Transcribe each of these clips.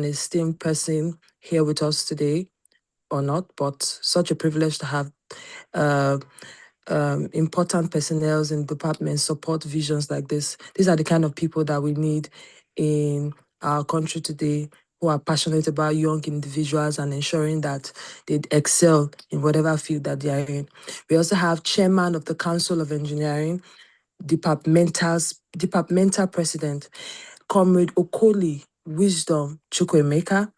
esteemed person here with us today, or not, but such a privilege to have uh, important personnel in departments support visions like this. These are the kind of people that we need in our country today, who are passionate about young individuals and ensuring that they excel in whatever field that they are in. We also have Chairman of the Council of Engineering, departmental president, Comrade Okoli Wisdom Chukwemeka.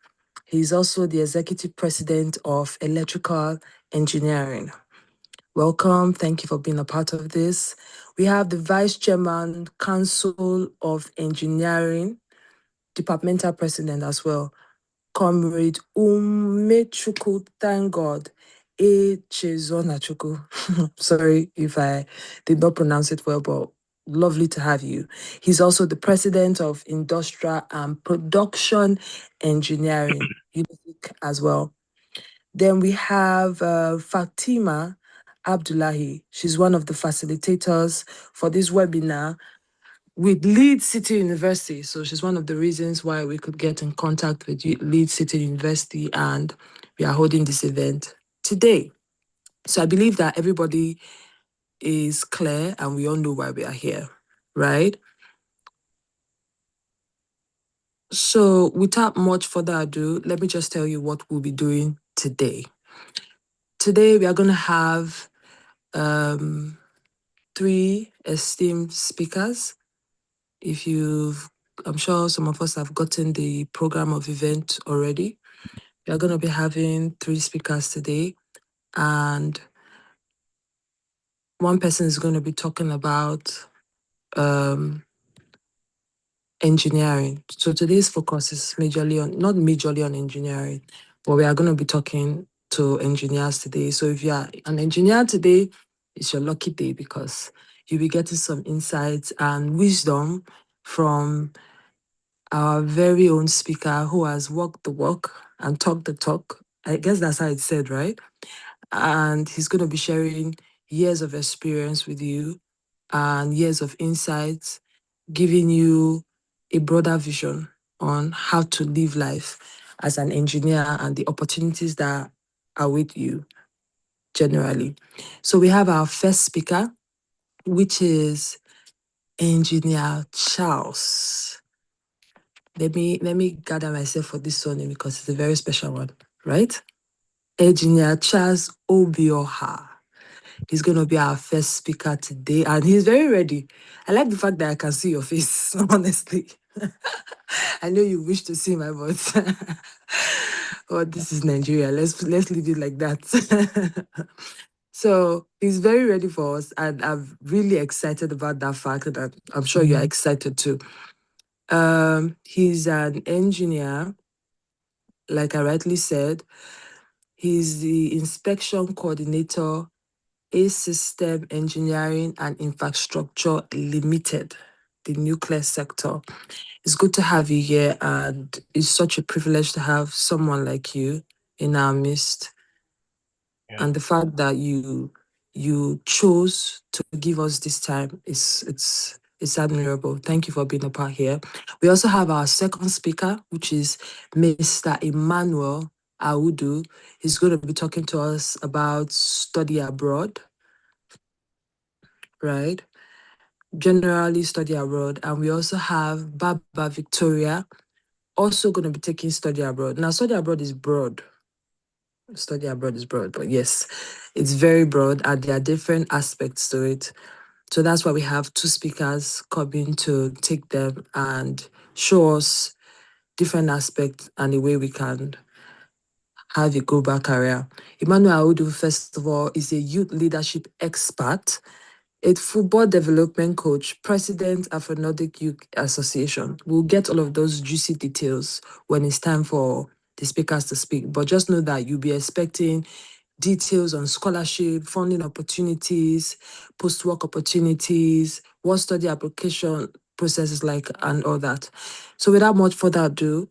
He's also the executive president of Electrical Engineering. Welcome. Thank you for being a part of this. We have the Vice Chairman, Council of Engineering, Departmental President as well, Comrade Umechuku, thank God, Echezonachuku. Sorry if I did not pronounce it well, but lovely to have you. He's also the President of Industrial and Production Engineering, UNIFIC as well. Then we have Fatima Abdullahi. She's one of the facilitators for this webinar with Leeds City University. So she's one of the reasons why we could get in contact with Leeds City University, and we are holding this event today. So I believe that everybody is clear and we all know why we are here, right? So without much further ado, let me just tell you what we'll be doing today. Today we are going to have 3 esteemed speakers. I'm sure some of us have gotten the program of event already. We are going to be having 3 speakers today, and one person is going to be talking about engineering. So today's focus is not majorly on engineering, but we are going to be talking to engineers today. So if you are an engineer today, it's your lucky day, because you'll be getting some insights and wisdom from our very own speaker who has walked the walk and talked the talk. I guess that's how it's said, right? And he's going to be sharing years of experience with you and years of insights, giving you a broader vision on how to live life as an engineer and the opportunities that are with you generally. So we have our first speaker, which is Engineer Charles. Let me gather myself for this one because it's a very special one, right? Engineer Charles Obioha. He's going to be our first speaker today, and he's very ready. I like the fact that I can see your face, honestly. I know you wish to see my voice. Oh, this is Nigeria. Let's leave it like that. So he's very ready for us, and I'm really excited about that fact, and I'm sure you're excited too. He's an engineer, like I rightly said. He's the inspection coordinator, A System Engineering and Infrastructure Limited, the nuclear sector. It's good to have you here, and it's such a privilege to have someone like you in our midst. Yeah. And the fact that you chose to give us this time it's admirable. Thank you for being a part here. We also have our second speaker, which is Mr. Emmanuel Audu. He's going to be talking to us about study abroad, right? Generally study abroad. And we also have Baba Victoria, also going to be taking study abroad. Now, study abroad is broad. Study abroad is broad, but yes, it's very broad, and there are different aspects to it. So that's why we have 2 speakers coming to take them and show us different aspects and the way we can have a global career. Emmanuel Audu, first of all, is a youth leadership expert, a football development coach, president of a Nordic Youth Association. We'll get all of those juicy details when it's time for the speakers to speak. But just know that you'll be expecting details on scholarship, funding opportunities, post-work opportunities, what study application process is like, and all that. So without much further ado,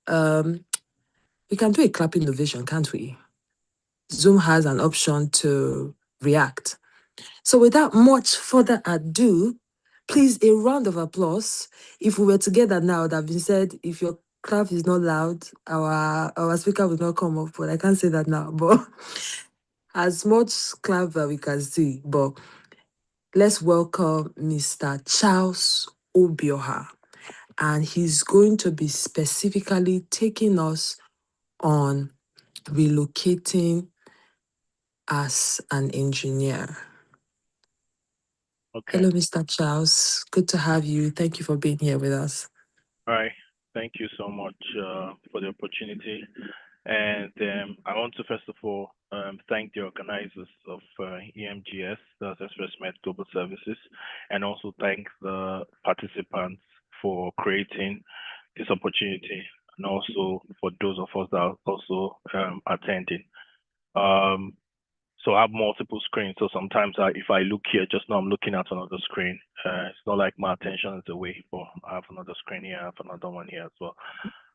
we can do a clap innovation, can't we? Zoom has an option to react. So without much further ado, please, a round of applause. If we were together now, that have been said, if you're clap is not loud, our speaker will not come up, but I can't say that now. But as much clap that we can see, but let's welcome Mr. Charles Obioha. And he's going to be specifically taking us on relocating as an engineer. Okay. Hello, Mr. Charles. Good to have you. Thank you for being here with us. All right. Thank you so much for the opportunity. And I want to first of all thank the organizers of EMGS, that's Express Med Global Services, and also thank the participants for creating this opportunity, and also for those of us that are also attending. Um, so I have multiple screens. So sometimes if I look here, just now I'm looking at another screen. It's not like my attention is away, but I have another screen here, I have another one here as well.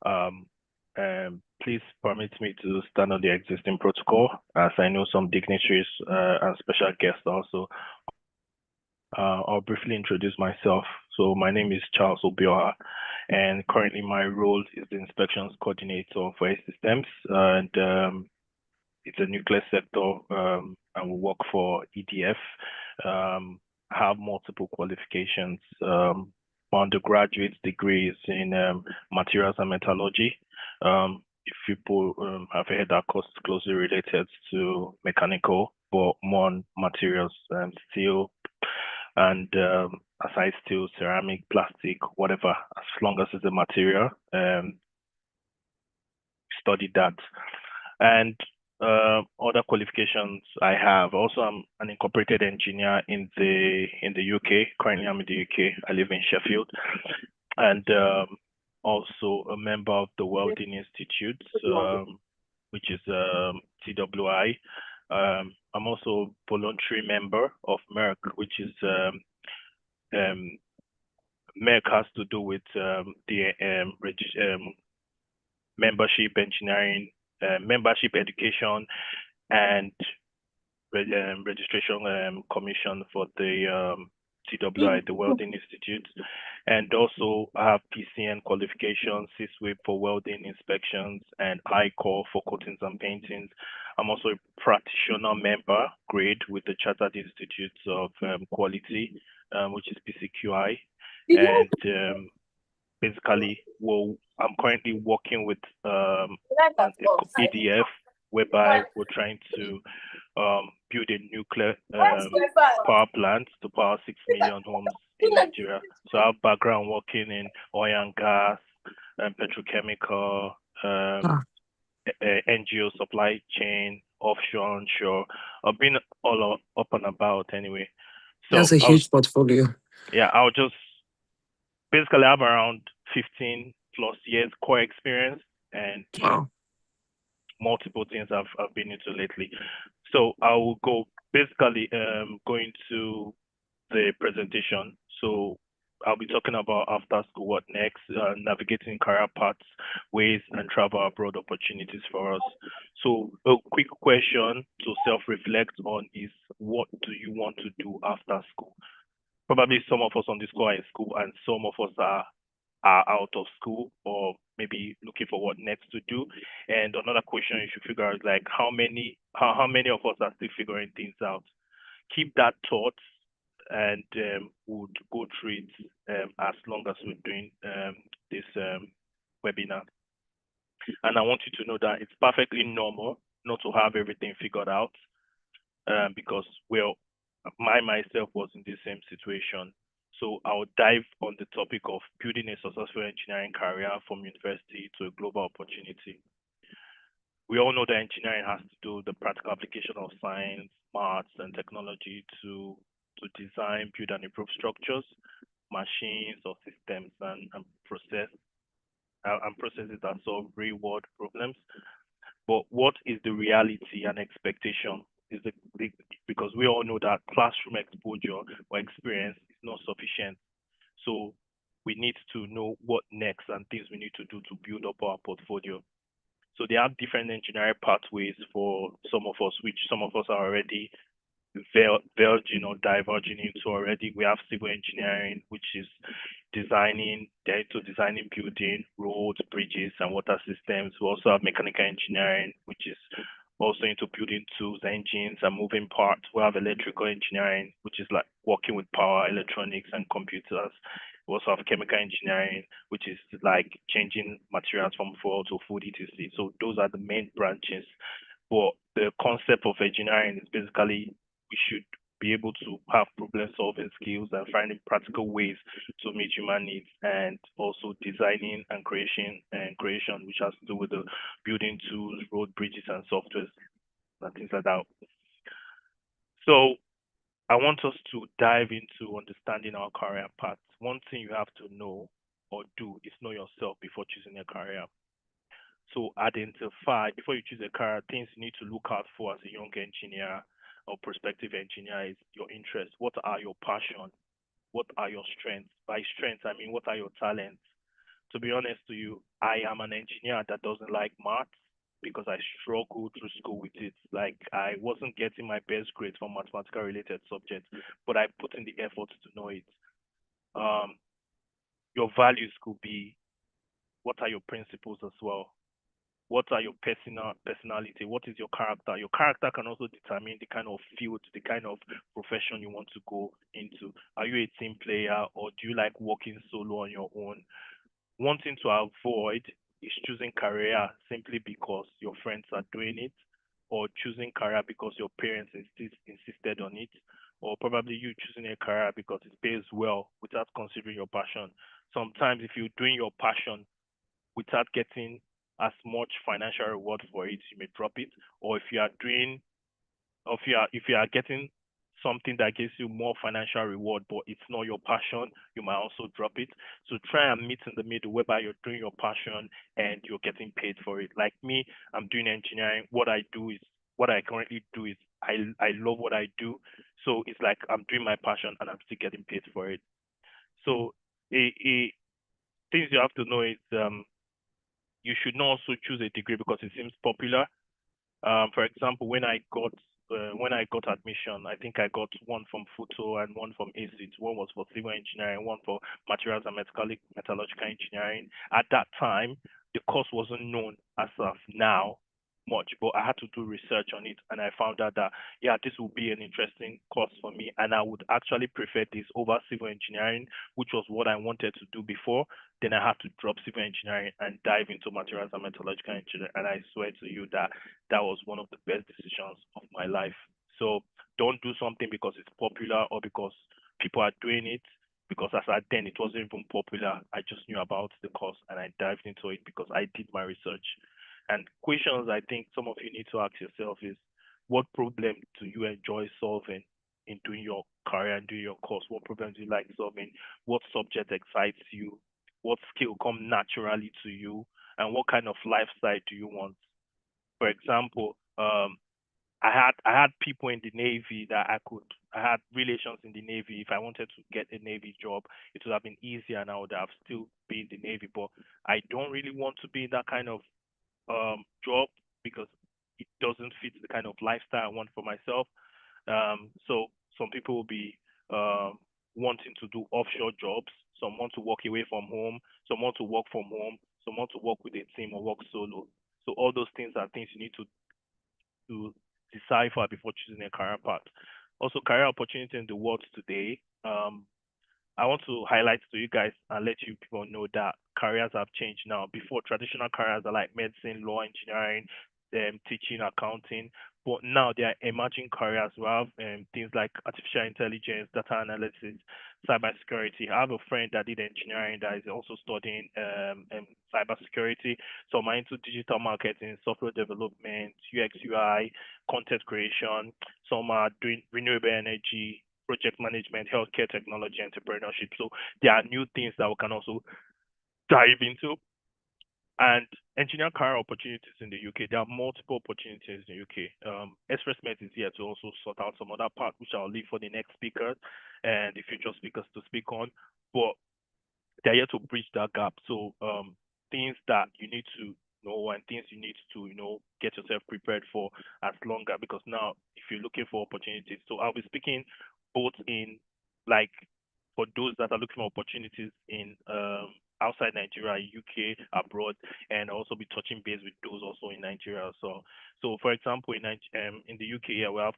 Um, Please permit me to stand on the existing protocol, as I know some dignitaries and special guests also. I'll briefly introduce myself. So my name is Charles Obioha, and currently my role is the inspections coordinator for Air Systems, and it's a nuclear sector, and we work for EDF. Have multiple qualifications. Undergraduate degrees in materials and metallurgy. If people have heard that course closely related to mechanical, but more on materials, steel, and aside steel, ceramic, plastic, whatever, as long as it's a material, studied that. And other qualifications I have. Also, I'm an incorporated engineer in the UK. Currently, I'm in the UK. I live in Sheffield, and also a member of the Welding Institute, which is TWI. I'm also voluntary member of Merck, which is Merck has to do with the membership engineering, membership education, and registration commission for the TWI, the Welding Institute. And also I have PCN qualifications, CISWIP for welding inspections, and ICOR for coatings and paintings. I'm also a practitioner member grade with the Chartered Institutes of Quality, which is PCQI. And basically, well, I'm currently working with an EDF, whereby we're trying to build a nuclear power plant to power 6 million homes in Nigeria. So I have background working in oil and gas, petrochemical, Ah, NGO supply chain, offshore, onshore. I've been all up and about anyway. So that's a huge portfolio. I'll just basically have around 15 plus years core experience and Wow. multiple things I've been into lately. So I will go basically going to the presentation. So I'll be talking about after school, what next, navigating career paths, ways, and travel abroad opportunities for us. So a quick question to self-reflect on is, what do you want to do after school? Probably some of us on this call are in school, and some of us are out of school or maybe looking for what next to do. And another question you should figure out is like how many of us are still figuring things out. Keep that thought, and would go through it as long as we're doing this webinar. And I want you to know that it's perfectly normal not to have everything figured out, because well, myself was in the same situation. So I'll dive on the topic of building a successful engineering career from university to a global opportunity. We all know that engineering has to do the practical application of science, maths, and technology to design, build, and improve structures, machines, or systems, and processes that solve real world problems. But what is the reality and expectation? Is because we all know that classroom exposure or experience is not sufficient. So we need to know what next and things we need to do to build up our portfolio. So they have different engineering pathways for some of us, which some of us are already verging or diverging into already. We have civil engineering, which is designing, they're into designing building, roads, bridges, and water systems. We also have mechanical engineering, which is also into building tools, engines, and moving parts. We have electrical engineering, which is like working with power, electronics, and computers. We also have chemical engineering, which is like changing materials from fuel to food, etc. So those are the main branches. But the concept of engineering is basically we should be able to have problem solving skills and finding practical ways to meet human needs, and also designing and creation which has to do with the building tools, road bridges and softwares and things like that. So I want us to dive into understanding our career path. One thing you have to know or do is know yourself before choosing a career. So identify before you choose a career, things you need to look out for as a young engineer or prospective engineer is your interests. What are your passion? What are your strengths? By strengths, I mean what are your talents? To be honest to you, I am an engineer that doesn't like maths because I struggled through school with it. Like I wasn't getting my best grades for mathematical related subjects, but I put in the effort to know it. Um, your values could be what are your principles as well. What are your personality? What is your character? Your character can also determine the kind of field, the kind of profession you want to go into. Are you a team player or do you like working solo on your own? One thing to avoid is choosing career simply because your friends are doing it, or choosing career because your parents insisted on it, or probably you choosing a career because it pays well without considering your passion. Sometimes, if you're doing your passion without getting as much financial reward for it, you may drop it. Or if you are getting something that gives you more financial reward, but it's not your passion, you might also drop it. So try and meet in the middle, whereby you're doing your passion and you're getting paid for it. Like me, I'm doing engineering. What I currently do is I love what I do. So it's like I'm doing my passion and I'm still getting paid for it. So a things you have to know is you should not also choose a degree because it seems popular. For example, when I got admission, I think I got one from Futo and one from ACIT. One was for civil engineering, one for materials and metallurgical engineering. At that time, the course wasn't known as of now much, but I had to do research on it, and I found out that yeah, this would be an interesting course for me, and I would actually prefer this over civil engineering, which was what I wanted to do before. Then I had to drop civil engineering and dive into materials and metallurgical engineering, and I swear to you that that was one of the best decisions of my life. So don't do something because it's popular or because people are doing it. Because as at then it wasn't even popular. I just knew about the course and I dived into it because I did my research. And questions I think some of you need to ask yourself is what problem do you enjoy solving in doing your career and doing your course? What problems do you like solving? What subject excites you? What skill come naturally to you? And what kind of lifestyle do you want? For example, I had people in the Navy that I had relations in the Navy. If I wanted to get a Navy job, it would have been easier and I would have still been in the Navy. But I don't really want to be in that kind of job because it doesn't fit the kind of lifestyle I want for myself. So some people will be wanting to do offshore jobs. Some want to work away from home. Some want to work from home. Some want to work with a team or work solo. So all those things are things you need to decipher before choosing a career path. Also, career opportunity in the world today. I want to highlight to you guys and let you people know that careers have changed now. Before, traditional careers are like medicine, law, engineering, teaching, accounting. But now there are emerging careers. We have things like artificial intelligence, data analysis, cybersecurity. I have a friend that did engineering that is also studying cybersecurity. Some are into digital marketing, software development, UX, UI, content creation. Some are doing renewable energy, project management, healthcare technology, entrepreneurship. So there are new things that we can also dive into. And engineer career opportunities in the UK, there are multiple opportunities in the UK. ExpressMet is here to also sort out some other part, which I'll leave for the next speakers and the future speakers to speak on. But they're here to bridge that gap. So things that you need to and things you need to, get yourself prepared for as longer, because now if you're looking for opportunities, so I'll be speaking both in, like, for those that are looking for opportunities in outside Nigeria, UK, abroad, and also be touching base with those also in Nigeria. So for example, in the UK, here we have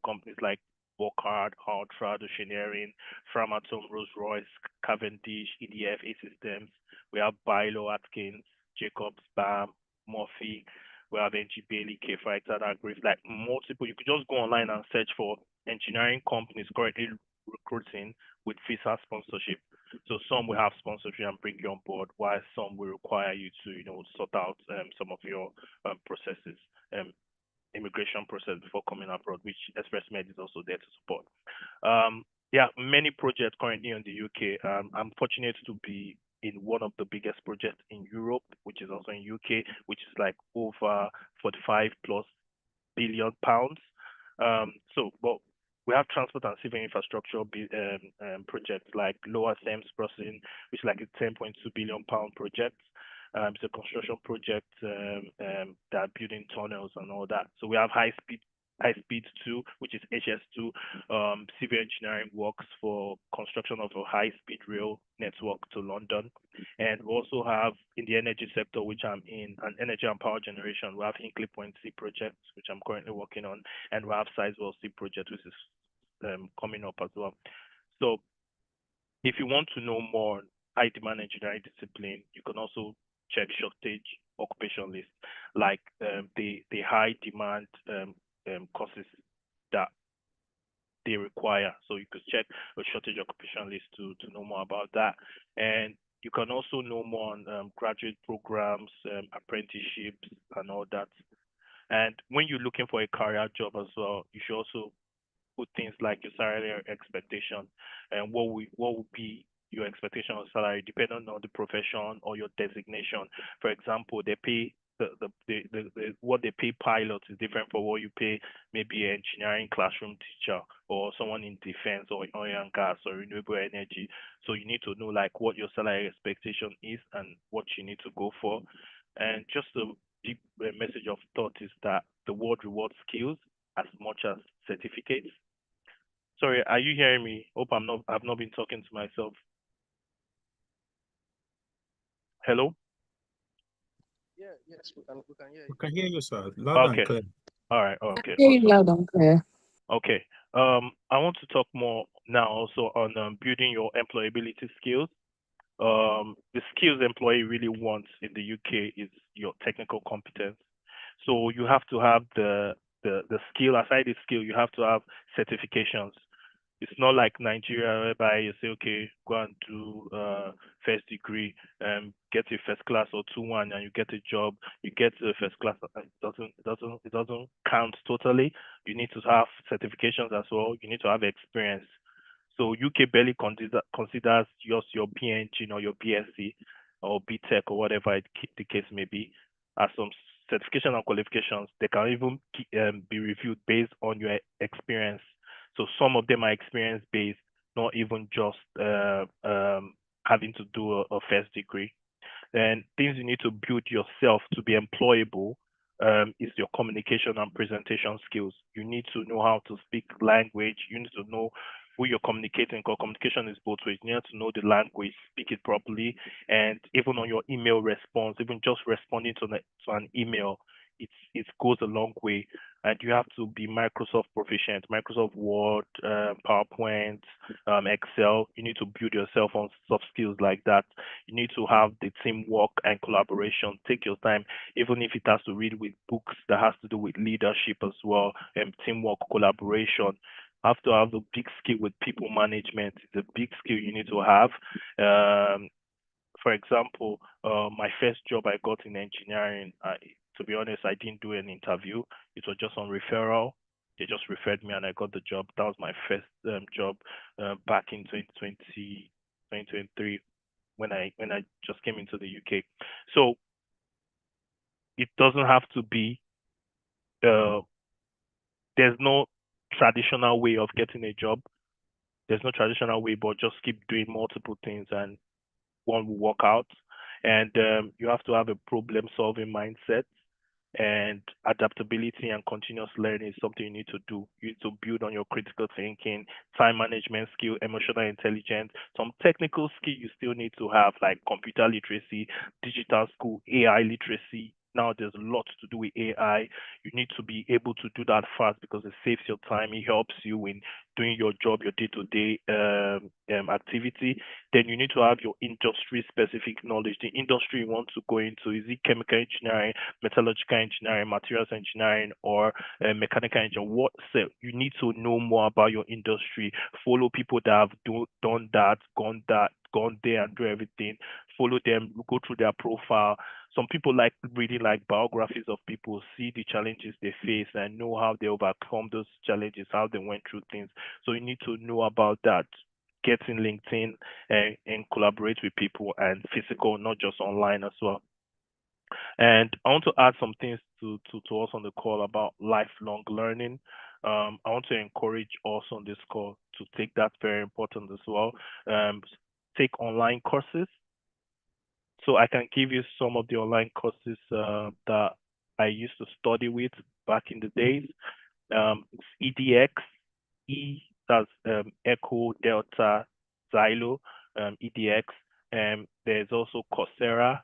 companies like Burkhard, Hartrad, Oceaneering, Framatome, Rolls-Royce, Cavendish, EDF, A-Systems. We have Bilo, Atkins, Jacobs, BAM, Murphy. We have NG Bailey, K-Fighter, that Griff, like multiple. You could just go online and search for engineering companies currently recruiting with visa sponsorship. So some will have sponsorship and bring you on board, while some will require you to, sort out some of your processes, um, immigration process before coming abroad, which ExpressMed is also there to support. Yeah, many projects currently in the UK. I'm fortunate to be in one of the biggest projects in Europe, which is also in UK, which is like over 45 plus billion pounds. But we have transport and civil infrastructure projects like Lower Thames Crossing, which is like a 10.2 billion pound project. It's a construction project that are building tunnels and all that. So we have high speed 2, which is HS2, civil engineering works for construction of a high speed rail network to London. And we also have in the energy sector, which I'm in, an energy and power generation. We have Hinkley Point C project, which I'm currently working on, and we have Sizewell C project, which is coming up as well. So if you want to know more high demand engineering discipline, you can also check shortage occupation list, like the high demand courses that they require. So you could check a shortage occupation list to know more about that. And you can also know more on graduate programs, apprenticeships, and all that. And when you're looking for a career job as well, you should also put things like your salary expectation and what would be your expectation of salary depending on the profession or your designation. For example, they pay the what they pay pilots is different from what you pay maybe an engineering classroom teacher or someone in defense or oil and gas or renewable energy. So you need to know like what your salary expectation is and what you need to go for. And just a deep message of thought is that the world rewards skills as much as certificates. Sorry, are you hearing me? Hope I've not been talking to myself. Hello? Yeah, yes, we can hear We you. can hear you, sir, loud and Okay. clear. All right. Okay. Hear you Awesome. loud and clear. Okay. I want to talk more now also on building your employability skills. The skills employee really wants in the UK is your technical competence. So you have to have the skill. Aside the skill, you have to have certifications. It's not like Nigeria whereby you say, okay, go and do first degree, get a first class or 2-1, and you get a job. You get a first class. It doesn't count totally. You need to have certifications as well. You need to have experience. So UK barely considers your PNG or your BSc or BTech or whatever the case may be as some certification and qualifications. They can even be reviewed based on your experience. So some of them are experience based, not even just having to do a first degree. And things you need to build yourself to be employable is your communication and presentation skills. You need to know how to speak language. You need to know who you're communicating, because communication is both ways. You need to know the language, speak it properly, and even on your email response, even just responding to an email, it goes a long way. And you have to be Microsoft proficient, Microsoft Word, PowerPoint, Excel. You need to build yourself on soft skills like that. You need to have the teamwork and collaboration. Take your time, even if it has to read with books that has to do with leadership as well, and teamwork, collaboration. Have to have a big skill with people management. It's a big skill you need to have. For example, my first job I got in engineering, to be honest, I didn't do an interview. It was just on referral. They just referred me and I got the job. That was my first job back in 2023 when I just came into the UK. So it doesn't have to be. Uh, there's no traditional way of getting a job. There's no traditional way, but just keep doing multiple things and one will work out. And you have to have a problem-solving mindset, and adaptability and continuous learning is something you need to do. You need to build on your critical thinking, time management skill, emotional intelligence, some technical skill you still need to have, like computer literacy, digital school, AI literacy. Now there's a lot to do with AI. You need to be able to do that fast because it saves your time. It helps you in doing your job, your day-to-day activity. Then you need to have your industry-specific knowledge. The industry you want to go into, is it chemical engineering, metallurgical engineering, materials engineering, or mechanical engineering? What, so you need to know more about your industry. Follow people that have done that, gone there and do everything. Follow them, go through their profile. Some people like reading like biographies of people, see the challenges they face and know how they overcome those challenges, how they went through things. So you need to know about that. Get in LinkedIn and collaborate with people, and physical, not just online as well. And I want to add some things to us on the call about lifelong learning. I want to encourage us on this call to take that very important as well. Um, Take online courses. So I can give you some of the online courses that I used to study with back in the days. It's EDX, that's Echo Delta Xylo, EDX. There's also Coursera,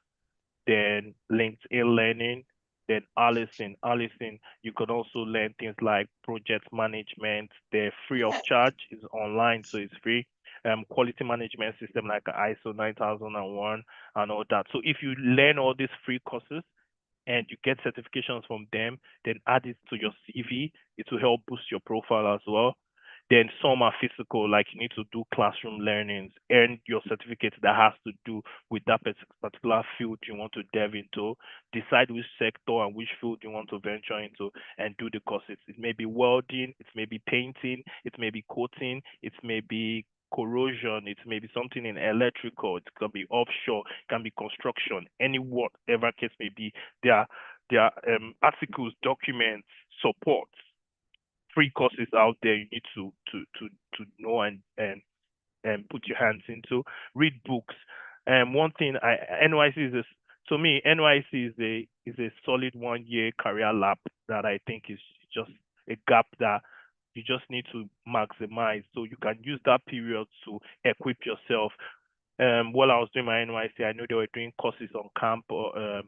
then LinkedIn Learning, then Allison. Allison, you can also learn things like project management. They're free of charge. It's online, so it's free. Quality management system like ISO 9001 and all that. So if you learn all these free courses and you get certifications from them, then add it to your CV. It will help boost your profile as well. Then some are physical, like you need to do classroom learnings, earn your certificate that has to do with that particular field you want to delve into, decide which sector and which field you want to venture into, and do the courses. It may be welding, it may be painting, it may be coating, it may be corrosion, it may be something in electrical, it can be offshore, it can be construction, any whatever case may be. There are articles, documents, supports, free courses out there you need to know and put your hands into. Read books. One thing NYC is to me, NYC is a solid 1 year career lab that I think is just a gap that you just need to maximize. So you can use that period to equip yourself. While I was doing my NYC, I know they were doing courses on camp, or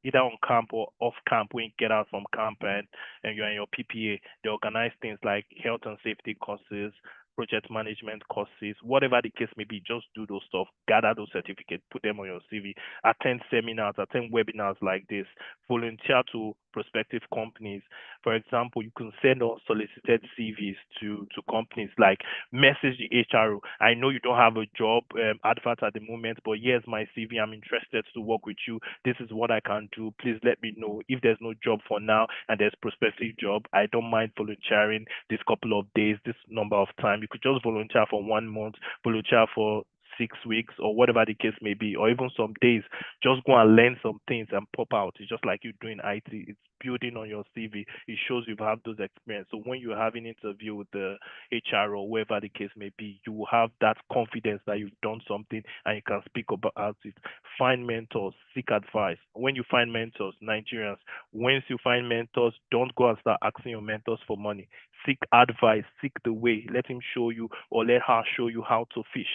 either on camp or off camp when you get out from camp, and you're in your PPA. They organize things like health and safety courses, project management courses, whatever the case may be. Just do those stuff, gather those certificates, put them on your CV, attend seminars, attend webinars like this, volunteer to prospective companies. For example, you can send unsolicited CVs to companies, like message the HRO. I know you don't have a job advert at the moment, but here's my CV. I'm interested to work with you. This is what I can do. Please let me know if there's no job for now and there's prospective job. I don't mind volunteering this couple of days, this number of time. You could just volunteer for 1 month, volunteer for 6 weeks, or whatever the case may be, or even some days. Just go and learn some things and pop out. It's just like you doing IT. It's building on your CV. It shows you've had those experience. So when you have an interview with the HR or wherever the case may be, you will have that confidence that you've done something and you can speak about it. Find mentors, seek advice. When you find mentors, Nigerians, once you find mentors, don't go and start asking your mentors for money. Seek advice, seek the way. Let him show you, or let her show you how to fish.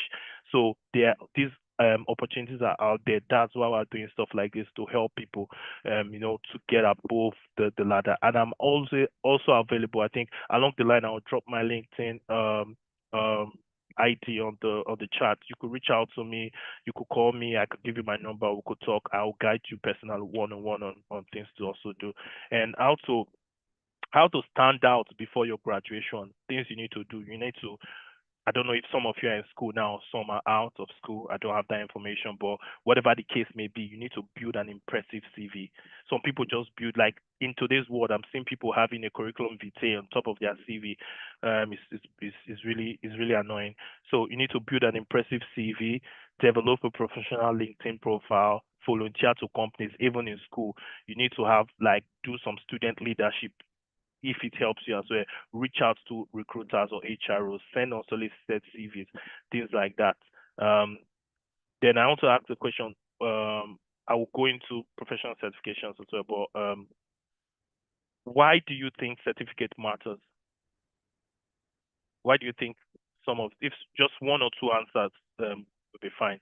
So these opportunities are out there. That's why we're doing stuff like this, to help people, to get above the ladder. And I'm also available. I think along the line, I'll drop my LinkedIn um ID on the chat. You could reach out to me. You could call me. I could give you my number. We could talk. I'll guide you personally, one on one, on things to also do, and also how to stand out before your graduation. Things you need to do. You need to, I don't know if some of you are in school now, some are out of school. I don't have that information, but whatever the case may be, you need to build an impressive CV. Some people just build, like in today's world, I'm seeing people having a curriculum vitae on top of their CV. It's really annoying. So you need to build an impressive CV, develop a professional LinkedIn profile, volunteer to companies, even in school. You need to have, like, do some student leadership if it helps you as well. Reach out to recruiters or HROs, send unsolicited CVs, things like that. Then I want to ask the question: I will go into professional certifications as well. But why do you think certificate matters? Why do you think if just one or two answers would be fine?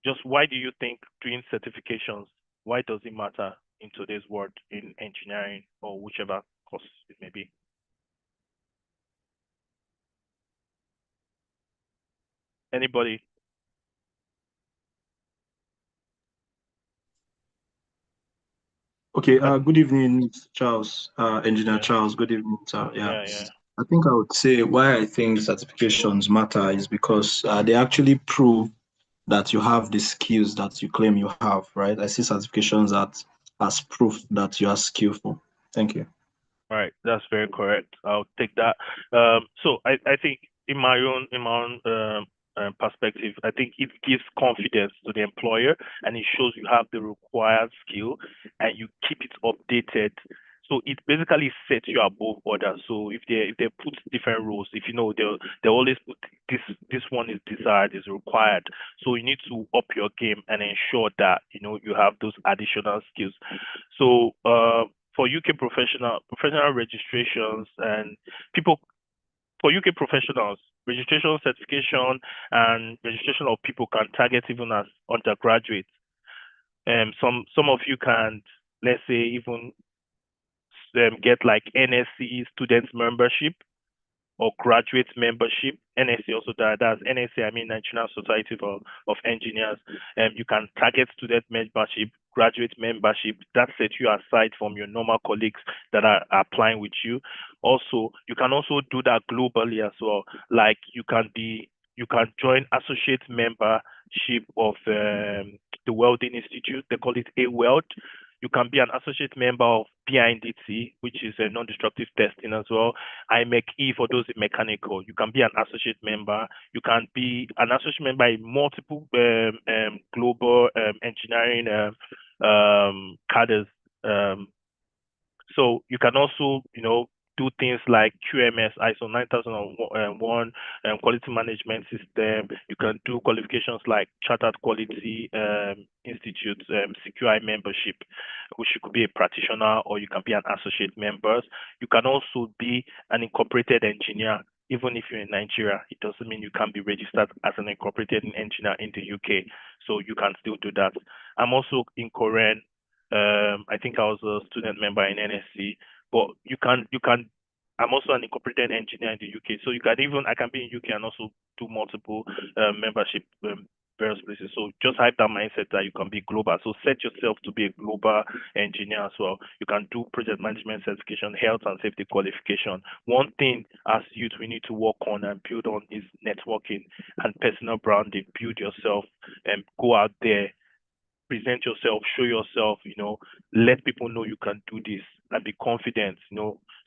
Just why do you think doing certifications, why does it matter in today's world in engineering or whichever course it may be? Anybody? Okay, good evening, Charles, Engineer Yeah, Charles. Good evening, sir. Yeah, yeah. I think I would say why I think certifications matter is because they actually prove that you have the skills that you claim you have, right? I see certifications as proof that you are skillful. Thank you. Right, that's very correct. I'll take that. So I think in my own perspective, I think it gives confidence to the employer and it shows you have the required skill and you keep it updated. So it basically sets you above others. So if they put different roles, if you know they always put this one is desired, is required. So you need to up your game and ensure that you have those additional skills. So for UK professional registrations and people for UK professionals, registration certification and registration of people can target even as undergraduates. Some of you can, let's say, even get like NSC student membership or graduate membership. NSA also that's NSA, I mean National Society of Engineers. You can target student membership, graduate membership. That sets you aside from your normal colleagues that are applying with you. Also, you can also do that globally as well. Like you can join associate membership of the Welding Institute. They call it a Weld. You can be an associate member of PINDT, which is a non-destructive testing as well. IMEC-E for those in mechanical. You can be an associate member. You can be an associate member in multiple global engineering cadres. So you can also, do things like QMS, ISO 9001, quality management system. You can do qualifications like Chartered Quality Institute, CQI membership, which you could be a practitioner or you can be an associate member. You can also be an incorporated engineer. Even if you're in Nigeria, it doesn't mean you can't be registered as an incorporated engineer in the UK. So you can still do that. I'm also in Korean. I think I was a student member in NSC, but you can. I'm also an incorporated engineer in the UK, so I can be in UK and also do multiple membership various places. So just have that mindset that you can be global. So set yourself to be a global engineer as well. You can do project management certification, health and safety qualification. One thing as youth we need to work on and build on is networking and personal branding. Build yourself and go out there, present yourself, show yourself, let people know you can do this and be confident.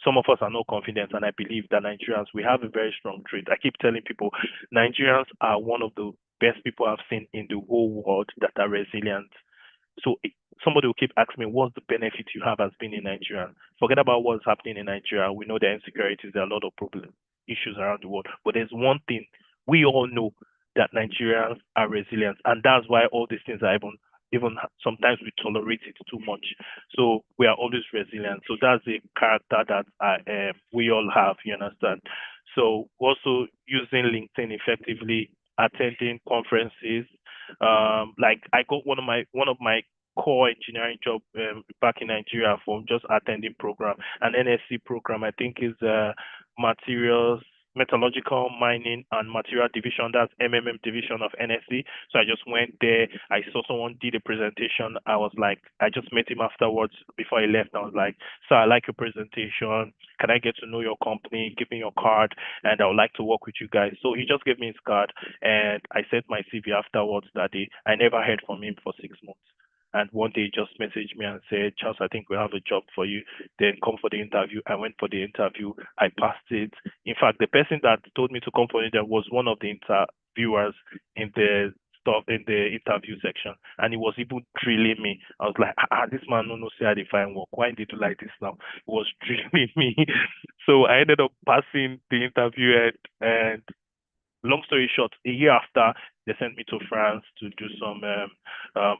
Some of us are not confident, and I believe that Nigerians, we have a very strong trait. I keep telling people, Nigerians are one of the best people I've seen in the whole world that are resilient. So somebody will keep asking me, what's the benefit you have as being in Nigeria? Forget about what's happening in Nigeria. We know the insecurities, there are a lot of problem issues around the world. But there's one thing we all know that Nigerians are resilient, and that's why all these things are even sometimes we tolerate it too much. So we are always resilient. So that's a character that we all have. You understand? So also using LinkedIn effectively, attending conferences. Like I got one of my core engineering job back in Nigeria from just attending program. An NSC program, I think, is materials metallurgical mining and material division. That's division of NSC. So I just went there. I saw someone did a presentation. I just met him afterwards before he left. I was like, "Sir, I like your presentation. Can I get to know your company? Give me your card, and I would like to work with you guys." So he just gave me his card, and I sent my CV afterwards that day. I never heard from him for 6 months. And one day he just messaged me and said, "Charles, I think we have a job for you. Then come for the interview." I went for the interview. I passed it. In fact, the person that told me to come for it was one of the interviewers in the stuff in the interview section, and he was even drilling me. I was like, this man no say how they find work. Why did you like this now? He was drilling me. So I ended up passing the interview, and long story short, a year after, They sent me to France to do some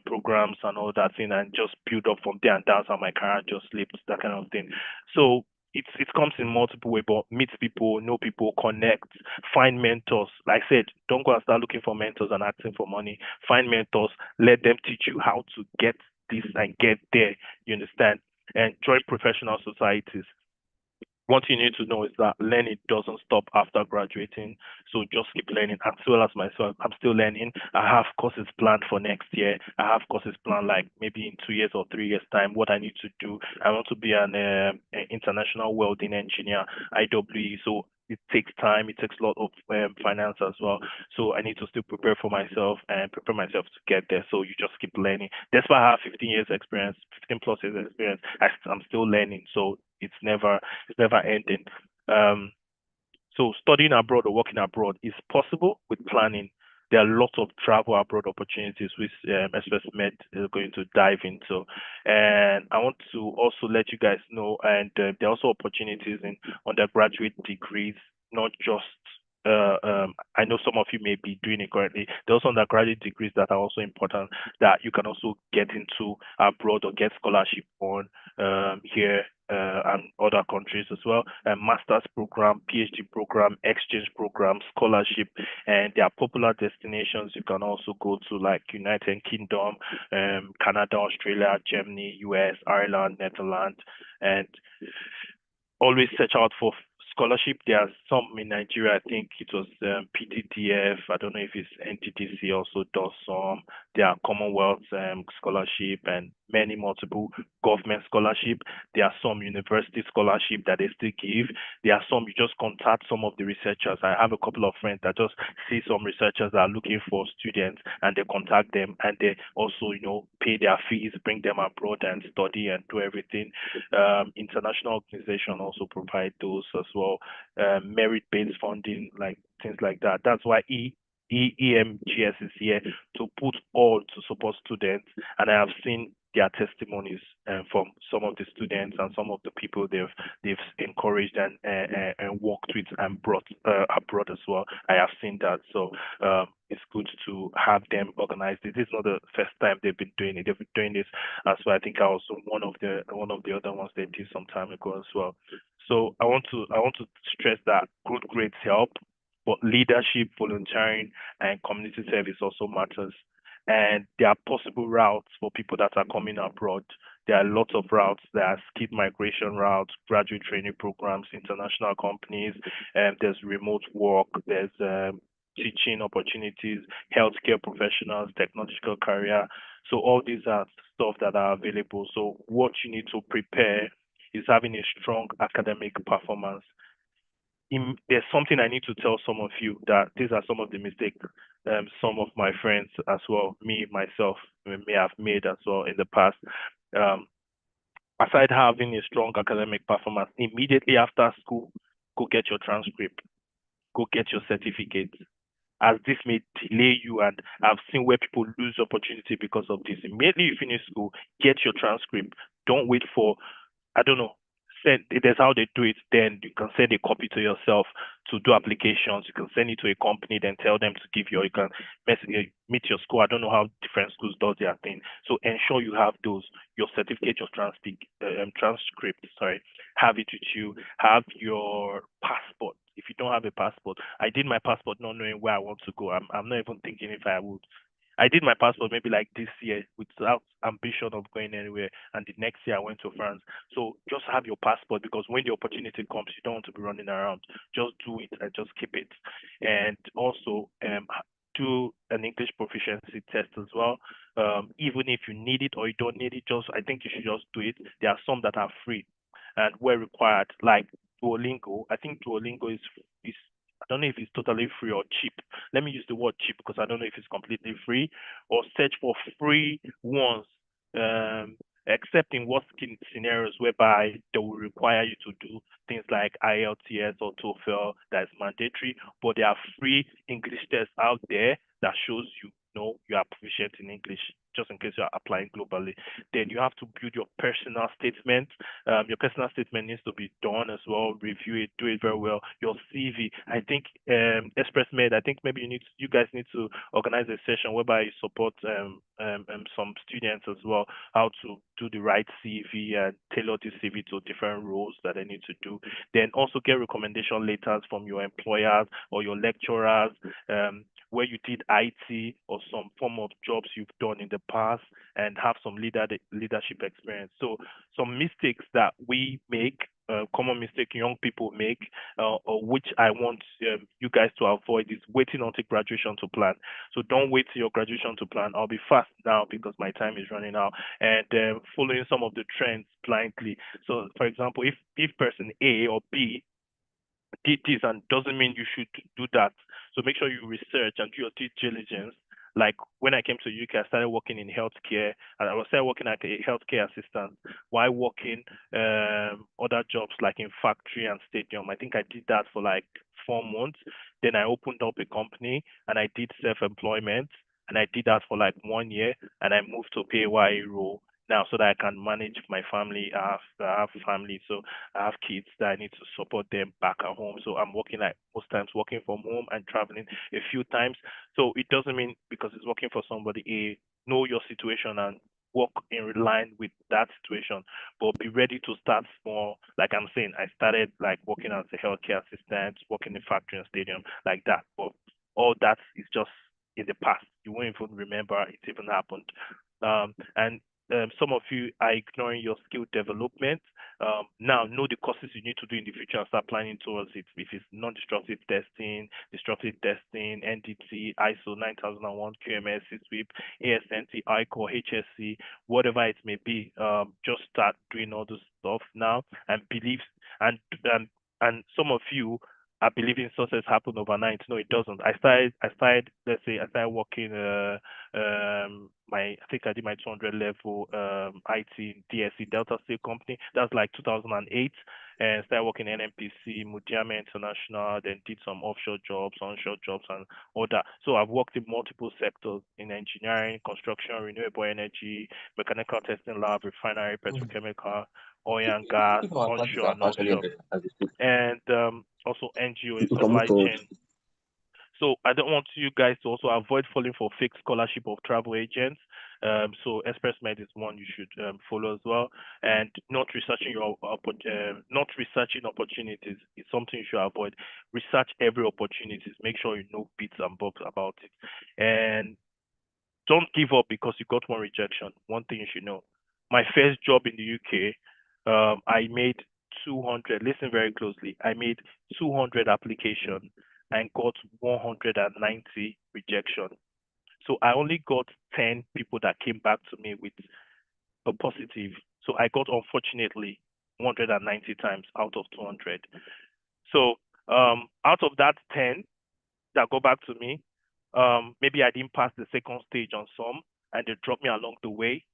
programs and all that thing, and just build up from there. And that's how my career just slipped, that kind of thing. So it comes in multiple ways, but meet people, know people, connect, find mentors. Like I said, don't go and start looking for mentors and asking for money. Find mentors, let them teach you how to get this and get there. You understand? And join professional societies. One thing you need to know is that learning doesn't stop after graduating. So just keep learning. As well as myself, I'm still learning. I have courses planned for next year. I have courses planned like maybe in 2 years or 3 years time. What I need to do, I want to be an international welding engineer, IWE. So it takes time. It takes a lot of finance as well. So I need to still prepare for myself and prepare myself to get there. So you just keep learning. That's why I have 15 years experience, 15 plus years experience. I'm still learning. So it's never ending. Um, so studying abroad or working abroad is possible with planning. There are lots of travel abroad opportunities which Express Med is going to dive into. And I want to also let you guys know, and there are also opportunities in undergraduate degrees, not just I know some of you may be doing it currently. There are also undergraduate degrees that are also important that you can also get into abroad or get scholarship on here and other countries as well. A master's program, PhD program, exchange program, scholarship, and there are popular destinations you can also go to, like United Kingdom, Canada, Australia, Germany, US, Ireland, Netherlands, and always search out for scholarship. There are some in Nigeria. I think it was PTTF. I don't know if it's NTTC also does some. There are Commonwealth scholarship and many multiple government scholarship. There are some university scholarship that they still give. There are some you just contact some of the researchers. I have a couple of friends that just see some researchers that are looking for students and they contact them and they also, pay their fees, bring them abroad and study and do everything. International organization also provide those as well. Merit-based funding, like things like that. That's why EMGS is here to put all to support students, and I have seen their testimonies from some of the students and some of the people they've encouraged and worked with and brought abroad as well. I have seen that, so it's good to have them organize this. This is not the first time they've been doing it. They've been doing this as well. I think I was one of the other ones they did some time ago as well. So I want to stress that good grades help, but leadership, volunteering, and community service also matters. And there are possible routes for people that are coming abroad. There are lots of routes. There are skilled migration routes, graduate training programs, international companies, and there's remote work, there's teaching opportunities, healthcare professionals, technological career. So all these are stuff that are available. So what you need to prepare is having a strong academic performance. There's something I need to tell some of you that these are some of the mistakes some of my friends as well, me myself may have made as well in the past. Um, Aside having a strong academic performance, immediately after school, go get your transcript, go get your certificate. As this may delay you, and I've seen where people lose opportunity because of this. Immediately you finish school, get your transcript. Don't wait for I don't know. Send That's how they do it. Then you can send a copy to yourself to do applications. You can send it to a company, then tell them to give you. Or you can meet your school. I don't know how different schools does their thing. So ensure you have those. Your certificate, your transcript. Sorry, have it with you. Have your passport. If you don't have a passport, I did my passport not knowing where I want to go. I'm not even thinking if I would. I did my passport maybe like this year without ambition of going anywhere. And the next year I went to France. So just have your passport because when the opportunity comes, you don't want to be running around. Just do it and just keep it. And also do an English proficiency test as well. Even if you need it or you don't need it, just I think you should just do it. There are some that are free and where required, like Duolingo. I think Duolingo is I don't know if it's totally free or cheap. Let me use the word cheap because I don't know if it's completely free, or search for free ones, except in worst case scenarios whereby they will require you to do things like IELTS or TOEFL that's mandatory, but there are free English tests out there that shows you know you are proficient in English. just in case you're applying globally. Then you have to build your personal statement. Your personal statement needs to be done as well. Review it, do it very well. Your CV. I think Express Med. I think maybe you guys need to organize a session whereby you support some students as well how to do the right CV and tailor the CV to different roles that they need to do. Then also get recommendation letters from your employers or your lecturers where you did IT or some form of jobs you've done in the past and have some leadership experience. So some mistakes that we make, common mistake young people make, or which I want you guys to avoid is waiting until graduation to plan. So don't wait till your graduation to plan. I'll be fast now because my time is running out. And following some of the trends blindly. So, for example, if person A or B did this and doesn't mean you should do that. So make sure you research and do your due diligence. Like when I came to UK, I started working in healthcare, and I was started working as a healthcare assistant while working other jobs like in factory and stadium. I think I did that for like 4 months. Then I opened up a company and I did self-employment, and I did that for like 1 year, and I moved to PAYE role now so that I can manage my family. I have family, so I have kids that I need to support them back at home. So I'm working like most times working from home and traveling a few times. So it doesn't mean because it's working for somebody, know your situation and work in line with that situation. But be ready to start small. Like I'm saying, I started like working as a healthcare assistant, working in factory and stadium like that. But all that is just in the past. You won't even remember it even happened. And some of you are ignoring your skill development. Now, know the courses you need to do in the future and start planning towards it. If it's non-destructive testing, destructive testing, NDT, ISO 9001, QMS, CSWIP, ASNT, ICOR, HSC, whatever it may be, just start doing all this stuff now and believe. And and and some of you are believing success happen overnight. No, it doesn't. Let's say I started working I think I did my 200 level IT in DSC Delta State Company. That's like 2008, and started working in NMPC, Mudiame International, then did some offshore jobs, onshore jobs, and all that. So I've worked in multiple sectors in engineering, construction, renewable energy, mechanical testing lab, refinery, petrochemical, oil and gas, If our classes onshore are and partially offshore, as a student, and also NGO in You can move supply forward. chain. So I don't want you guys to also avoid falling for fake scholarship of travel agents. So Express Med is one you should follow as well, and not researching opportunities is something you should avoid. Research every opportunity. Make sure you know bits and bobs about it, and don't give up because you got one rejection. One thing you should know. My first job in the UK, I made 200. Listen very closely. I made 200 applications and got 190 rejection. So I only got 10 people that came back to me with a positive. So I got unfortunately 190 times out of 200. So out of that 10 that go back to me, maybe I didn't pass the second stage on some and they dropped me along the way,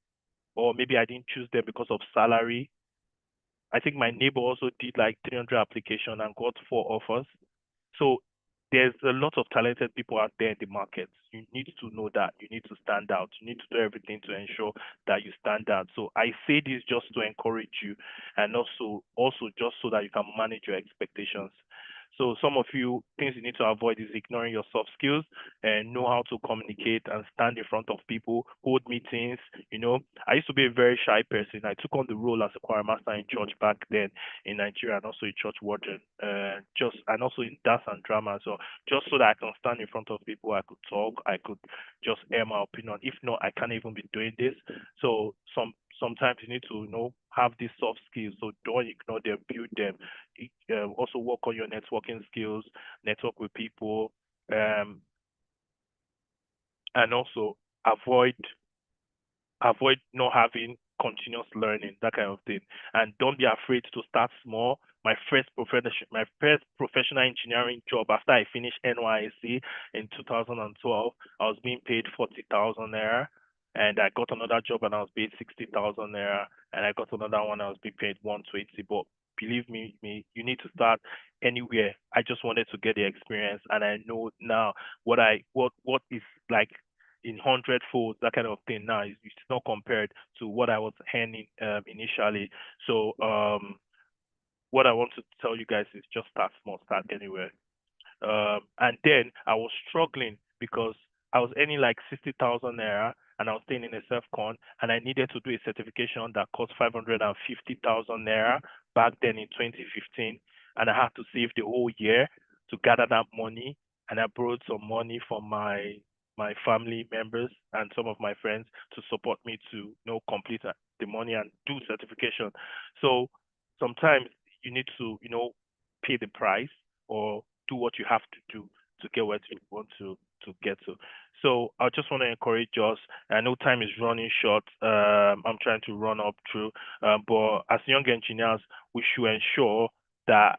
or maybe I didn't choose them because of salary. I think my neighbor also did like 300 application and got 4 offers. So there's a lot of talented people out there in the market. You need to know that. You need to stand out. You need to do everything to ensure that you stand out. So I say this just to encourage you and also just so that you can manage your expectations. So some of you things you need to avoid is ignoring your soft skills and know how to communicate and stand in front of people, hold meetings. I used to be a very shy person. I took on the role as a choir master in church back then in Nigeria and also in church warden, and also in dance and drama. So just so that I can stand in front of people, I could talk, I could just air my opinion. If not, I can't even be doing this. So sometimes you need to have these soft skills. So don't ignore them, build them. Also work on your networking skills, network with people, and also avoid not having continuous learning, that kind of thing. And don't be afraid to start small. My first professional engineering job after I finished NYSC in 2012, I was being paid 40,000 naira, and I got another job and I was paid 60,000 naira, and I got another one I was being paid 120. But believe me, you need to start anywhere. I just wanted to get the experience, and I know now what is like in 100 folds, that kind of thing. Now it's not compared to what I was earning initially. So what I want to tell you guys is just start small, start anywhere. And then I was struggling because I was earning like 60,000 naira and I was staying in a self con and I needed to do a certification that cost 550,000 naira back then in 2015. And I had to save the whole year to gather that money. And I borrowed some money from my family members and some of my friends to support me to complete the money and do certification. So sometimes you need to pay the price or do what you have to do to get where you want to get to. So I just want to encourage us. I know time is running short. I'm trying to run up through, but as young engineers, we should ensure that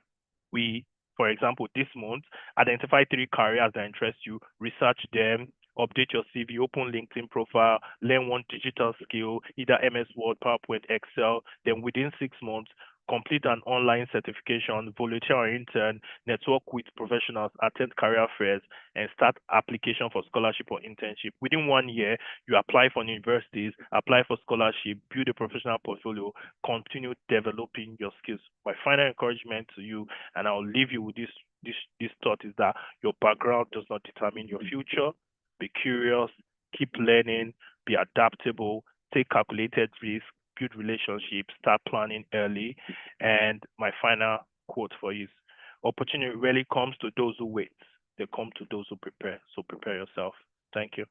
we, for example, this month, identify 3 careers that interest you, research them, update your CV, open LinkedIn profile, learn one digital skill, either MS Word, PowerPoint, Excel. Then within 6 months, complete an online certification, volunteer or intern, network with professionals, attend career fairs, and start application for scholarship or internship. Within 1 year, you apply for universities, apply for scholarship, build a professional portfolio, continue developing your skills. My final encouragement to you, and I'll leave you with this thought, is that your background does not determine your future. Be curious, keep learning, be adaptable, take calculated risks, build relationships, start planning early. And my final quote for you is, opportunity rarely comes to those who wait. They come to those who prepare. So prepare yourself. Thank you.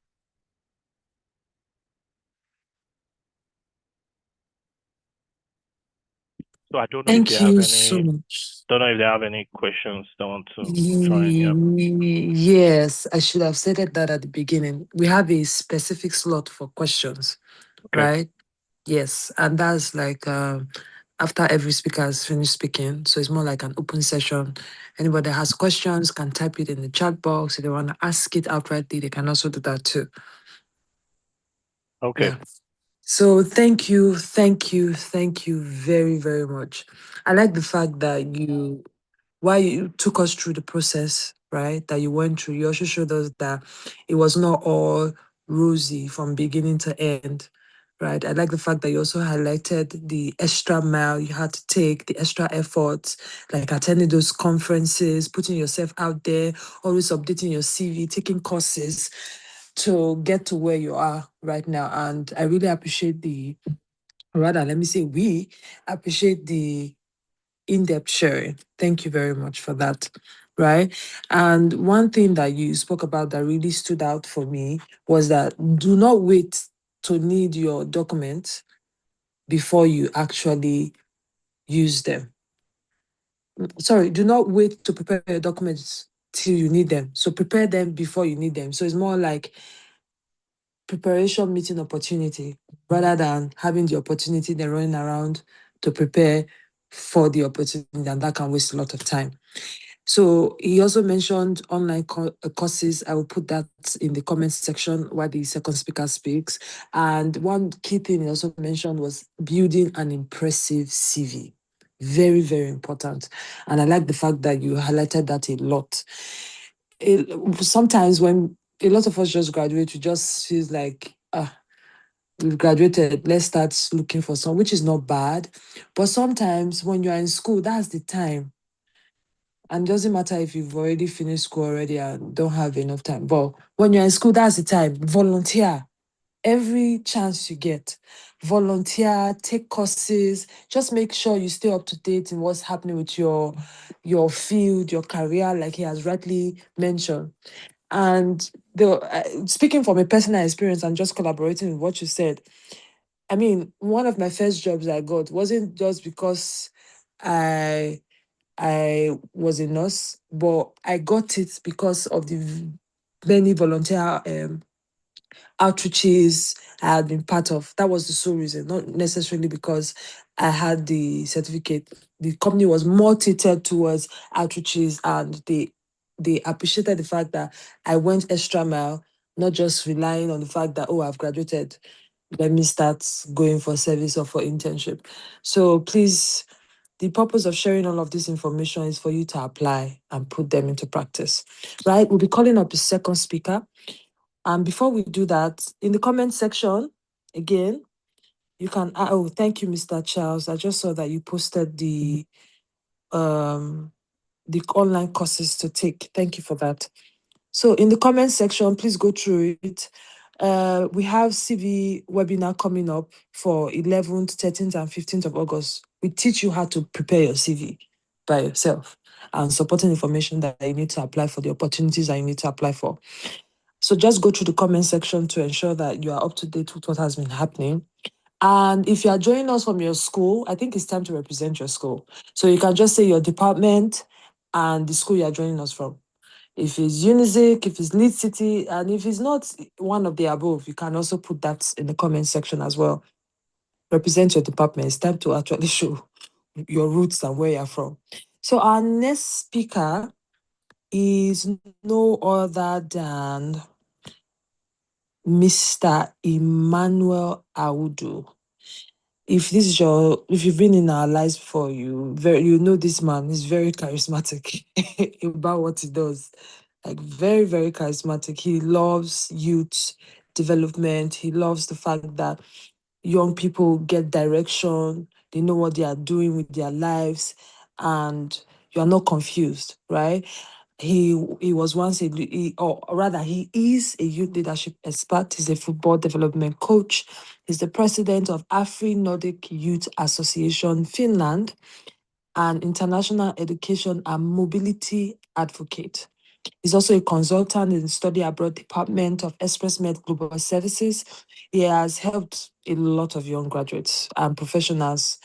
So I don't know if they Thank have you so any much. don't know if they have any questions they want to try and yeah. Yes, I should have said that at the beginning. We have a specific slot for questions, Okay. right? Yes, and that's like after every speaker has finished speaking. So it's more like an open session. Anybody that has questions can type it in the chat box. If they want to ask it outrightly, they can also do that too. Okay. Yeah. So thank you very, very much. I like the fact that while you took us through the process, right, that you went through, you also showed us that it was not all rosy from beginning to end, right? I like the fact that you also highlighted the extra mile you had to take, the extra efforts, like attending those conferences, putting yourself out there, always updating your CV, taking courses to get to where you are right now. And I really appreciate rather, let me say, we appreciate the in-depth sharing. Thank you very much for that. Right. And one thing that you spoke about that really stood out for me was that do not wait to need your documents before you actually use them. Sorry, do not wait to prepare your documents till you need them. So prepare them before you need them. So it's more like preparation meeting opportunity rather than having the opportunity then running around to prepare for the opportunity, and that can waste a lot of time. So he also mentioned online courses. I will put that in the comment section while the second speaker speaks. And one key thing he also mentioned was building an impressive CV. Very, very important. And I like the fact that you highlighted that a lot. Sometimes when a lot of us just graduate, we just feels like, we've graduated, let's start looking for some, which is not bad. But sometimes when you're in school, that's the time. And it doesn't matter if you've already finished school already and don't have enough time. But when you're in school, that's the time. Volunteer every chance you get. Volunteer, take courses, just make sure you stay up to date in what's happening with your field, your career, like he has rightly mentioned. And speaking from a personal experience and just collaborating with what you said, I mean, one of my first jobs I got wasn't just because I I was a nurse, but I got it because of the many volunteer outreaches I had been part of. That was the sole reason, not necessarily because I had the certificate. The company was more tilted towards outreaches, and they appreciated the fact that I went extra mile, not just relying on the fact that, oh, I've graduated, let me start going for service or for internship. So please, the purpose of sharing all of this information is for you to apply and put them into practice. Right? We'll be calling up the second speaker, And before we do that, in the comment section, again, you can, oh, thank you, Mr. Charles. I just saw that you posted the online courses to take. Thank you for that. So in the comment section, please go through it. We have CV webinar coming up for 11th, 13th, and 15th of August. We teach you how to prepare your CV by yourself and supporting information that you need to apply for, the opportunities that you need to apply for. So just go through the comment section to ensure that you are up to date with what has been happening. And if you are joining us from your school, I think it's time to represent your school. So you can just say your department and the school you are joining us from. If it's Unizik, if it's Lead City, and if it's not one of the above, you can also put that in the comment section as well. Represent your department. It's time to actually show your roots and where you're from. So our next speaker is no other than Mr. Emmanuel Audu. If you've been in our lives before, you know this man is very charismatic about what he does. Like very, very charismatic. He loves youth development. He loves the fact that young people get direction, they know what they are doing with their lives, and you are not confused, right? He was once or rather, he is a youth leadership expert. He's a football development coach. He's the president of Afri Nordic Youth Association Finland, and international education and mobility advocate. He's also a consultant in the study abroad department of ExpressMed Global Services. He has helped a lot of young graduates and professionals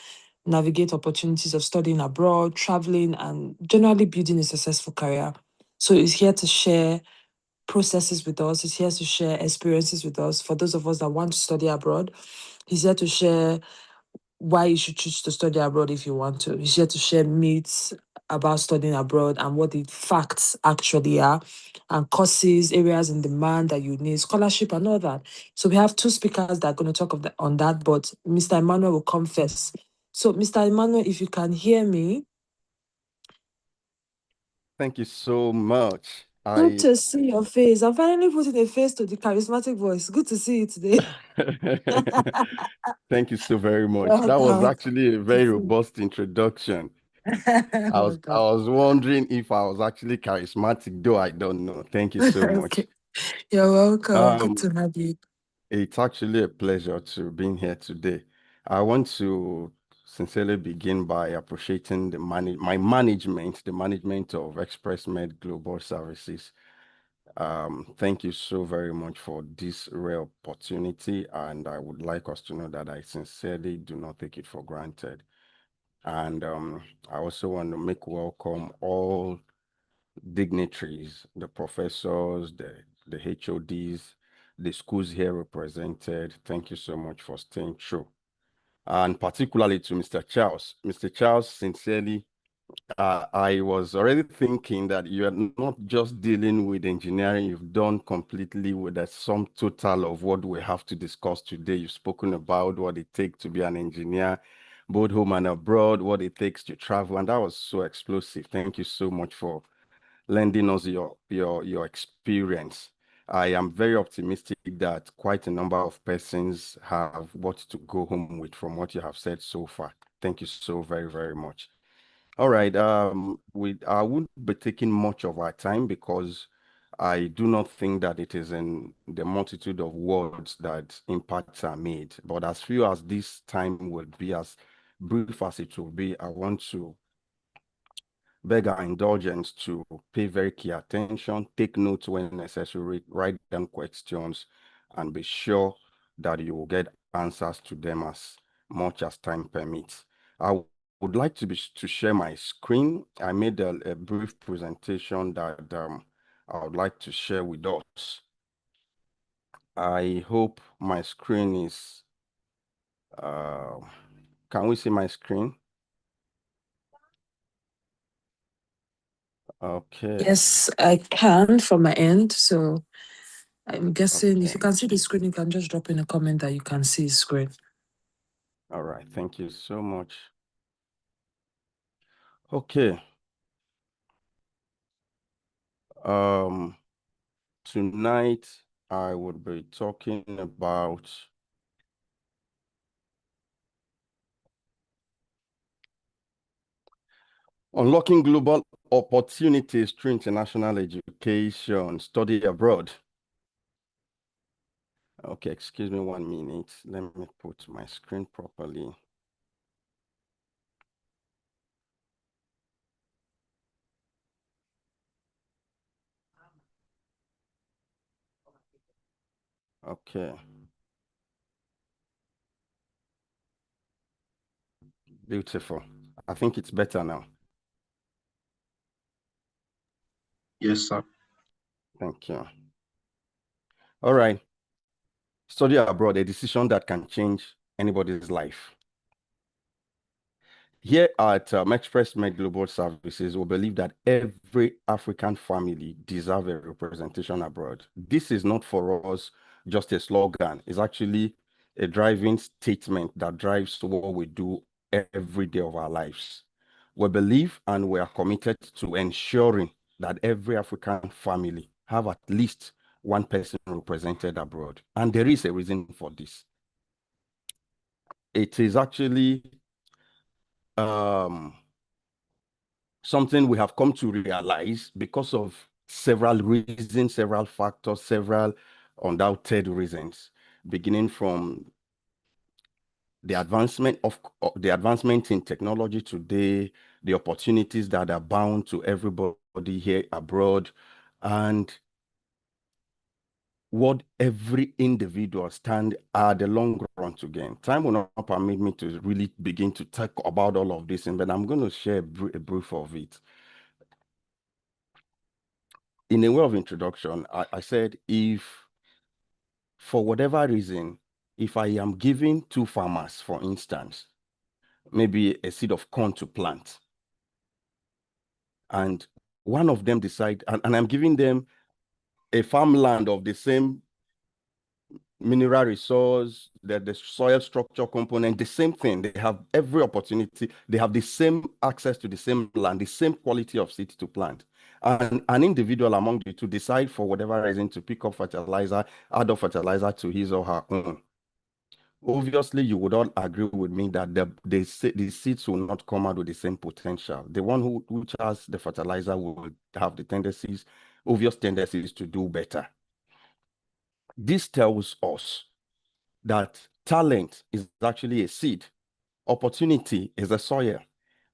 navigate opportunities of studying abroad, traveling, and generally building a successful career. So he's here to share processes with us. He's here to share experiences with us. For those of us that want to study abroad, he's here to share why you should choose to study abroad if you want to. He's here to share myths about studying abroad and what the facts actually are, and courses, areas in demand that you need, scholarship, and all that. So we have two speakers that are going to talk on that, but Mr. Emmanuel will come first. So, Mr. Emmanuel, if you can hear me. Thank you so much. Good to see your face. I'm finally putting a face to the charismatic voice. Good to see you today. Thank you so very much. That was Welcome. actually a very robust introduction. I was wondering if I was actually charismatic, though I don't know. Thank you so much. Okay. You're welcome. Good to have you. It's actually a pleasure to be here today. I want to sincerely begin by appreciating my management, the management of ExpressMed Global Services. Thank you so very much for this rare opportunity, and I would like us to know that I sincerely do not take it for granted. And I also want to make welcome all dignitaries, the professors, the HODs, the schools here represented. Thank you so much for staying true. And particularly to Mr. Charles. Mr. Charles, sincerely, I was already thinking that you are not just dealing with engineering, you've done completely with the sum total of what we have to discuss today. You've spoken about what it takes to be an engineer, both home and abroad, what it takes to travel, and that was so explosive. Thank you so much for lending us your experience. I am very optimistic that quite a number of persons have what to go home with from what you have said so far. Thank you so very, very much. All right. I won't be taking much of our time because I do not think that it is in the multitude of words that impacts are made. But as few as this time will be, as brief as it will be, I want to beg our indulgence to pay very key attention, take notes when necessary, write down questions, and be sure that you will get answers to them as much as time permits. I would like to share my screen. I made a brief presentation that I would like to share with us. I hope my screen is, can we see my screen? Okay. Yes, I can from my end. So I'm guessing if you Okay. can see the screen, you can just drop in a comment that you can see the screen. All right. Thank you so much. Okay. Tonight I would be talking about unlocking global opportunities through international education, study abroad. Okay, excuse me 1 minute. Let me put my screen properly. Okay. Beautiful. I think it's better now. Yes, sir. Thank you. All right. Study abroad, a decision that can change anybody's life. Here at Express Med Global Services, we believe that every African family deserves a representation abroad. This is not for us just a slogan. It's actually a driving statement that drives what we do every day of our lives. We believe and we are committed to ensuring that every African family have at least one person represented abroad. And there is a reason for this. It is actually something we have come to realize because of several reasons, several factors, several undoubted reasons, beginning from the advancement in technology today, the opportunities that are bound to everybody here abroad, and what every individual stand at the long run to gain. Time will not permit me to really begin to talk about all of this, but I'm going to share a brief of it. In a way of introduction, I said, if for whatever reason, if I am giving two farmers, for instance, maybe a seed of corn to plant, and one of them decide, and I'm giving them a farmland of the same mineral resource, the soil structure component, the same thing. They have every opportunity. They have the same access to the same land, the same quality of seed to plant. And an individual among the two decide for whatever reason to pick up fertilizer, add up fertilizer to his or her own. Obviously, you would all agree with me that the seeds will not come out with the same potential. The one which has the fertilizer will have the obvious tendencies to do better. This tells us that talent is actually a seed, opportunity is a soil,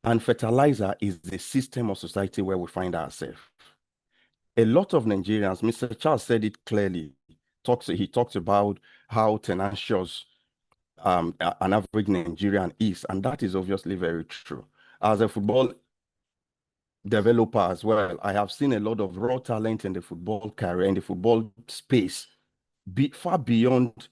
and fertilizer is the system of society where we find ourselves. A lot of Nigerians, Mr. Charles said it clearly, he talks about how tenacious an average Nigerian is, and that is obviously very true. As a football developer as well, I have seen a lot of raw talent in the football career, in the football space, far beyond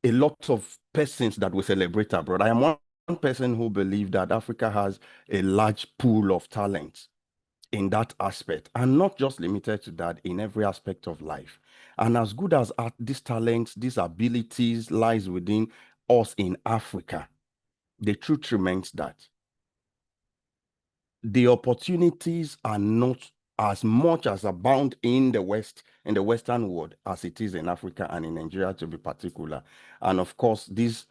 a lot of persons that we celebrate abroad. I am one person who believes that Africa has a large pool of talent in that aspect, and not just limited to that, in every aspect of life. And as good as these talents, these abilities lies within us in Africa, the truth remains that the opportunities are not as much as abound in the West, in the Western world, as it is in Africa and in Nigeria to be particular. And of course, these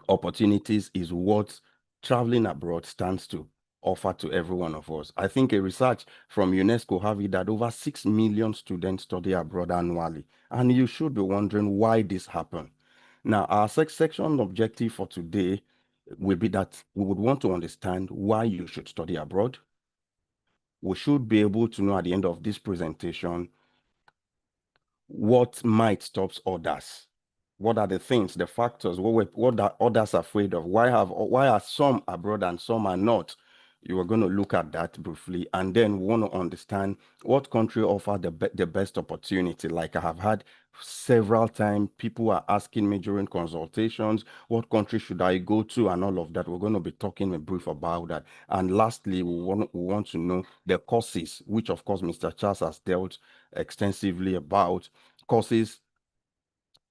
opportunities is what traveling abroad stands to offer to every one of us. I think a research from UNESCO have it that over 6 million students study abroad annually. And you should be wondering why this happened. Now, our section objective for today will be that we would want to understand why you should study abroad. We should be able to know at the end of this presentation what might stop others. What are the things, the factors, what are others afraid of? Why are some abroad and some are not? You are going to look at that briefly, and then we want to understand what country offer the best opportunity. Like I have had several times, people are asking me during consultations, what country should I go to, and all of that. We're going to be talking a brief about that. And lastly, we want to know the courses, which of course Mr. Charles has dealt extensively about, courses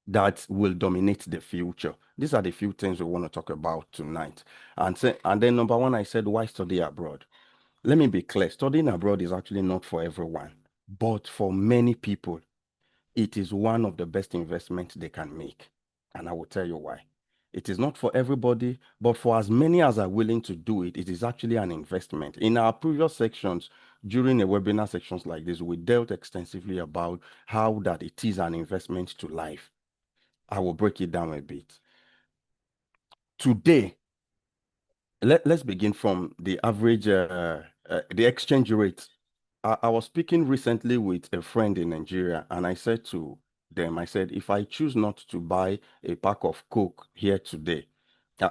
that will dominate the future. These are the few things we want to talk about tonight. And then number one, I said, why study abroad? Let me be clear. Studying abroad is actually not for everyone, but for many people, it is one of the best investments they can make. And I will tell you why. It is not for everybody, but for as many as are willing to do it, it is actually an investment. In our previous sections, during a webinar sections like this, we dealt extensively about how that it is an investment to life. I will break it down a bit. Today, let's begin from the average, the exchange rate. I was speaking recently with a friend in Nigeria, and I said to them, I said, if I choose not to buy a pack of Coke here today,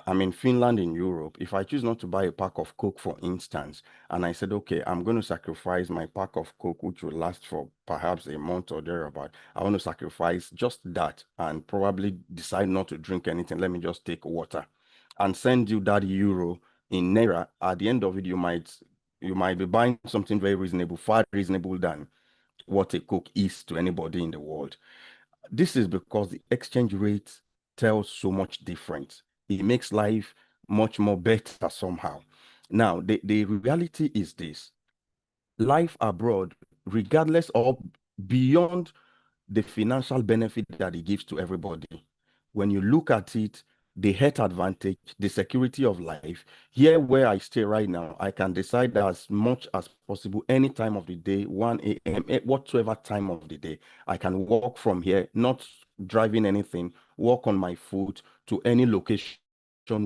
I'm in Finland in Europe. If I choose not to buy a pack of Coke, for instance, and I said, okay, I'm going to sacrifice my pack of Coke, which will last for perhaps a month or thereabout. I want to sacrifice just that and probably decide not to drink anything. Let me just take water and send you that euro in Naira. At the end of it, you might be buying something very reasonable, far reasonable than what a Coke is to anybody in the world. This is because the exchange rate tells so much difference. It makes life much more better somehow. Now, the reality is this: life abroad, regardless of beyond the financial benefit that it gives to everybody, when you look at it, the health advantage, the security of life, here where I stay right now, I can decide as much as possible any time of the day, 1 a.m., whatsoever time of the day. I can walk from here, not driving anything, walk on my foot to any location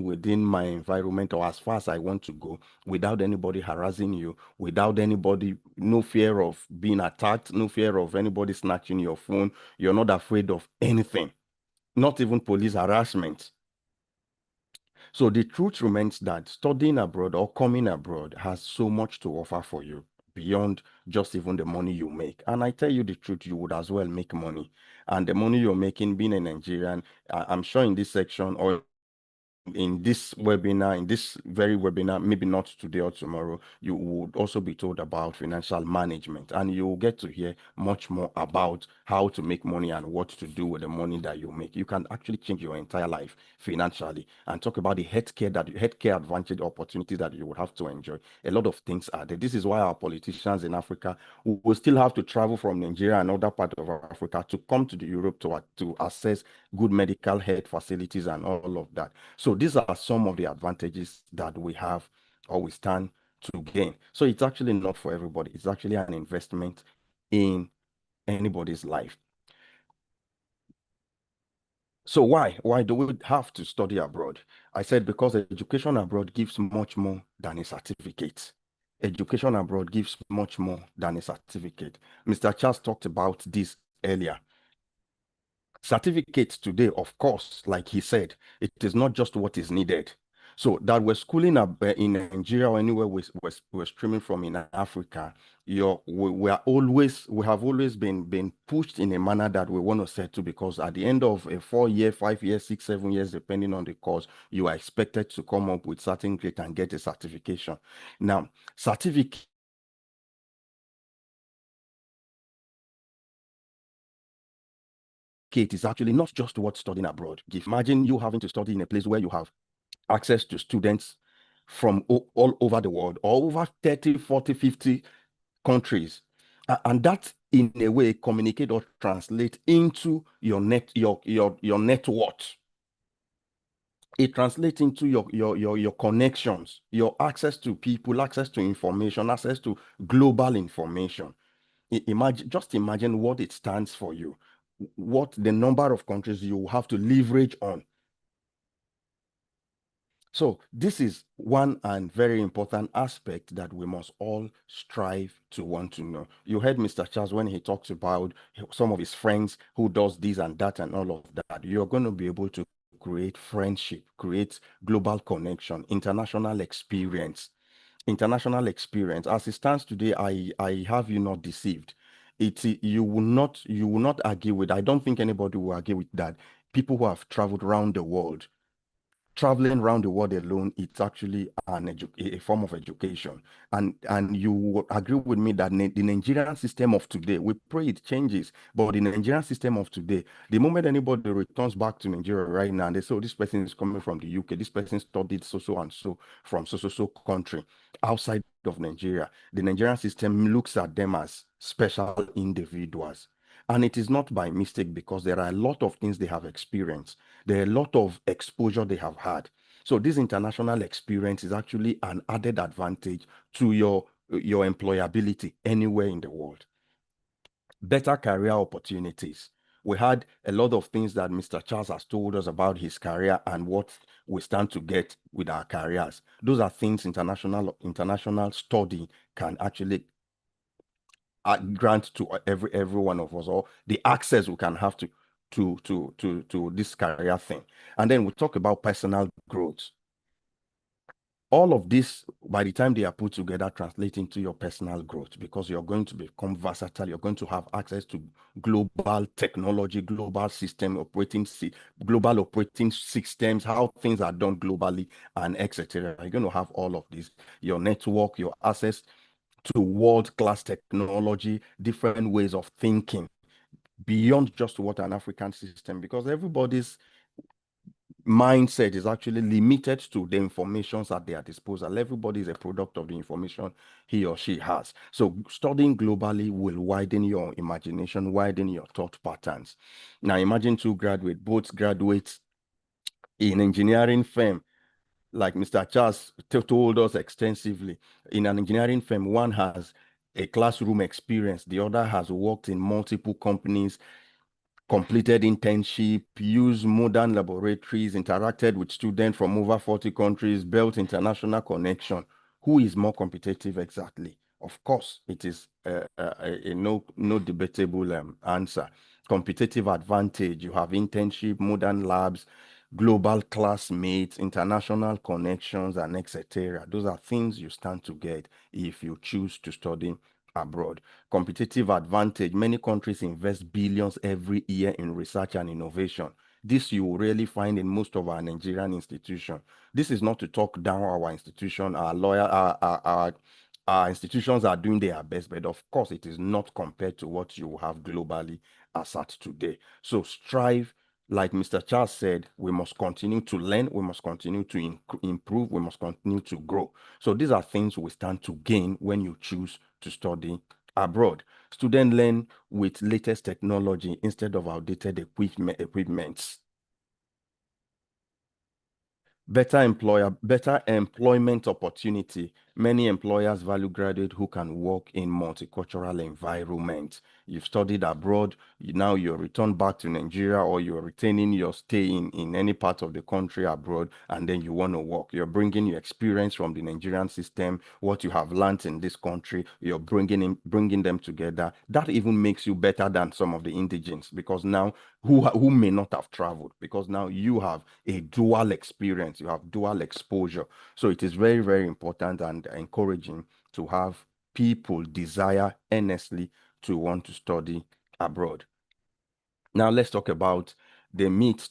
within my environment or as far as I want to go without anybody harassing you, without anybody, no fear of being attacked, no fear of anybody snatching your phone. You're not afraid of anything, not even police harassment. So the truth remains that studying abroad or coming abroad has so much to offer for you beyond just even the money you make. And I tell you the truth, you would as well make money. And the money you're making being a Nigerian, I'm sure in this section or in this webinar, in this very webinar, maybe not today or tomorrow, you would also be told about financial management, and you will get to hear much more about how to make money and what to do with the money that you make. You can actually change your entire life financially, and talk about the healthcare advantage opportunities that you would have to enjoy. A lot of things are there. This is why our politicians in Africa will still have to travel from Nigeria and other parts of Africa to come to the Europe to access good medical health facilities and all of that. So these are some of the advantages that we have or we stand to gain. So it's actually not for everybody. It's actually an investment in anybody's life. So why do we have to study abroad? I said because education abroad gives much more than a certificate. Education abroad gives much more than a certificate. Mr. Charles talked about this earlier. Certificates today, of course, like he said, it is not just what is needed. So that we're schooling up in Nigeria or anywhere we're streaming from in Africa, we have always been pushed in a manner that we want to settle, because at the end of a 4 year, 5 years, 6, 7 years, depending on the course, you are expected to come up with certain grade and get a certification. Now, certificate is actually not just what studying abroad gives. Imagine you having to study in a place where you have access to students from all over the world, or over 30, 40, 50 countries. And that in a way communicate or translate into your net worth. It translates into your connections, your access to people, access to information, access to global information. Just imagine what it stands for you, what the number of countries you have to leverage on. So this is one and very important aspect that we must all strive to want to know. You heard Mr. Charles when he talks about some of his friends who does this and that and all of that. You're going to be able to create friendship, create global connection, international experience. International experience. As it stands today, I have you not deceived. You will not argue with. I don't think anybody will argue with that. People who have traveled around the world, traveling around the world alone, it's actually a form of education. And you would agree with me that the Nigerian system of today, we pray it changes, but the Nigerian system of today, the moment anybody returns back to Nigeria right now, they say, oh, this person is coming from the UK, this person studied so and so from so country outside of Nigeria. The Nigerian system looks at them as special individuals. And it is not by mistake, because there are a lot of things they have experienced. There are a lot of exposure they have had. So this international experience is actually an added advantage to your employability anywhere in the world. Better career opportunities. We had a lot of things that Mr. Charles has told us about his career and what we stand to get with our careers. Those are things international study can actually grant to every one of us, or the access we can have to this career thing. And then we talk about personal growth. All of this, by the time they are put together, translate into your personal growth, because you're going to become versatile. You're going to have access to global technology, global operating systems, how things are done globally, and etc. You're going to have all of this. Your network, your access to world-class technology, different ways of thinking beyond just what an African system, because everybody's mindset is actually limited to the informations at their disposal. Everybody is a product of the information he or she has. So studying globally will widen your imagination, widen your thought patterns. Now imagine both graduates in engineering firm, like Mr. Charles told us extensively. In an engineering firm, one has a classroom experience, the other has worked in multiple companies, completed internship, used modern laboratories, interacted with students from over 40 countries, built international connection. Who is more competitive exactly? Of course, it is a no debatable answer. Competitive advantage, you have internship, modern labs, global classmates, international connections, and etc. Those are things you stand to get if you choose to study abroad. Competitive advantage, many countries invest billions every year in research and innovation. This you will really find in most of our Nigerian institutions. This is not to talk down our institution, our institutions are doing their best, but of course it is not compared to what you have globally as at today. So strive, like Mr. Charles said, we must continue to learn, we must continue to improve, we must continue to grow. So these are things we stand to gain when you choose to study abroad. Students learn with latest technology instead of outdated equipments. Better employment opportunity. Many employers value graduates who can work in multicultural environments. You've studied abroad, now you're returned back to Nigeria, or you're retaining your stay in any part of the country abroad, and then you want to work. You're bringing your experience from the Nigerian system, what you have learned in this country, you're bringing them together. That even makes you better than some of the indigents, because now who may not have traveled, because now you have a dual experience, you have dual exposure. So it is very, very important and encouraging to have people desire earnestly to want to study abroad. Now let's talk about the myths.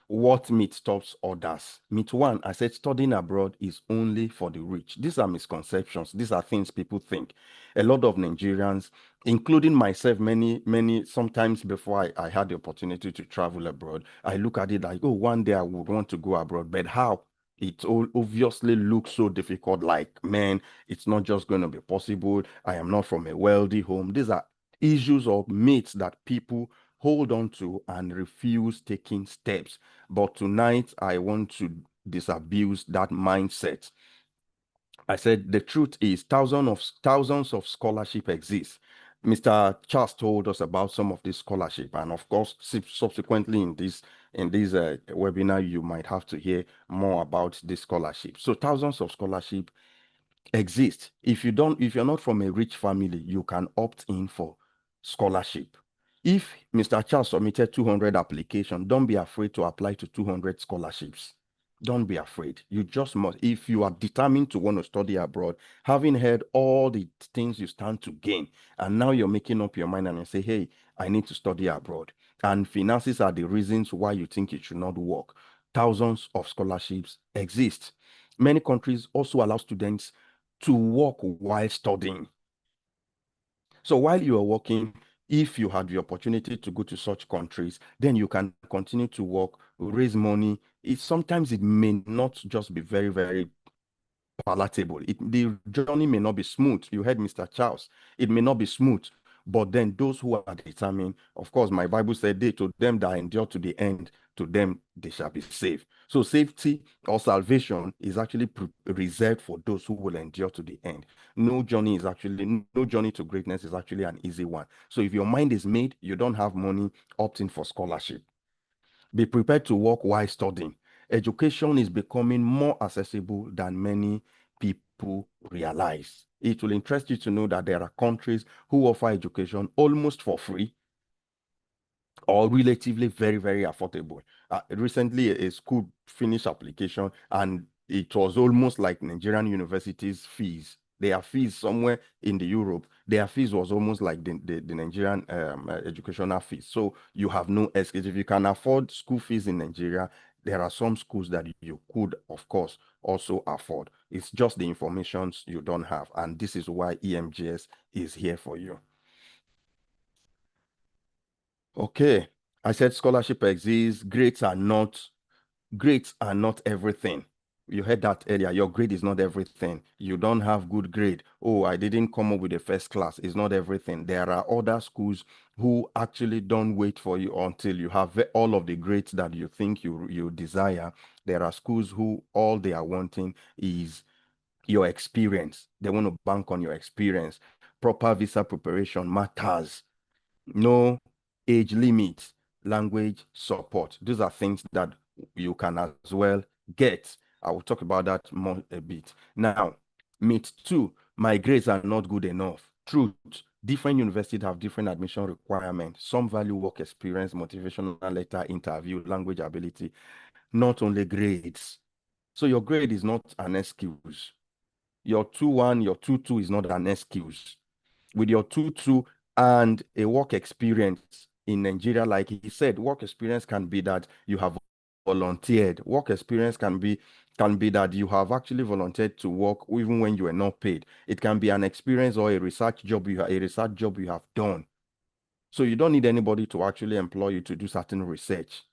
What myth stops others? Myth one, I said studying abroad is only for the rich. These are misconceptions. These are things people think. A lot of Nigerians, including myself, many, sometimes before I had the opportunity to travel abroad, I look at it like, oh, one day I would want to go abroad, but how? It all obviously looks so difficult, like, man, it's not just going to be possible. I am not from a wealthy home. These are issues or myths that people hold on to and refuse taking steps. But tonight, I want to disabuse that mindset. I said the truth is thousands of scholarship exist. Mr. Charles told us about some of this scholarship, and of course, subsequently in this webinar, you might have to hear more about this scholarship. So thousands of scholarship exist. If you're not from a rich family, you can opt in for scholarship. If Mr. Charles submitted 200 applications, don't be afraid to apply to 200 scholarships. Don't be afraid. You just must. If you are determined to want to study abroad, having heard all the things you stand to gain, and now you're making up your mind and you say, hey, I need to study abroad, and finances are the reasons why you think it should not work. Thousands of scholarships exist. Many countries also allow students to work while studying. So while you are working, if you had the opportunity to go to such countries, then you can continue to work, raise money. Sometimes it may not just be very, very palatable. The journey may not be smooth. You heard Mr. Charles. It may not be smooth, But then those who are determined, of course, my Bible said, they to them that endure to the end, to them they shall be saved. So safety or salvation is actually reserved for those who will endure to the end. No journey to greatness is actually an easy one. So if your mind is made, you don't have money, opt in for scholarship. Be prepared to work while studying. Education is becoming more accessible than many people realize. It will interest you to know that there are countries who offer education almost for free or relatively very, very affordable. Recently, a school finished application and it was almost like Nigerian universities' fees. Their fees somewhere in the Europe, their fees was almost like the Nigerian educational fees. So you have no excuse. If you can afford school fees in Nigeria, there are some schools that you could, of course, also afford. It's just the information you don't have. And this is why EMGS is here for you. Okay, I said scholarship exists. Grades are not everything. You heard that earlier. Your grade is not everything. You don't have good grade. Oh, I didn't come up with a first class. It's not everything. There are other schools who actually don't wait for you until you have all of the grades that you think you desire. There are schools who all they are wanting is your experience. They want to bank on your experience. Proper visa preparation matters. No age limit, language support. These are things that you can as well get. I will talk about that more a bit. Now, myth two, my grades are not good enough. Truth, different universities have different admission requirements. Some value work experience, motivational letter, interview, language ability, not only grades. So your grade is not an excuse. Your 2-1, your 2-2 is not an excuse. With your 2-2 and a work experience in Nigeria, like he said, work experience can be that you have volunteered. Work experience can be that you have actually volunteered to work even when you are not paid. It can be an experience or a research job you have done. So you don't need anybody to actually employ you to do certain research.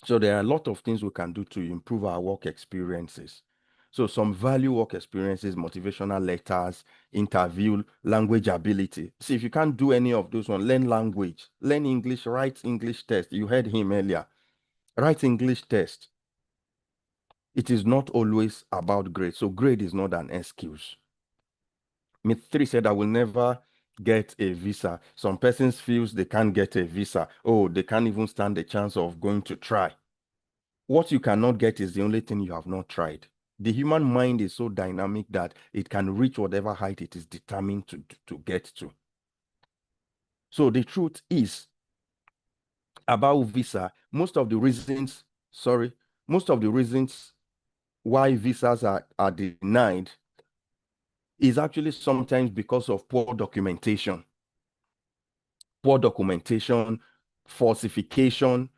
So there are a lot of things we can do to improve our work experiences. So some value work experiences, motivational letters, interview, language ability. See, if you can't do any of those one, learn language, learn English, write English test. You heard him earlier. Write English test. It is not always about grade. So grade is not an excuse. Myth 3 said I will never get a visa. Some persons feels they can't get a visa. Oh, they can't even stand the chance of going to try. What you cannot get is the only thing you have not tried. The human mind is so dynamic that it can reach whatever height it is determined to get to. So the truth is about visa, most of the reasons why visas are denied is actually sometimes because of poor documentation, falsification,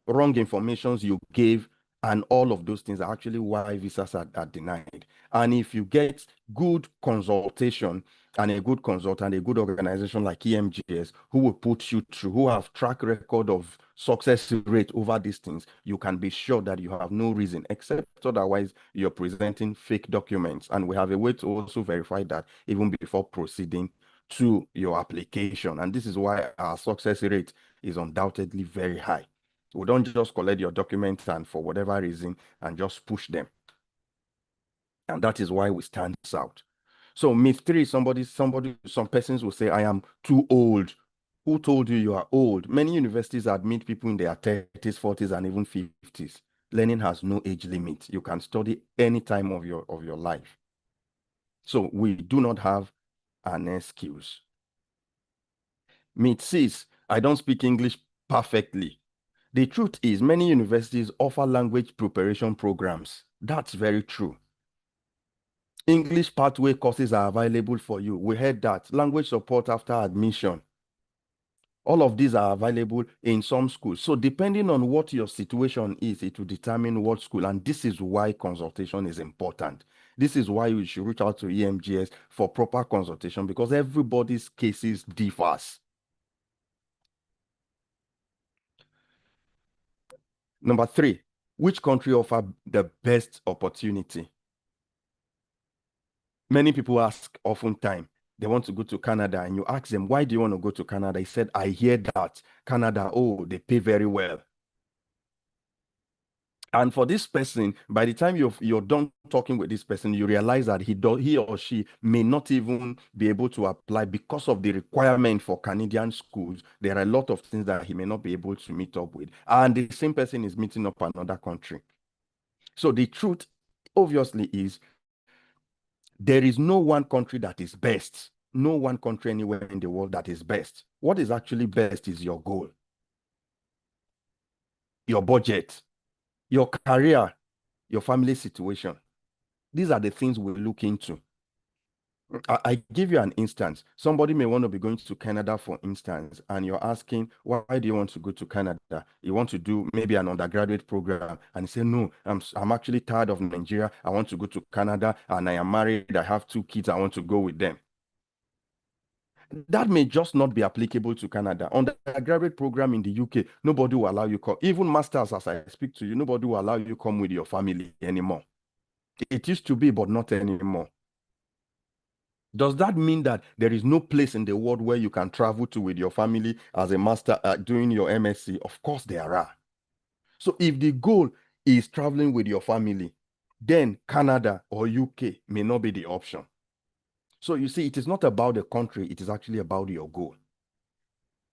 wrong informations you gave, and all of those things are actually why visas are denied. And if you get good consultation and a good consultant, a good organization like EMGS, who will put you through, who have track record of success rate over these things, you can be sure that you have no reason, except otherwise you're presenting fake documents. And we have a way to also verify that even before proceeding to your application. And this is why our success rate is undoubtedly very high. We don't just collect your documents and for whatever reason and just push them. And that is why we stand out. So myth 3, some persons will say, I am too old. Who told you you are old? Many universities admit people in their 30s, 40s, and even 50s. Learning has no age limit. You can study any time of your life. So we do not have an excuse. Myth 6, I don't speak English perfectly. The truth is, many universities offer language preparation programs. That's very true. English pathway courses are available for you. We heard that. Language support after admission. All of these are available in some schools. So depending on what your situation is, it will determine what school. And this is why consultation is important. This is why you should reach out to EMGS for proper consultation, because everybody's cases differs. Number 3, which country offer the best opportunity? Many people ask oftentimes, they want to go to Canada, and you ask them, why do you want to go to Canada? He said, I hear that Canada, oh, they pay very well. And for this person, by the time you're done talking with this person, you realize that he or she may not even be able to apply because of the requirement for Canadian schools. There are a lot of things that he may not be able to meet up with. And the same person is meeting up another country. So the truth, obviously, is there is no one country that is best. No one country anywhere in the world that is best. What is actually best is your goal, your budget, your career, your family situation. These are the things we look into. I give you an instance. Somebody may want to be going to Canada, for instance, and you're asking, why do you want to go to Canada? You want to do maybe an undergraduate program, and you say, no, I'm actually tired of Nigeria. I want to go to Canada, and I am married. I have 2 kids. I want to go with them. That may just not be applicable to Canada. Undergraduate program in the UK, nobody will allow you come. Even masters, as I speak to you, nobody will allow you come with your family anymore. It used to be, but not anymore. Does that mean that there is no place in the world where you can travel to with your family as a master doing your MSc? Of course there are. So if the goal is traveling with your family, then Canada or UK may not be the option. So you see, it is not about the country, it is actually about your goal.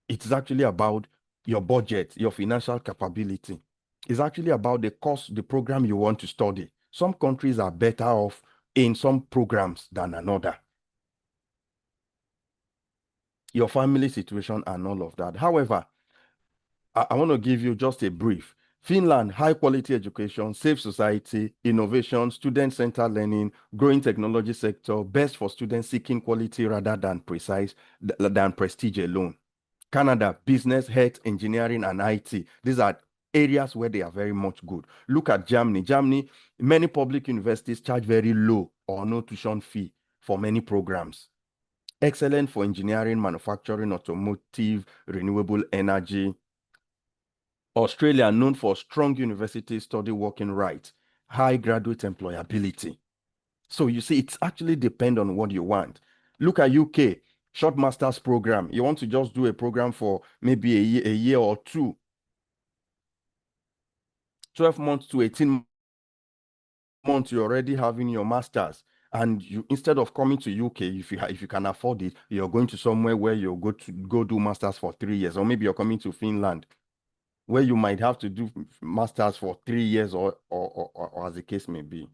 It is actually about your budget, your financial capability. It's actually about the course, the program you want to study. Some countries are better off in some programs than another. Your family situation and all of that. However, I want to give you just a brief. Finland, high quality education, safe society, innovation, student-centered learning, growing technology sector, best for students seeking quality rather than prestige alone. Canada, business, health, engineering, and IT. These are areas where they are very much good. Look at Germany. Germany, many public universities charge very low or no tuition fee for many programs. Excellent for engineering, manufacturing, automotive, renewable energy. Australia, known for strong university study working rights, high graduate employability. So you see, it's actually depend on what you want. Look at UK, short master's program. You want to just do a program for maybe a year or two. 12 months to 18 months, you're already having your master's. And you, instead of coming to UK, if you can afford it, you're going to somewhere where you go do masters for 3 years, or maybe you're coming to Finland, where you might have to do masters for 3 years or as the case may be.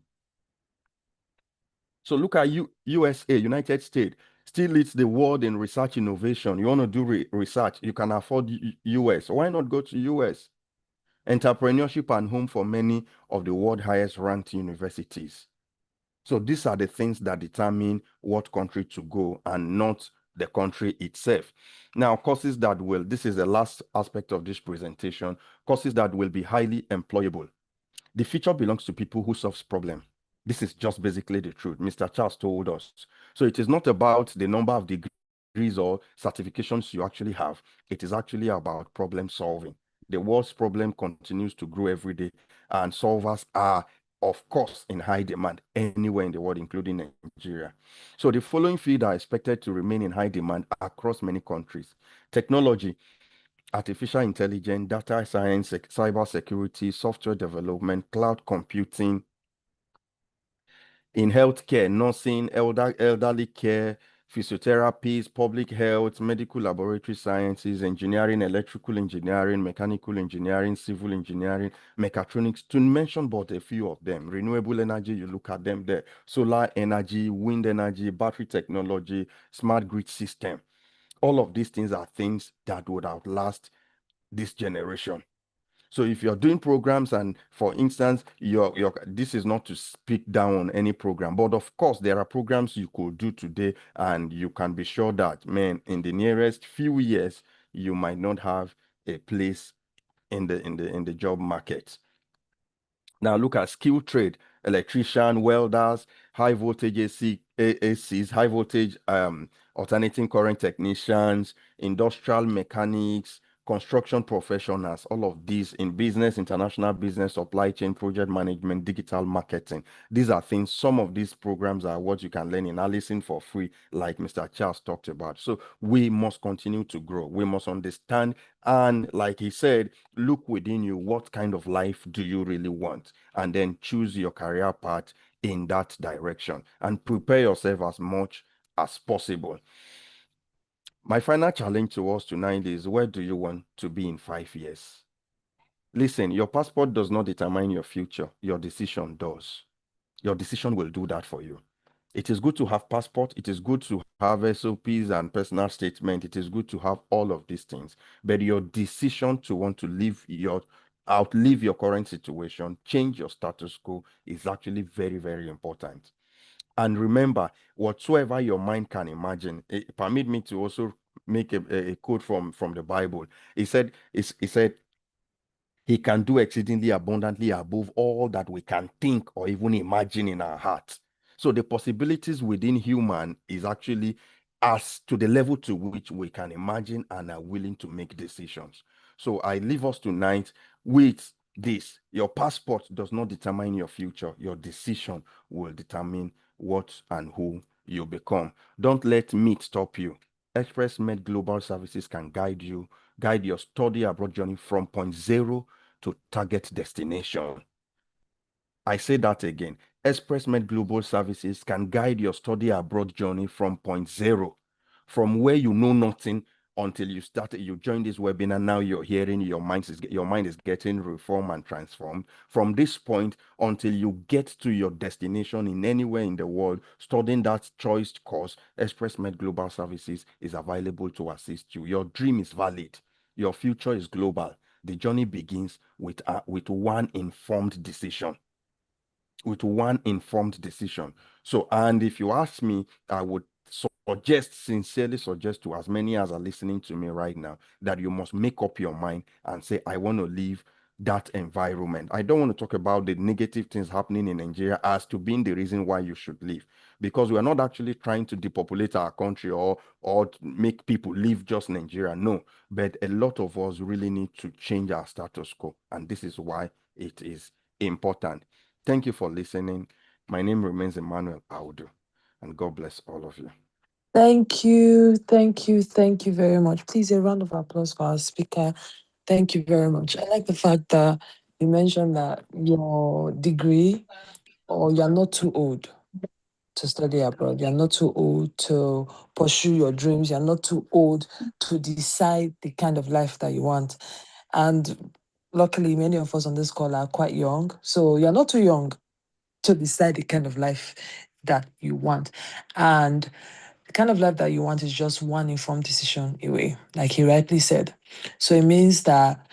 So look at USA, United States, still leads the world in research innovation. You want to do research, you can afford US. Why not go to US? Entrepreneurship and home for many of the world highest ranked universities. So these are the things that determine what country to go and not the country itself. Now, courses that will, this is the last aspect of this presentation, courses that will be highly employable. The future belongs to people who solve problems. This is just basically the truth. Mr. Charles told us. So it is not about the number of degrees or certifications you actually have. It is actually about problem solving. The world's problem continues to grow every day, and solvers are, of course, in high demand anywhere in the world, including Nigeria. So the following fields are expected to remain in high demand across many countries. Technology, artificial intelligence, data science, cyber security, software development, cloud computing. In healthcare, nursing, elderly care, physiotherapies, public health, medical laboratory sciences, engineering, electrical engineering, mechanical engineering, civil engineering, mechatronics, to mention but a few of them. Renewable energy, you look at them there. Solar energy, wind energy, battery technology, smart grid system. All of these things are things that would outlast this generation. So if you're doing programs, and for instance, this is not to speak down on any program, but of course there are programs you could do today, and you can be sure that, man, in the nearest few years, you might not have a place in the job market. Now look at skill trade, electrician, welders, high voltage ACs, high voltage alternating current technicians, industrial mechanics, construction professionals, all of these in business, international business, supply chain, project management, digital marketing. These are things, some of these programs are what you can learn in Allison for free, like Mr. Charles talked about. So we must continue to grow. We must understand. And like he said, look within you, what kind of life do you really want? And then choose your career path in that direction and prepare yourself as much as possible. My final challenge to us tonight is, where do you want to be in 5 years? Listen, your passport does not determine your future. Your decision does. Your decision will do that for you. It is good to have passport. It is good to have SOPs and personal statement. It is good to have all of these things. But your decision to want to outlive your current situation, change your status quo, is actually very, very important. And remember, whatsoever your mind can imagine, permit me to also make a quote from the Bible. He said, he can do exceedingly abundantly above all that we can think or even imagine in our hearts. So the possibilities within human is actually as to the level to which we can imagine and are willing to make decisions. So I leave us tonight with this. Your passport does not determine your future. Your decision will determine what and who you become. Don't let meat stop you. Express Med Global Services can guide your study abroad journey from point zero to target destination. I say that again. ExpressMed Global Services can guide your study abroad journey from point zero, from where you know nothing until you join this webinar. Now you're hearing your mind is getting reformed and transformed. From this point until you get to your destination in anywhere in the world, studying that choice course, ExpressMed Global Services is available to assist you. Your dream is valid. Your future is global. The journey begins with one informed decision. So, and if you ask me, I would sincerely suggest to as many as are listening to me right now, that you must make up your mind and say, I want to leave that environment. I don't want to talk about the negative things happening in Nigeria as to being the reason why you should leave, because we are not actually trying to depopulate our country or make people leave just Nigeria. No, but a lot of us really need to change our status quo, and this is why it is important. Thank you for listening. My name remains Emmanuel Audu, and God bless all of you. Thank you, thank you, thank you very much. Please, a round of applause for our speaker. Thank you very much. I like the fact that you mentioned that your degree, or you're not too old to study abroad. You're not too old to pursue your dreams. You're not too old to decide the kind of life that you want. And luckily, many of us on this call are quite young. So you're not too young to decide the kind of life that you want. And the kind of life that you want is just one informed decision away, like he rightly said. So it means that,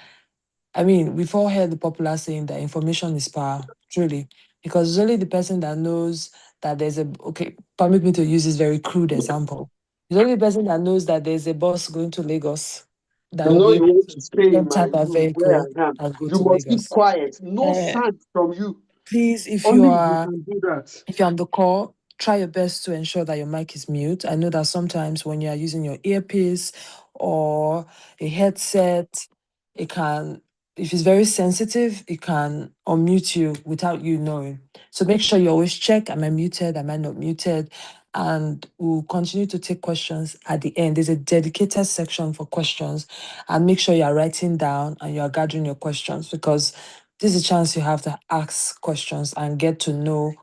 I mean, we've all heard the popular saying that information is power, truly, because it's only the person that knows that okay, permit me to use this very crude example. It's only the person that knows that there's a bus going to Lagos that You will know be you able want to to stay in my enter that room where vehicle I am. and go You to must keep Lagos. quiet. No Uh, sound from you. Please, Only you can do that. if you're on the call, try your best to ensure that your mic is mute. I know that sometimes when you're using your earpiece or a headset, it can, if it's very sensitive, it can unmute you without you knowing. So make sure you always check, am I muted? Am I not muted? And we'll continue to take questions at the end. There's a dedicated section for questions, and make sure you're writing down and you're gathering your questions, because this is a chance you have to ask questions and get to know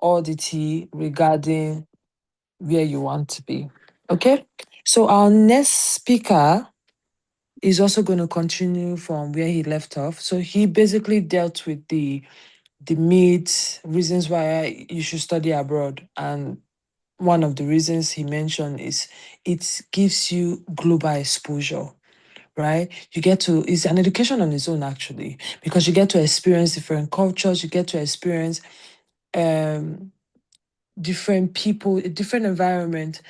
all the tea regarding where you want to be. Okay? So our next speaker is also going to continue from where he left off. So he basically dealt with the myths, reasons why you should study abroad. And one of the reasons he mentioned is it gives you global exposure, right? You get to, it's an education on its own actually, because you get to experience different cultures, you get to experience um different people, a different environment.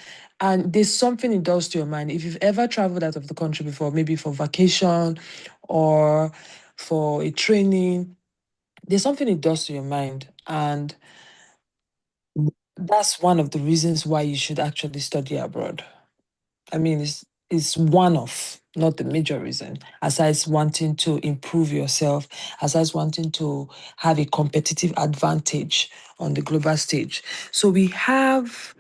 And there's something it does to your mind. If you've ever traveled out of the country before, maybe for vacation or for a training, there's something it does to your mind. And that's one of the reasons why you should actually study abroad. I mean, is one of, not the major reason, aside wanting to improve yourself, aside wanting to have a competitive advantage on the global stage. So we have,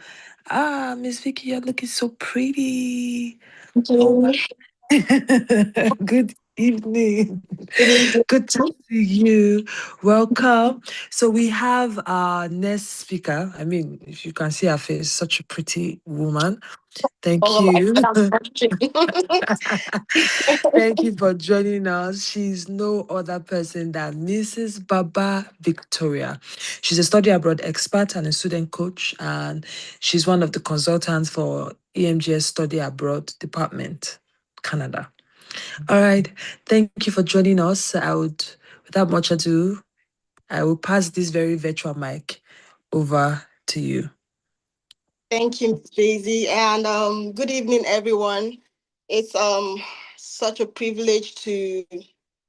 Miss Vicky, you're looking so pretty. Oh my. Good evening. Good to see you. Welcome. So we have our next speaker. I mean, if you can see her face, such a pretty woman. Thank you. Thank you for joining us. She's no other person than Mrs. Baba Victoria. She's a study abroad expert and a student coach, and she's one of the consultants for EMGS Study Abroad Department, Canada. All right. Thank you for joining us. Without much ado, I will pass this very virtual mic over to you. Thank you, Ms. Daisy, and good evening, everyone. It's such a privilege to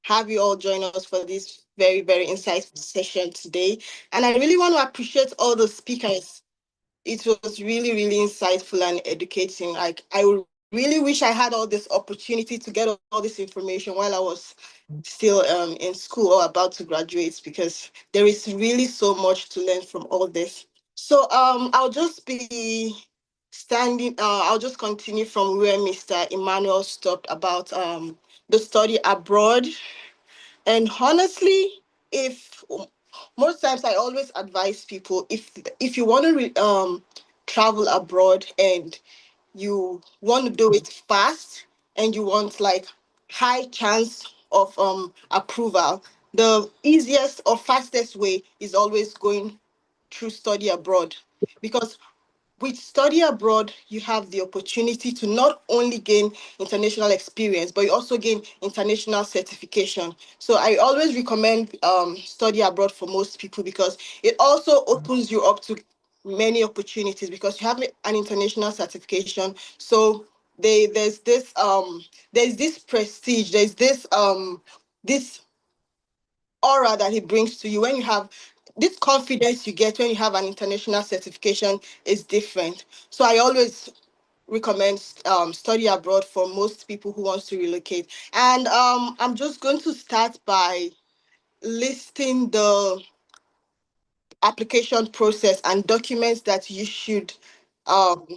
have you all join us for this very, very insightful session today. And I really want to appreciate all the speakers. It was really, really insightful and educating. Like, I really wish I had all this opportunity to get all this information while I was still in school or about to graduate, because there is really so much to learn from all this. So I'll just be I'll just continue from where Mr. Emmanuel stopped about the study abroad. And honestly, if most times I always advise people, if you want to travel abroad and you want to do it fast and you want like high chance of approval, the easiest or fastest way is always going through study abroad, because with study abroad, you have the opportunity to not only gain international experience, but you also gain international certification. So I always recommend study abroad for most people, because it also opens you up to many opportunities, because you have an international certification. So there's this prestige, this aura that he brings to you when you have this confidence you get when you have an international certification is different. So I always recommend study abroad for most people who wants to relocate. And I'm just going to start by listing the application process and documents that you should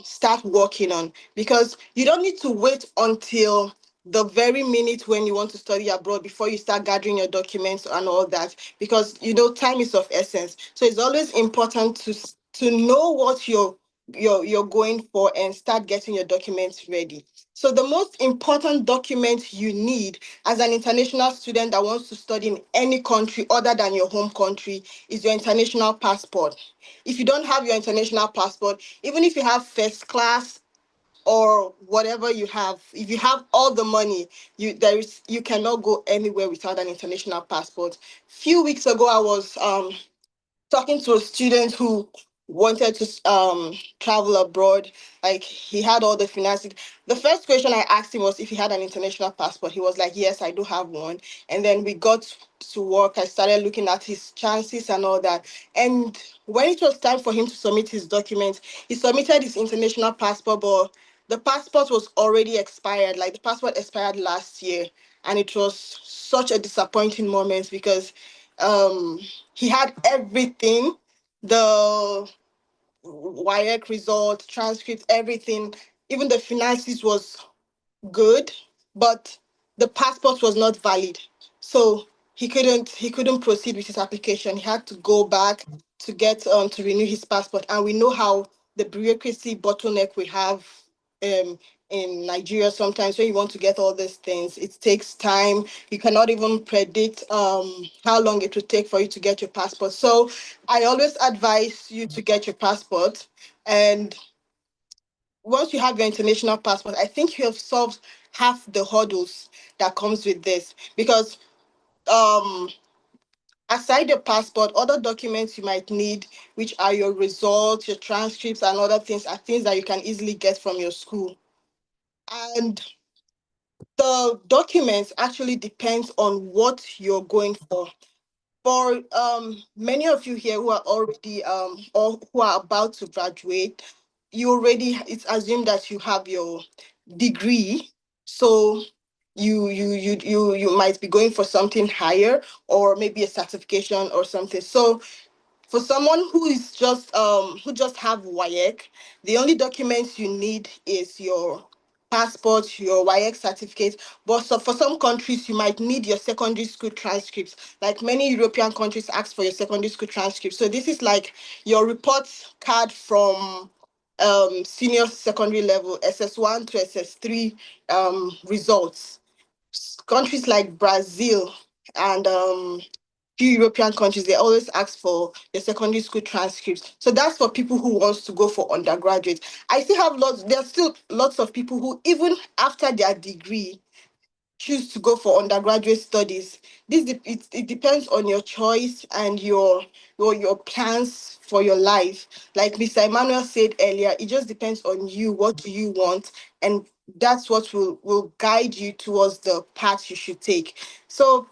start working on, because you don't need to wait until the very minute when you want to study abroad before you start gathering your documents and all that, because time is of essence. So it's always important to know what you're going for and start getting your documents ready. So the most important document you need as an international student that wants to study in any country other than your home country is your international passport. If you don't have your international passport, even if you have first class or whatever you have, if you have all the money, you cannot go anywhere without an international passport. Few weeks ago, I was talking to a student who wanted to travel abroad. Like, he had all the finances. The first question I asked him was if he had an international passport. He was like, yes, I do have one. And then we got to work. I started looking at his chances and all that. And when it was time for him to submit his documents, he submitted his international passport, but the passport was already expired. Like, the passport expired last year. And it was such a disappointing moment, because um he had everything, the WIEC result, transcript, everything, even the finances was good, but the passport was not valid. So he couldn't proceed with his application. He had to go back to get to renew his passport. And we know how the bureaucracy bottleneck we have um in Nigeria. Sometimes when you want to get all these things, it takes time. You cannot even predict how long it will take for you to get your passport. So I always advise you to get your passport. And once you have your international passport, I think you have solved half the hurdles that comes with this, because um aside the passport, other documents you might need, which are your results, your transcripts, and other things, are things that you can easily get from your school. And the documents actually depends on what you're going for. For many of you here who are already or who are about to graduate, it's assumed that you have your degree, so you might be going for something higher, or maybe a certification or something. So for someone who just have WAEC, the only documents you need is your passport, your WAEC certificate. But so for some countries, you might need your secondary school transcripts. Like many European countries ask for your secondary school transcripts. So this is like your report card from senior secondary level, SS1 to SS3 results. Countries like Brazil and few European countries, they always ask for the secondary school transcripts. So that's for people who wants to go for undergraduate. I still have there's still lots of people who, even after their degree, choose to go for undergraduate studies. It depends on your choice and your plans for your life. Like Mr. Emmanuel said earlier, it just depends on you. What do you want? And that's what will guide you towards the path you should take. So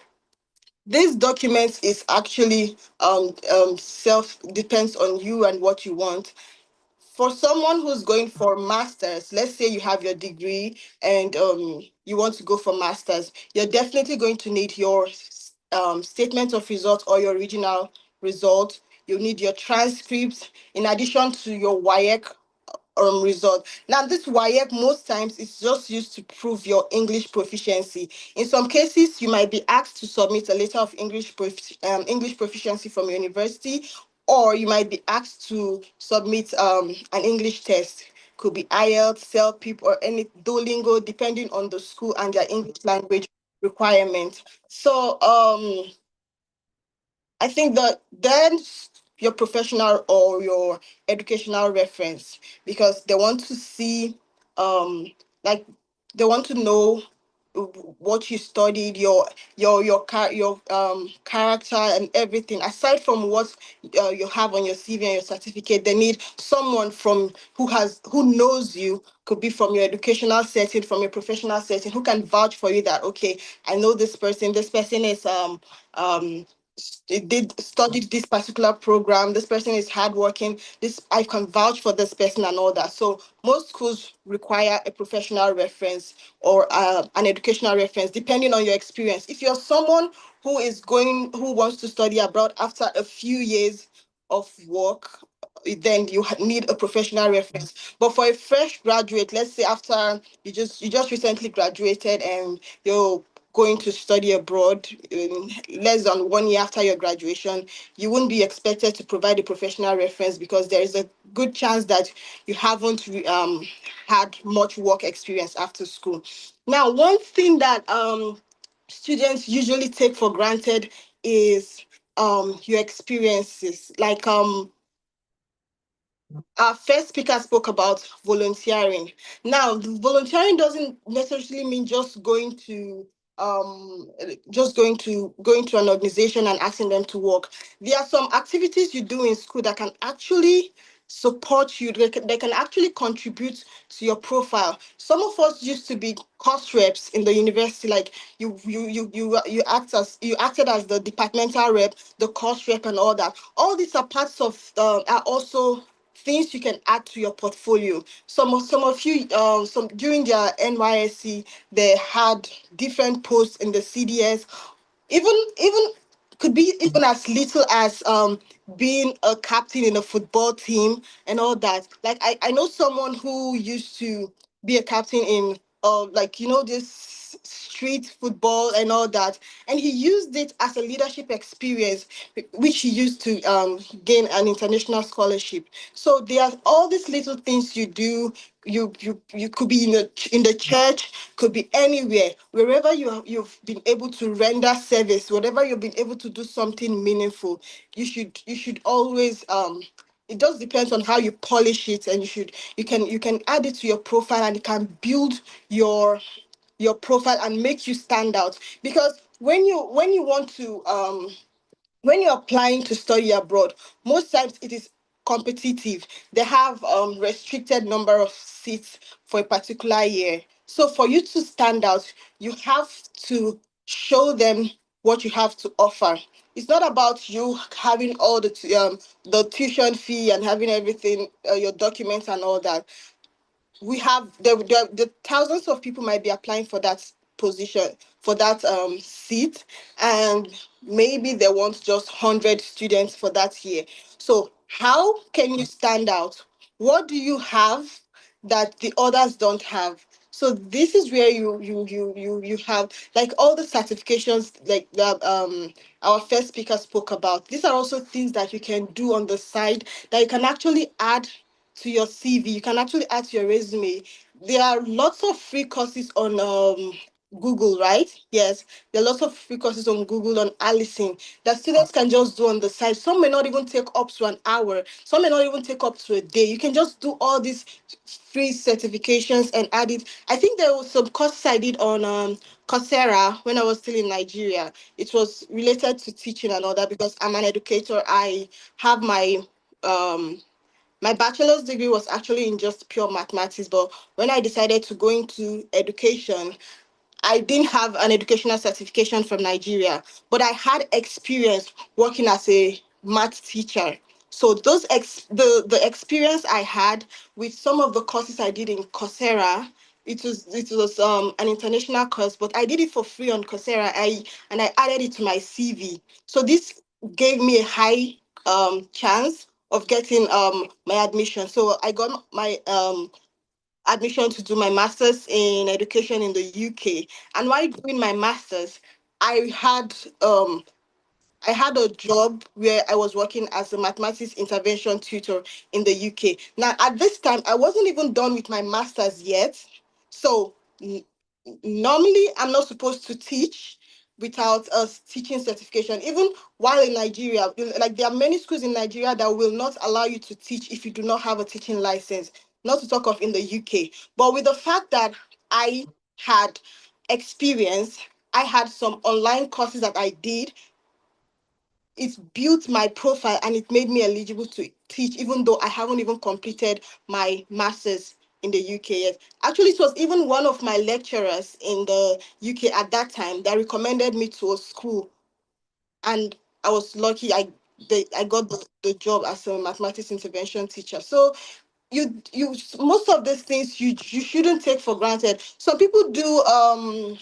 this document is actually self depends on you and what you want. For someone who's going for masters, let's say you have your degree and you want to go for masters, you're definitely going to need your statement of result or your original result. You need your transcripts in addition to your WAEC result. Now, this WAEC most times is just used to prove your English proficiency. In some cases, you might be asked to submit a letter of English proficiency from your university, or you might be asked to submit an English test. Could be IELTS, CELPIP, or any Duolingo, depending on the school and their English language requirement. So I think that then your professional or your educational reference, because they want to see, like they want to know what you studied, your character and everything. Aside from what you have on your CV and your certificate, they need someone from who knows you. Could be from your educational setting, from your professional setting, who can vouch for you that, okay, I know this person. This person is um did studied this particular program. This person is hardworking. This I can vouch for this person and all that. So most schools require a professional reference or an educational reference, depending on your experience. If you're someone who wants to study abroad after a few years of work, then you need a professional reference. But for a fresh graduate, let's say after you just recently graduated and you're going to study abroad less than 1 year after your graduation, you wouldn't be expected to provide a professional reference because there is a good chance that you haven't had much work experience after school. Now, one thing that students usually take for granted is your experiences. Like our first speaker spoke about volunteering. Now, volunteering doesn't necessarily mean just going to an organization and asking them to work. There are some activities you do in school that can actually support you. They can actually contribute to your profile. Some of us used to be course reps in the university, like you acted as the departmental rep, the course rep, and all that. All these are parts of are also things you can add to your portfolio. Some of you some during their NYSC, they had different posts in the CDS, even could be even as little as being a captain in a football team and all that. Like I know someone who used to be a captain in like this street football and all that, and he used it as a leadership experience which he used to gain an international scholarship. So there are all these little things you do. You could be in the church, could be anywhere, wherever you've been able to render service, whatever you've been able to do something meaningful. You should always it just depends on how you polish it, and you can add it to your profile, and it can build your profile and make you stand out. Because when you want to when you're applying to study abroad, most times it is competitive. They have restricted number of seats for a particular year. So for you to stand out, you have to show them what you have to offer. It's not about you having all the tuition fee and having everything, your documents and all that. we have the thousands of people might be applying for that position, for that seat, and maybe they want just 100 students for that year. So how can you stand out? What do you have that the others don't have? So this is where you have like all the certifications like that our first speaker spoke about. These are also things that you can do on the side that you can actually add to your CV. You can actually add to your resume. There are lots of free courses on Google, right? Yes, there are lots of free courses on Google on Allison that students can just do on the side. Some may not even take up to an hour. Some may not even take up to a day. You can just do all these free certifications and add it. I think there was some courses I did on Coursera when I was still in Nigeria. It was related to teaching and all that because I'm an educator. I have my bachelor's degree was actually in just pure mathematics, but when I decided to go into education, I didn't have an educational certification from Nigeria, but I had experience working as a math teacher. So the experience I had with some of the courses I did in Coursera, it was an international course, but I did it for free on Coursera. I added it to my CV. So this gave me a high chance of getting my admission. So I got my admission to do my master's in education in the UK. And while doing my master's, I had um I had a job where I was working as a mathematics intervention tutor in the UK. Now, at this time, I wasn't even done with my master's yet. So, normally, I'm not supposed to teach without a teaching certification. Even while in Nigeria, like there are many schools in Nigeria that will not allow you to teach if you do not have a teaching license, not to talk of in the UK. But with the fact that I had experience, I had some online courses that I did. It built my profile and it made me eligible to teach, even though I haven't even completed my master's in the UK yet. Actually, it was even one of my lecturers in the UK at that time that recommended me to a school, and I was lucky. I got the job as a mathematics intervention teacher. So you most of these things you shouldn't take for granted. Some people do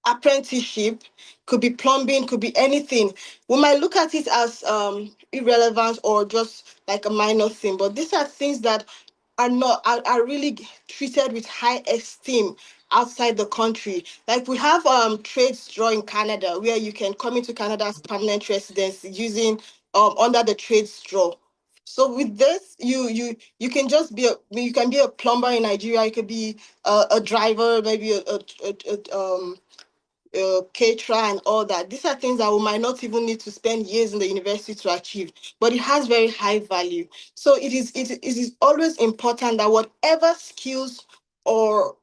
apprenticeship, could be plumbing, could be anything. We might look at it as irrelevant or just like a minor thing, but these are things that are really treated with high esteem outside the country. Like we have trades draw in Canada where you can come into Canada as permanent residence using under the trades draw. So with this, you can just you can be a plumber in Nigeria. You could be a driver, maybe caterer and all that. These are things that we might not even need to spend years in the university to achieve, but it has very high value. So it is always important that whatever skills or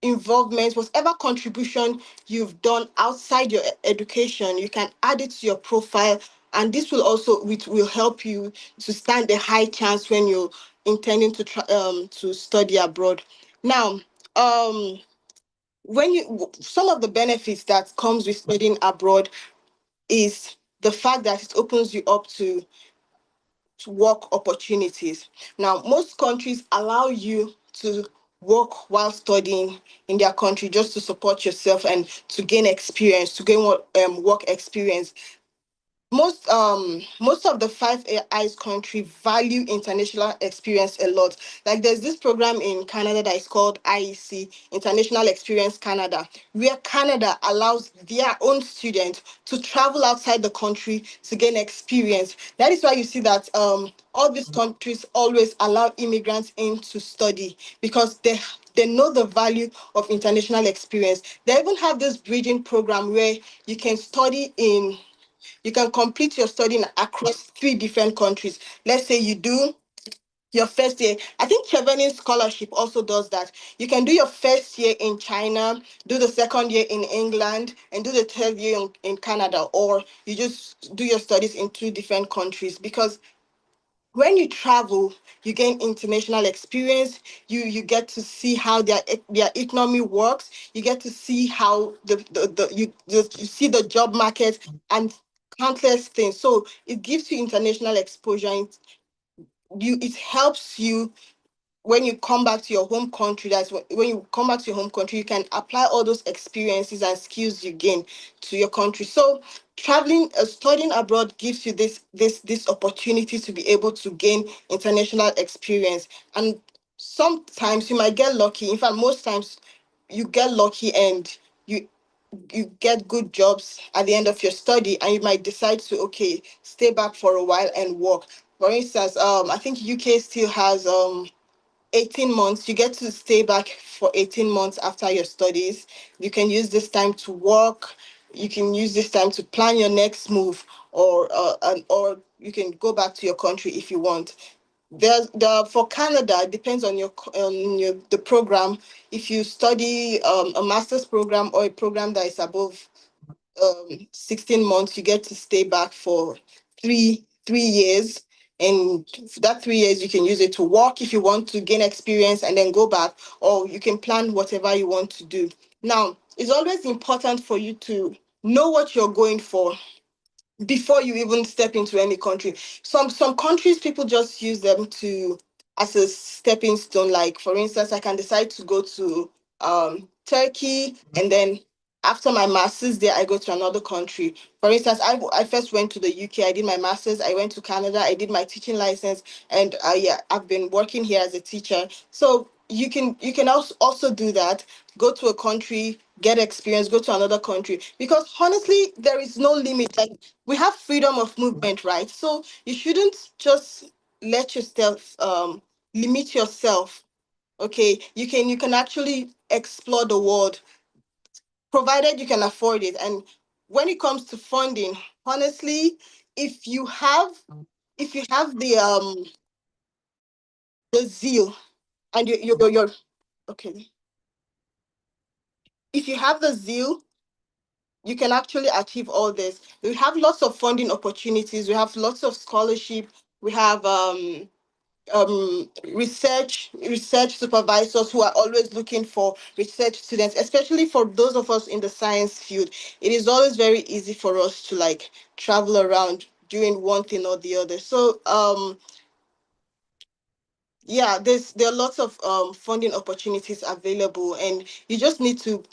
involvement, whatever contribution you've done outside your education, you can add it to your profile, and this will also which will help you to stand a high chance when you're intending to study abroad. Now, when you some of the benefits that comes with studying abroad is the fact that it opens you up to work opportunities. Now, most countries allow you to work while studying in their country just to support yourself and to gain experience, to gain work experience. Most of the five eyes country value international experience a lot. Like there's this program in Canada that is called IEC, International Experience Canada, where Canada allows their own students to travel outside the country to gain experience. That is why you see that all these countries always allow immigrants in to study because they know the value of international experience. They even have this bridging program where you can study in you can complete your studying across three different countries. Let's say you do your first year. I think Chevening Scholarship also does that. You can do your first year in China, do the second year in England, and do the third year in Canada, or you just do your studies in two different countries because when you travel, you gain international experience. You get to see how their economy works. You get to see how you see the job market and countless things. So it gives you international exposure. And it helps you when you come back to your home country, that's when you come back to your home country, you can apply all those experiences and skills you gain to your country. So traveling, studying abroad gives you this opportunity to be able to gain international experience. And sometimes you might get lucky. In fact, most times you get lucky and you you get good jobs at the end of your study, and you might decide to, okay, stay back for a while and work. For instance, I think UK still has 18 months. You get to stay back for 18 months after your studies. You can use this time to work. You can use this time to plan your next move, or you can go back to your country if you want. There's the For Canada, it depends on your the program. If you study a master's program or a program that is above 16 months, you get to stay back for three years. And that 3 years, you can use it to work if you want to gain experience and then go back, or you can plan whatever you want to do. Now, it's always important for you to know what you're going for before you even step into any country. Some countries, people just use them to as a stepping stone. Like, for instance, I can decide to go to Turkey, and then after my master's there, I go to another country. For instance, I first went to the UK. I did my master's. I went to Canada. I did my teaching license, and yeah, I've been working here as a teacher. So you can also do that. Go to a country, get experience, go to another country, because honestly, there is no limit. Like, we have freedom of movement, right? So you shouldn't just let yourself limit yourself. Okay, you can actually explore the world, provided you can afford it. And when it comes to funding, honestly, if you have the zeal, and you're okay, if you have the zeal, you can actually achieve all this. We have lots of funding opportunities. We have lots of scholarship. We have research supervisors who are always looking for research students, especially for those of us in the science field. It is always very easy for us to like travel around doing one thing or the other. So yeah, there are lots of funding opportunities available, and you just need to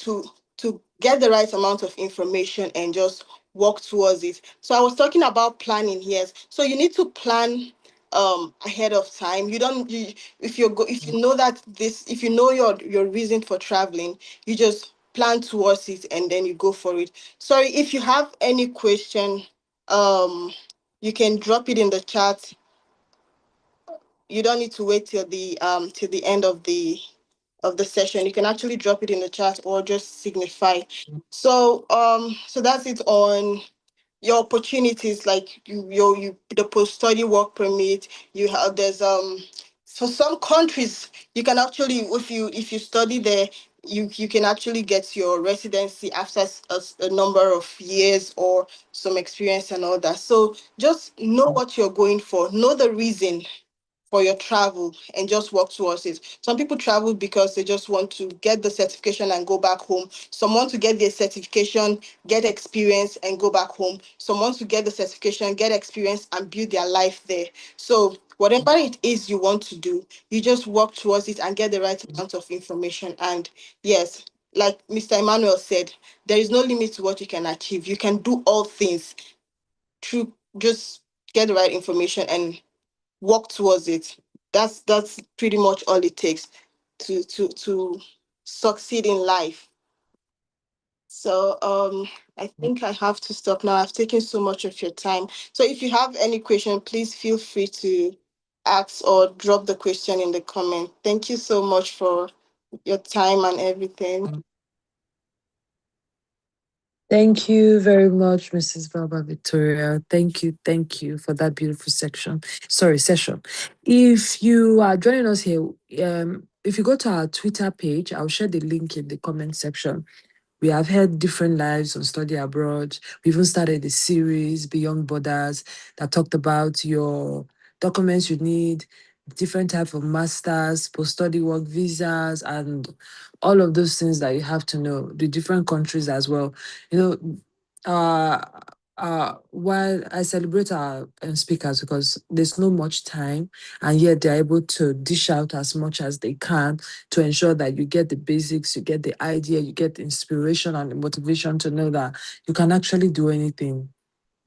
get the right amount of information and just work towards it. So I was talking about planning here. So you need to plan ahead of time. You don't you, if you know that this if you know your reason for traveling, you just plan towards it and then you go for it. Sorry, if you have any question, um you can drop it in the chat. You don't need to wait till the end of the session. You can actually drop it in the chat or just signify. So that's it on your opportunities. Like, you the post study work permit. You have There's for some countries, you can actually, if you study there, you can actually get your residency after a number of years or some experience and all that. So just know what you're going for, know the reason for your travel, and just work towards it. Some people travel because they just want to get the certification and go back home. Some want to get their certification, get experience, and go back home. Some want to get the certification, get experience, and build their life there. So whatever it is you want to do, you just work towards it and get the right amount of information. And yes, like Mr. Emmanuel said, there is no limit to what you can achieve. You can do all things through just get the right information and work towards it. That's pretty much all it takes to succeed in life. So I think I have to stop now. I've taken so much of your time. So if you have any question, please feel free to ask or drop the question in the comment. Thank you so much for your time and everything. Thank you very much, Mrs. Baba Victoria. Thank you for that beautiful session. If you are joining us here, if you go to our Twitter page, I'll share the link in the comment section. We have had different lives on study abroad. We even started a series, Beyond Borders, that talked about your documents you need, different type of masters, post-study work visas, and all of those things that you have to know, the different countries as well. You know, while I celebrate our speakers because there's no much time, and yet they're able to dish out as much as they can to ensure that you get the basics, you get the idea, you get the inspiration and the motivation to know that you can actually do anything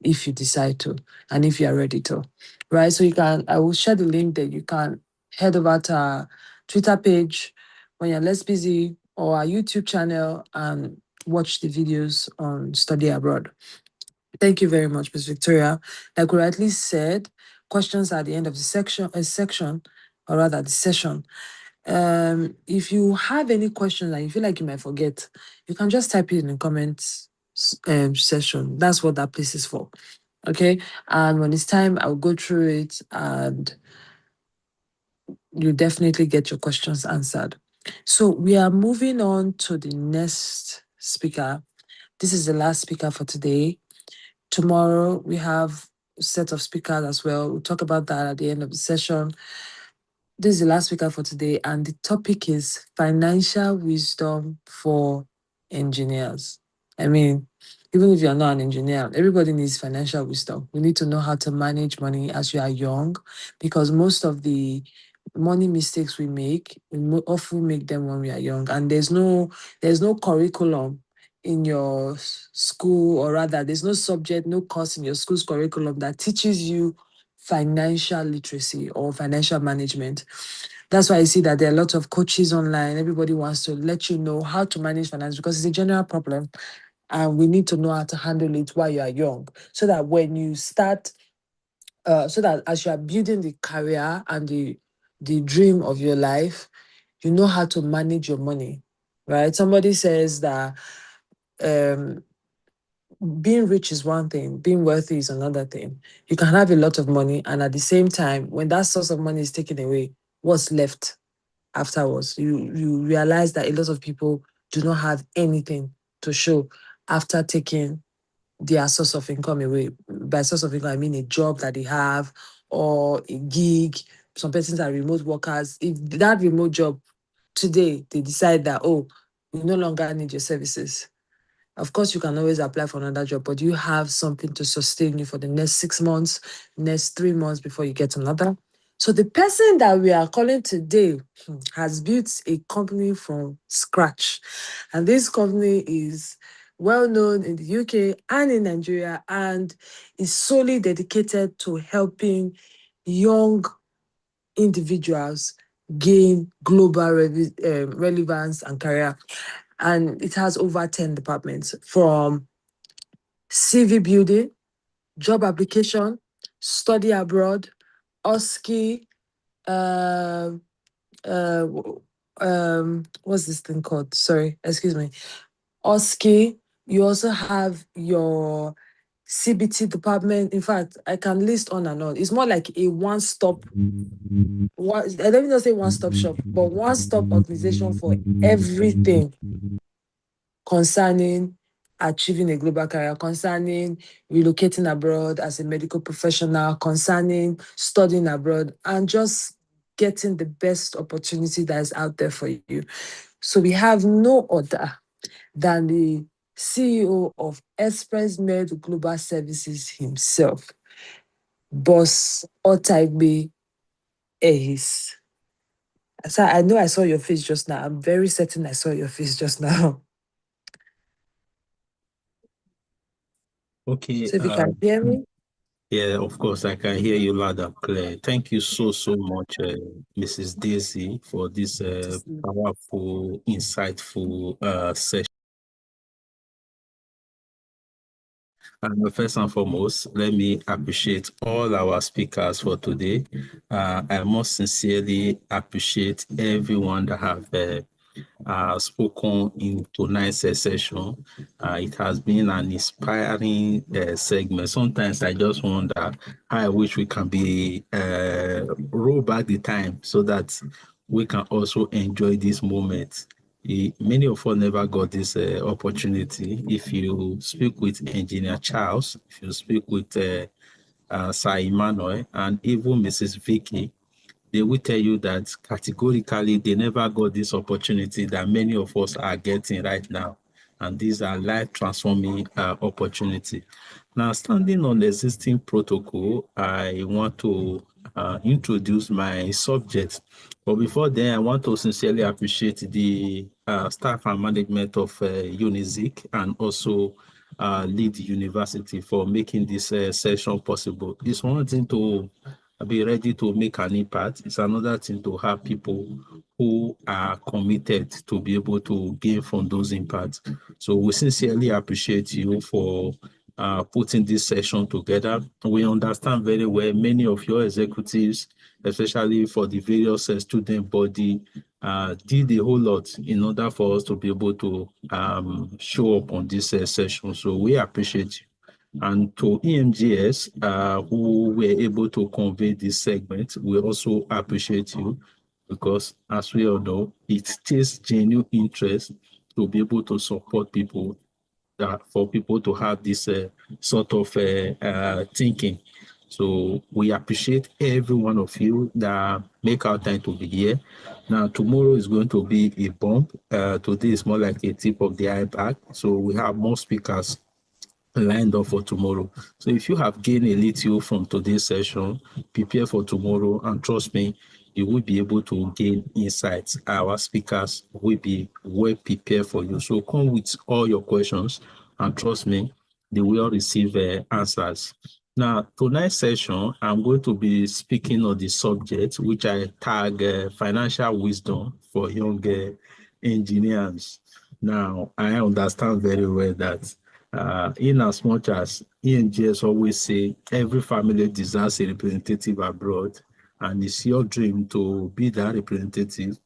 if you decide to and if you are ready to, right? So I will share the link that you can head over to our Twitter page when you're less busy, or our YouTube channel, and watch the videos on Study Abroad. Thank you very much, Ms. Victoria. Like we rightly said, questions at the end of the section, or rather the session. If you have any questions and you feel like you might forget, you can just type it in the comments session. That's what that place is for. Okay. And when it's time, I'll go through it and you definitely get your questions answered. So we are moving on to the next speaker. This is the last speaker for today. Tomorrow we have a set of speakers as well. We'll talk about that at the end of the session. This is the last speaker for today, and the topic is financial wisdom for engineers. I mean, even if you're not an engineer, everybody needs financial wisdom. We need to know how to manage money as you are young, because most of the money mistakes we make, often make them when we are young. And there's no curriculum in your school, or rather, there's no subject, no course in your school's curriculum that teaches you financial literacy or financial management. That's why I see that there are a lot of coaches online. Everybody wants to let you know how to manage finance because it's a general problem. And we need to know how to handle it while you are young, so that when you start, so that as you are building the career and the dream of your life, you know how to manage your money, right? Somebody says that being rich is one thing, being wealthy is another thing. You can have a lot of money, and at the same time, when that source of money is taken away, what's left afterwards? You realize that a lot of people do not have anything to show after taking their source of income away. By source of income, I mean a job that they have or a gig. Some persons are remote workers. If that remote job today, they decide that, oh, we no longer need your services, of course, you can always apply for another job, but you have something to sustain you for the next 6 months, next 3 months before you get another. So the person that we are calling today has built a company from scratch. And this company is well known in the UK and in Nigeria, and is solely dedicated to helping young individuals gain global relevance and career. And it has over 10 departments, from CV building, job application, study abroad, OSCE, what's this thing called? Sorry, excuse me. OSCE. You also have your CBT department. In fact, I can list on and on. It's more like a one-stop, I don't even say one-stop shop, but one-stop organization for everything concerning achieving a global career, concerning relocating abroad as a medical professional, concerning studying abroad, and just getting the best opportunity that is out there for you. So we have no other than the CEO of Express Med Global Services himself, Boss Otaigbe Ehis. So I know I saw your face just now. I'm very certain I saw your face just now. Okay. So if you can hear me. Yeah, of course, I can hear you loud and clear. Thank you so much, Mrs. Daisy, for this powerful, insightful session. And first and foremost, let me appreciate all our speakers for today. I most sincerely appreciate everyone that have spoken in tonight's session. It has been an inspiring segment. Sometimes I just wonder how I wish we can be roll back the time so that we can also enjoy this moment. Many of us never got this opportunity. If you speak with Engineer Charles, if you speak with Sir Emmanuel, and even Mrs. Vicky, they will tell you that categorically they never got this opportunity that many of us are getting right now. and these are life-transforming opportunity. Now, standing on the existing protocol, I want to introduce my subject. But before then, I want to sincerely appreciate the staff and management of UNIZIC and also Lead University for making this session possible. It's one thing to be ready to make an impact. It's another thing to have people who are committed to be able to gain from those impacts. So we sincerely appreciate you for putting this session together. We understand very well many of your executives, especially for the various student body, did a whole lot in order for us to be able to show up on this session. So we appreciate you. And to EMGS, who were able to convey this segment, we also appreciate you because, as we all know, it takes genuine interest to be able to support people, for people to have this sort of thinking. So we appreciate every one of you that make our time to be here. Now, tomorrow is going to be a bomb. Today is more like a tip of the iceberg. So we have more speakers lined up for tomorrow. So if you have gained a little from today's session, prepare for tomorrow, and trust me, you will be able to gain insights. Our speakers will be well prepared for you. So come with all your questions, and trust me, they will receive answers. Now, tonight's session, I'm going to be speaking on the subject which I tag financial wisdom for young engineers. Now, I understand very well that in as much as ENGS always say every family deserves a representative abroad, and it's your dream to be that representative,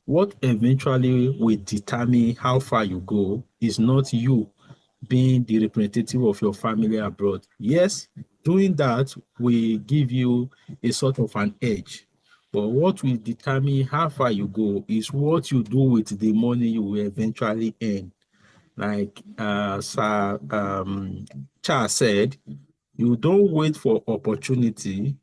what eventually will determine how far you go is not you being the representative of your family abroad. Yes, doing that will give you a sort of an edge. But what will determine how far you go is what you do with the money you will eventually earn. Like Sir Charles said, you don't wait for opportunity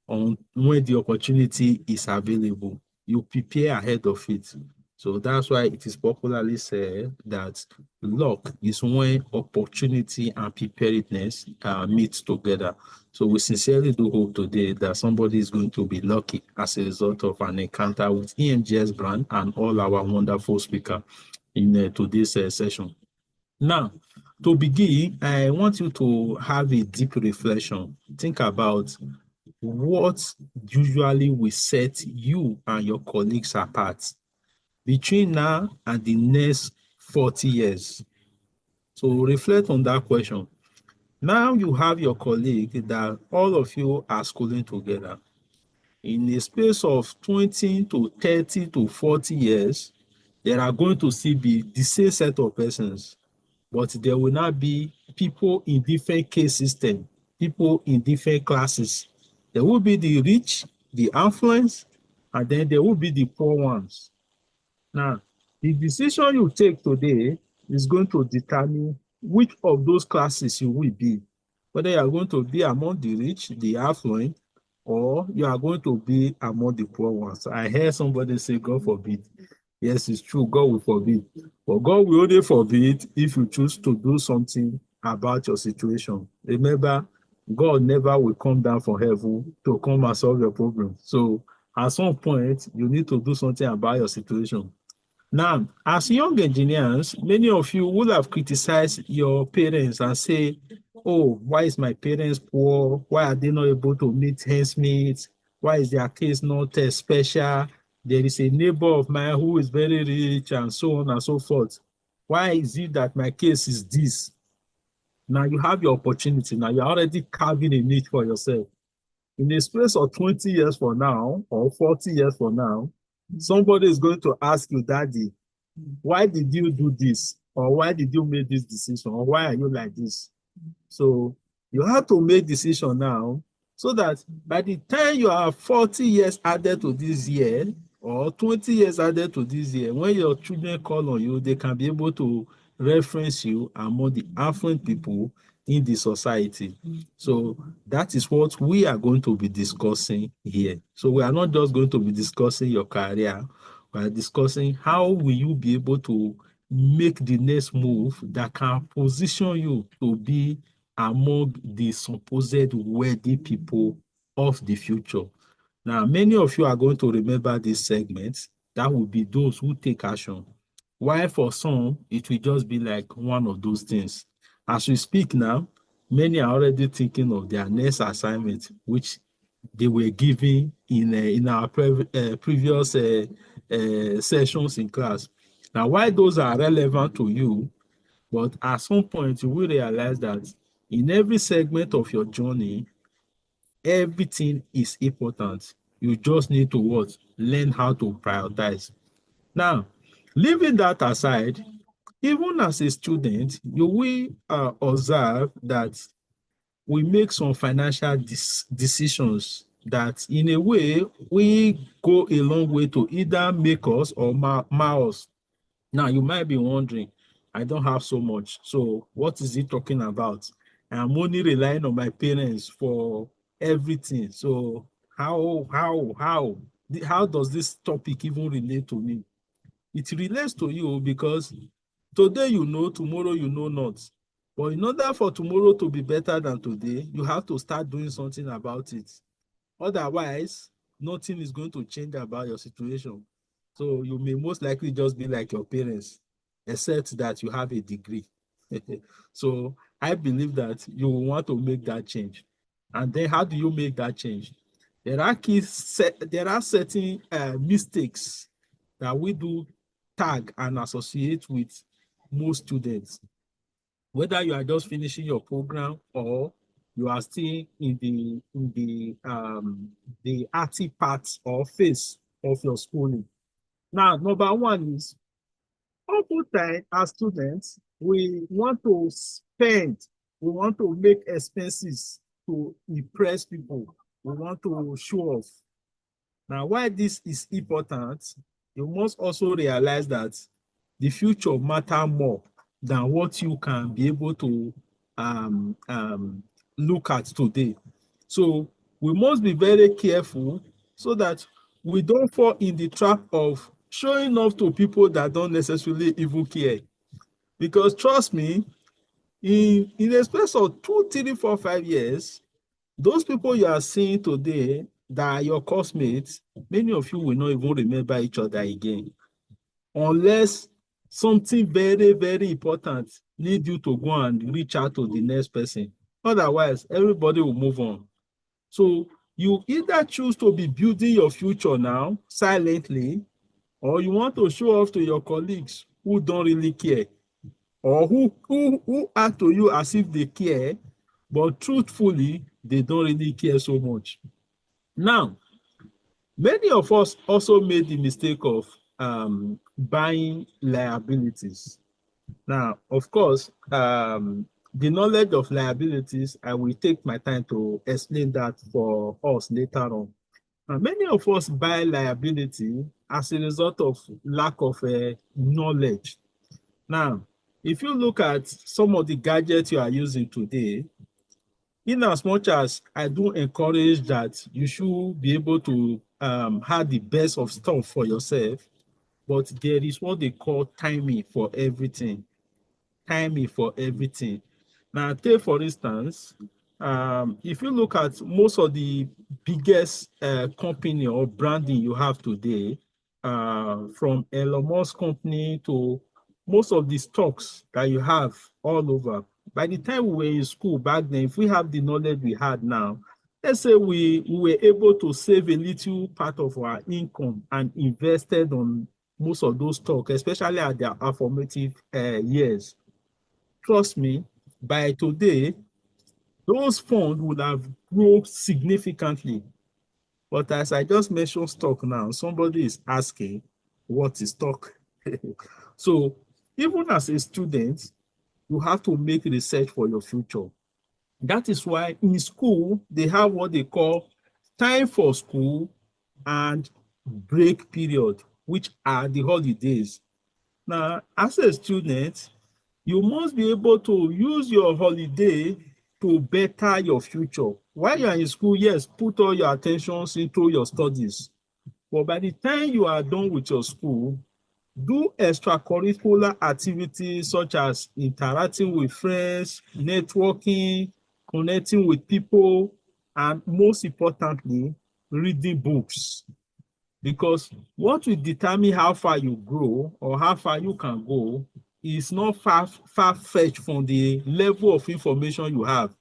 on when the opportunity is available. You prepare ahead of it. So that's why it is popularly said that luck is when opportunity and preparedness meet together. So we sincerely do hope today that somebody is going to be lucky as a result of an encounter with EMGS brand and all our wonderful speakers in today's session. Now, to begin, I want you to have a deep reflection. Think about what usually will set you and your colleagues apart between now and the next 40 years. So reflect on that question. Now you have your colleague that all of you are schooling together. In a space of 20 to 30 to 40 years, there are going to still be the same set of persons, but there will not be people in different case system, people in different classes. There will be the rich, the affluent, and then there will be the poor ones. Now, the decision you take today is going to determine which of those classes you will be, whether you are going to be among the rich, the affluent, or you are going to be among the poor ones. I heard somebody say, God forbid. Yes, it's true, God will forbid. But God will only forbid if you choose to do something about your situation. Remember, God never will come down from heaven to come and solve your problem. So at some point, you need to do something about your situation. Now, as young engineers, many of you will have criticized your parents and say, oh, why is my parents poor? Why are they not able to meet handsmates? Why is their case not special? There is a neighbor of mine who is very rich and so on and so forth. Why is it that my case is this? Now you have your opportunity. Now you're already carving a niche for yourself. In a space of 20 years from now or 40 years from now, somebody is going to ask you, Daddy, why did you do this? Or why did you make this decision? Or why are you like this? So you have to make decision now so that by the time you are 40 years added to this year or 20 years added to this year, when your children call on you, they can be able to reference you among the affluent people in the society. So that is what we are going to be discussing here. So we are not just going to be discussing your career, we are discussing how will you be able to make the next move that can position you to be among the supposed worthy people of the future. Now, many of you are going to remember this segment. That will be those who take action. While for some, it will just be like one of those things. As we speak now, many are already thinking of their next assignment, which they were given in our previous sessions in class. Now, why those are relevant to you, but at some point you will realize that in every segment of your journey, everything is important. You just need to what? Learn how to prioritize. Now, leaving that aside, even as a student, you will observe that we make some financial decisions that in a way we go a long way to either make us or mar us. Now you might be wondering, I don't have so much, so what is he talking about? I'm only relying on my parents for everything. So how does this topic even relate to me? It relates to you because today you know, tomorrow you know not. But in order for tomorrow to be better than today, you have to start doing something about it. Otherwise, nothing is going to change about your situation. So you may most likely just be like your parents, except that you have a degree. So I believe that you will want to make that change. And then how do you make that change? There are certain mistakes that we do tag and associate with most students, whether you are just finishing your program or you are still in the active part or phase of your schooling. Now, number one is oftentimes as students, we want to spend, we want to make expenses to impress people. We want to show off. Now, why this is important, you must also realize that the future matter more than what you can be able to um, um, look at today. So we must be very careful so that we don't fall in the trap of showing off to people that don't necessarily even care. Because trust me, in a space of 2, 3, 4, 5 years, those people you are seeing today that are your classmates, many of you will not even remember each other again, unless something very, very important need you to go and reach out to the next person. Otherwise, everybody will move on. So you either choose to be building your future now silently, or you want to show off to your colleagues who don't really care, or who act to you as if they care, but truthfully, they don't really care so much. Now, many of us also made the mistake of buying liabilities. Now, of course, the knowledge of liabilities, I will take my time to explain that for us later on. Now, many of us buy liability as a result of lack of knowledge. Now, if you look at some of the gadgets you are using today, in as much as I do encourage that you should be able to have the best of stuff for yourself, but there is what they call timing for everything. Timing for everything. Now, take for instance, if you look at most of the biggest company or branding you have today, from Elon Musk company to most of the stocks that you have all over. By the time we were in school back then, if we have the knowledge we had now, let's say we were able to save a little part of our income and invested on most of those stocks, especially at their formative years. Trust me, by today, those funds would have grown significantly. But as I just mentioned stock now, somebody is asking, what is stock? So even as a student, you have to make research for your future. That is why in school, they have what they call time for school and break period, which are the holidays. Now, as a student, you must be able to use your holiday to better your future. While you are in school, yes, put all your attention into your studies. But by the time you are done with your school, Do extracurricular activities such as interacting with friends, networking, connecting with people, and most importantly, reading books. Because what will determine how far you grow or how far you can go is not far-fetched from the level of information you have.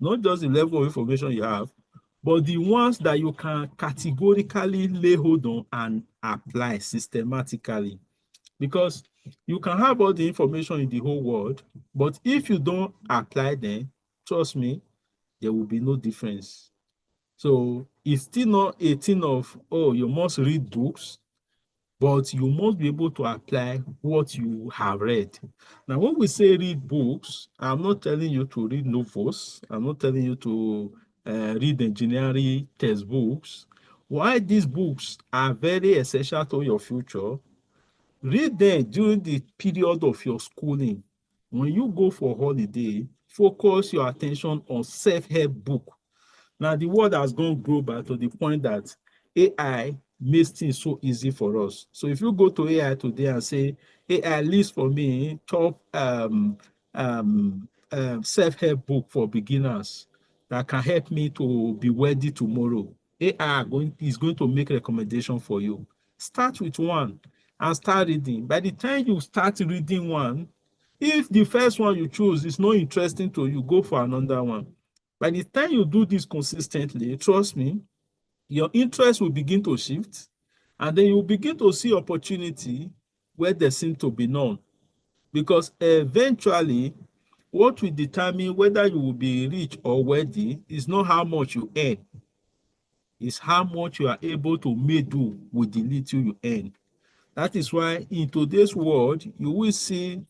Not just the level of information you have, but the ones that you can categorically lay hold on and apply systematically. Because you can have all the information in the whole world, but if you don't apply them, trust me, there will be no difference. So it's still not a thing of, oh, you must read books, but you must be able to apply what you have read. Now, when we say read books, I'm not telling you to read novels. I'm not telling you to read engineering textbooks. Why these books are very essential to your future, read them during the period of your schooling. When you go for holiday, focus your attention on self-help book. Now, the world has gone global to the point that AI makes things so easy for us. So if you go to AI today and say, AI, list for me top self-help book for beginners that can help me to be ready tomorrow, AI is going to make recommendation for you. Start with one and start reading. By the time you start reading one, if the first one you choose is not interesting to you, go for another one. By the time you do this consistently, trust me, your interest will begin to shift, and then you begin to see opportunity where there seem to be none. Because eventually, what will determine whether you will be rich or wealthy is not how much you earn, it's how much you are able to make do with the little you earn. That is why in today's world, you will see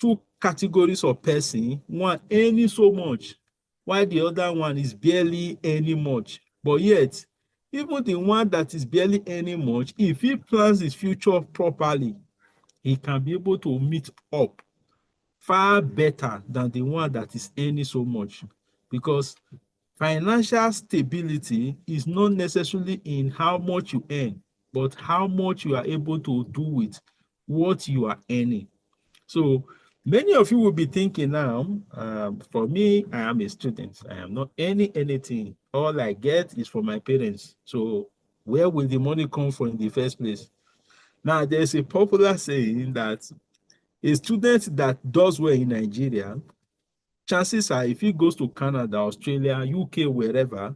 two categories of person, one earning so much, while the other one is barely earning much. But yet, even the one that is barely earning much, if he plans his future properly, he can be able to meet up far better than the one that is earning so much. Because financial stability is not necessarily in how much you earn, but how much you are able to do with what you are earning. So many of you will be thinking now, for me, I am a student. I am not earning anything. All I get is from my parents. So where will the money come from in the first place? Now, there's a popular saying that a student that does well in Nigeria, chances are if he goes to Canada, Australia, UK, wherever,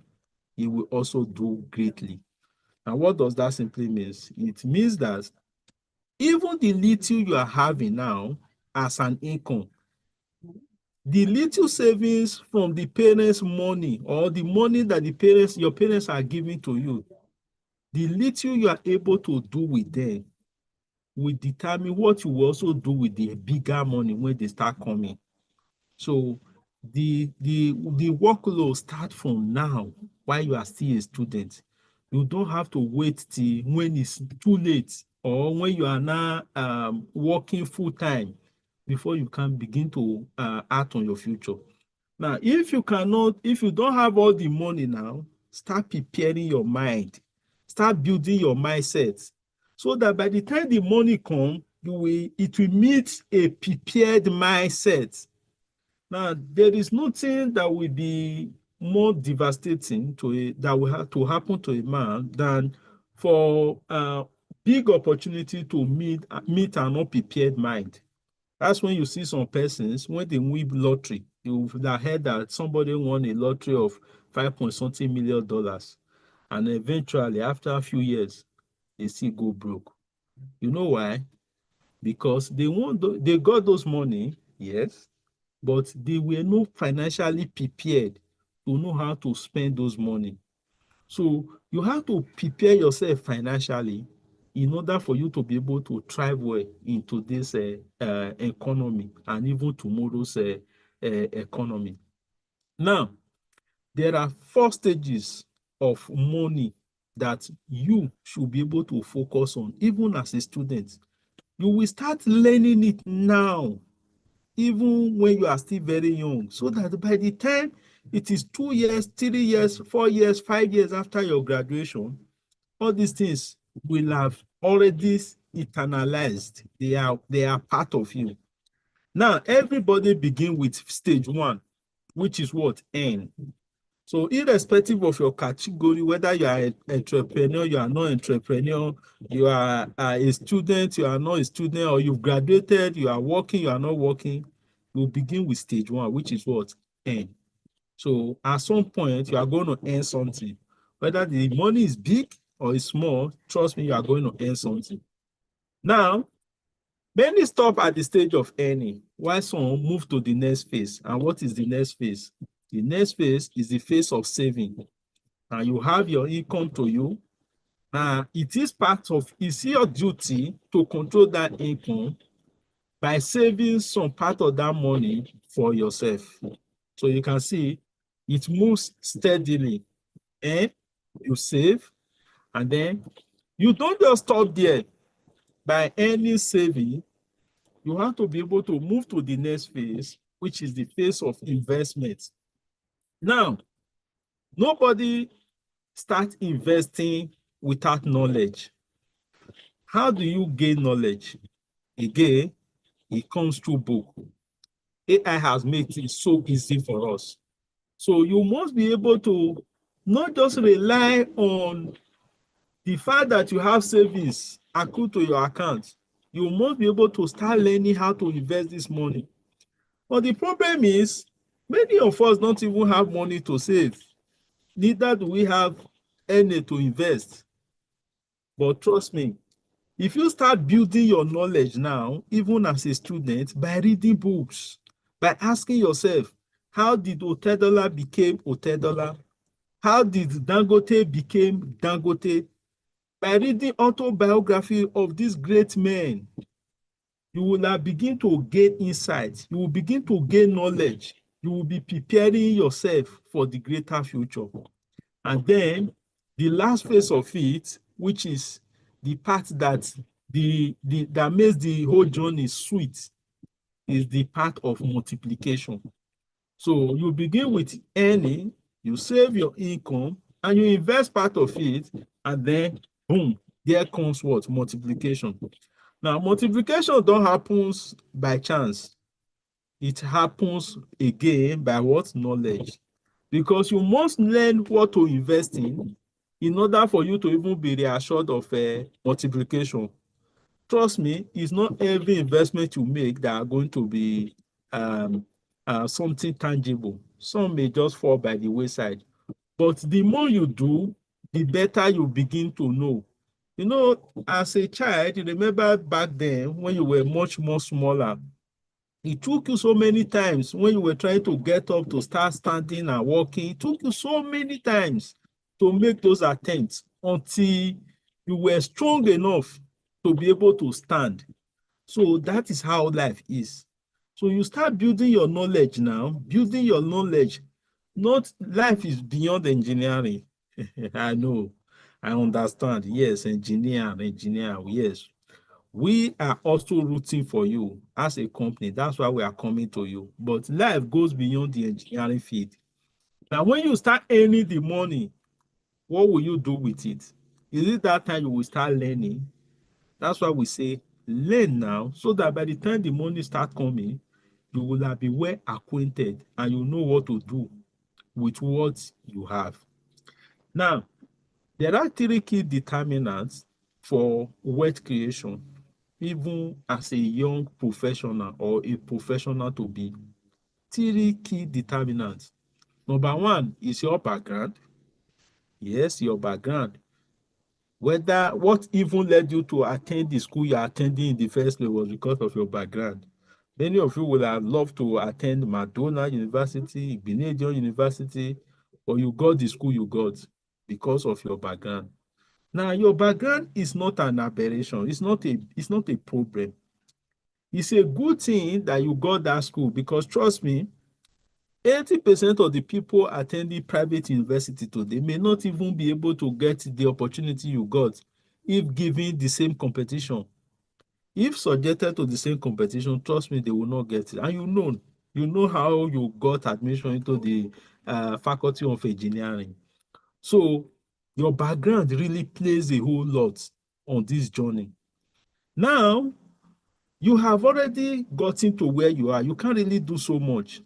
he will also do greatly. And what does that simply mean? It means that even the little you are having now as an income, the little savings from the parents' money or the money that your parents are giving to you, the little you are able to do with them will determine what you will also do with the bigger money when they start coming. So the workload start from now while you are still a student. You don't have to wait till when it's too late or when you are now working full time before you can begin to act on your future. Now, if you don't have all the money now, start preparing your mind, start building your mindset, so that by the time the money comes, it will meet a prepared mindset. Now, there is nothing that will be more devastating that will have to happen to a man than for big opportunity to meet an unprepared mind. That's when you see some persons, when they win lottery, you've heard that somebody won a lottery of 5 point something million dollars. And eventually, after a few years, they still go broke. You know why? Because they got those money, yes, but they were not financially prepared to know how to spend those money. So you have to prepare yourself financially in order for you to be able to thrive well into this economy and even tomorrow's economy. Now, there are 4 stages of money that you should be able to focus on, even as a student. You will start learning it now, even when you are still very young, so that by the time it is 2 years, 3 years, 4 years, 5 years after your graduation, all these things will have already internalized. They are part of you. Now, everybody begin with stage 1, which is what? N. So irrespective of your category, whether you are an entrepreneur, you are not entrepreneur, you are a student, you are not a student, or you've graduated, you are working, you are not working, you begin with stage 1, which is what? N. So at some point, you are going to earn something. Whether the money is big or is small, trust me, you are going to earn something. Now, many stop at the stage of earning, while some move to the next phase. And what is the next phase? The next phase is the phase of saving. And you have your income to you. It's your duty to control that income by saving some part of that money for yourself. So you can see it moves steadily. And you save, and then you don't just stop there by any saving. You have to be able to move to the next phase, which is the phase of investment. Now, nobody starts investing without knowledge. How do you gain knowledge? Again, it comes through book. AI has made it so easy for us. So you must be able to not just rely on the fact that you have savings accrue to your account. You must be able to start learning how to invest this money. But the problem is, many of us don't even have money to save. Neither do we have any to invest. But trust me, if you start building your knowledge now, even as a student, by reading books, by asking yourself, how did Otedola become Otedola? How did Dangote become Dangote? By reading autobiography of these great men, you will now begin to gain insight. You will begin to gain knowledge. You will be preparing yourself for the greater future. And then the last phase of it, which is the part that that makes the whole journey sweet, is the part of multiplication. So you begin with earning, you save your income, and you invest part of it, and then boom, there comes what? Multiplication. Now, multiplication don't happen by chance. It happens again by what? Knowledge. Because you must learn what to invest in order for you to even be reassured of multiplication. Trust me, it's not every investment you make that are going to be something tangible. Some may just fall by the wayside. But the more you do, the better you begin to know. You know, as a child, you remember back then when you were much more smaller, it took you so many times when you were trying to get up to start standing and walking. It took you so many times to make those attempts until you were strong enough to be able to stand. So that is how life is. So you start building your knowledge now, building your knowledge. Not life is beyond engineering. I know, I understand. Yes, engineer, yes. We are also rooting for you as a company. That's why we are coming to you. But life goes beyond the engineering field. Now, when you start earning the money, what will you do with it? Is it that time you will start learning? That's why we say learn now, so that by the time the money start coming, you will have been well acquainted and you know what to do with what you have. Now, there are 3 key determinants for wealth creation, even as a young professional or a professional to be. 3 key determinants. Number 1 is your background. Yes, your background. Whether what even led you to attend the school you're attending in the first place was because of your background. Many of you would have loved to attend Madonna University, Benedict University, but you got the school you got because of your background. Now, your background is not an aberration. It's not a problem. It's a good thing that you got that school, because trust me, 80% of the people attending private university today may not even be able to get the opportunity you got if given the same competition. If subjected to the same competition, trust me, they will not get it. And you know how you got admission into the faculty of engineering. So your background really plays a whole lot on this journey. Now, you have already gotten to where you are. You can't really do so much,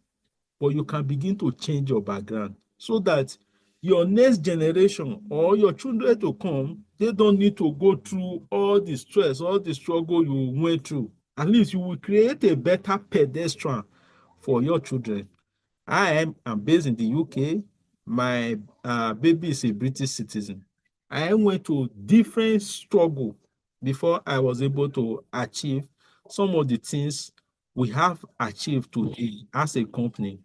but you can begin to change your background so that your next generation or your children to come, they don't need to go through all the stress, all the struggle you went through. At least you will create a better pedestrian for your children. I'm based in the UK. My baby is a British citizen. I went to different struggle before I was able to achieve some of the things we have achieved today as a company.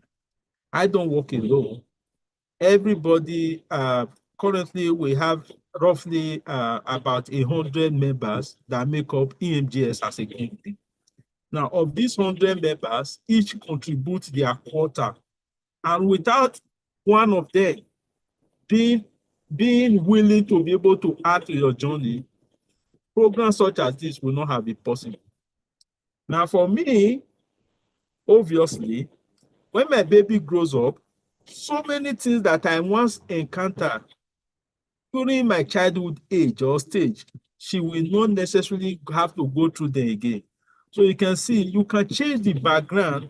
I don't work alone. Everybody, currently we have roughly about 100 members that make up EMGS as a company. Now, of these 100 members, each contributes their quota. And without one of them being willing to be able to add to your journey, programs such as this will not have been possible. Now, for me, obviously, when my baby grows up, so many things that I once encountered during my childhood age or stage, she will not necessarily have to go through them again. So you can see, you can change the background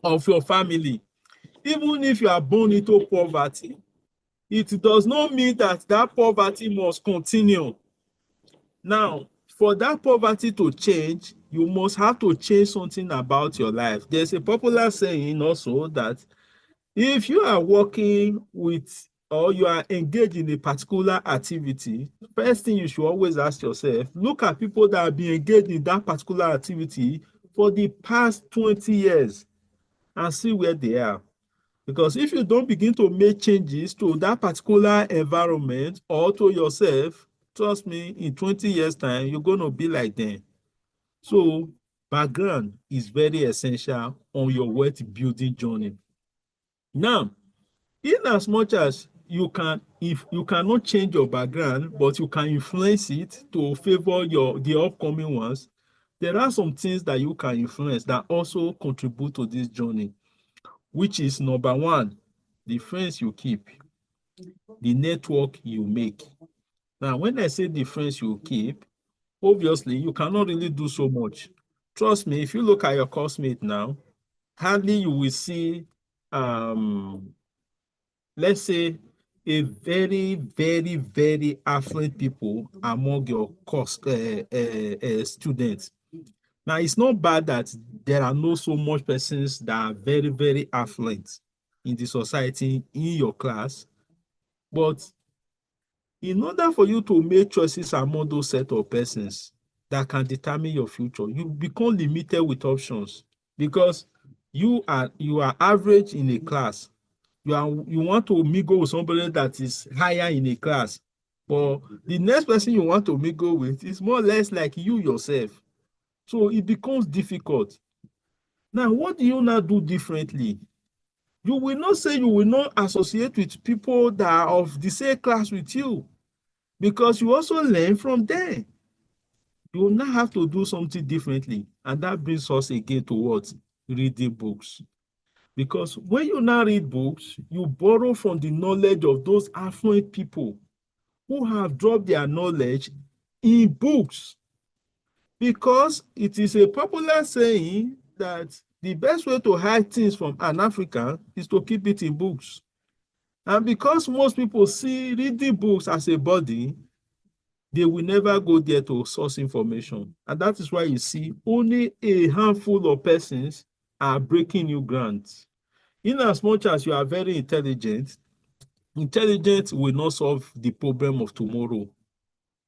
of your family. Even if you are born into poverty, it does not mean that that poverty must continue. Now, for that poverty to change, you must have to change something about your life. There's a popular saying also that if you are working with or you are engaged in a particular activity, first thing you should always ask yourself, look at people that have been engaged in that particular activity for the past 20 years and see where they are. Because if you don't begin to make changes to that particular environment or to yourself, trust me, in 20 years' time, you're going to be like them. So background is very essential on your wealth building journey. Now, in as much as you can, if you cannot change your background, but you can influence it to favor the upcoming ones, there are some things that you can influence that also contribute to this journey, which is number one, the friends you keep, the network you make. Now, when I say the friends you keep, obviously you cannot really do so much. Trust me, if you look at your classmate now, hardly you will see, let's say, a very, very, very affluent people among your course students. Now, it's not bad that there are not so much persons that are very, very affluent in the society in your class, but in order for you to make choices among those set of persons that can determine your future, you become limited with options because you are average in a class. You want to mingle with somebody that is higher in a class, but the next person you want to mingle with is more or less like you yourself. So it becomes difficult. Now, what do you now do differently? You will not say you will not associate with people that are of the same class with you, because you also learn from them. You will not have to do something differently. And that brings us again to what? Reading books. Because when you now read books, you borrow from the knowledge of those affluent people who have dropped their knowledge in books. Because it is a popular saying that the best way to hide things from an African is to keep it in books. And because most people see reading books as a body, they will never go there to source information. And that is why you see only a handful of persons are breaking new ground. In as much as you are very intelligent, intelligence will not solve the problem of tomorrow.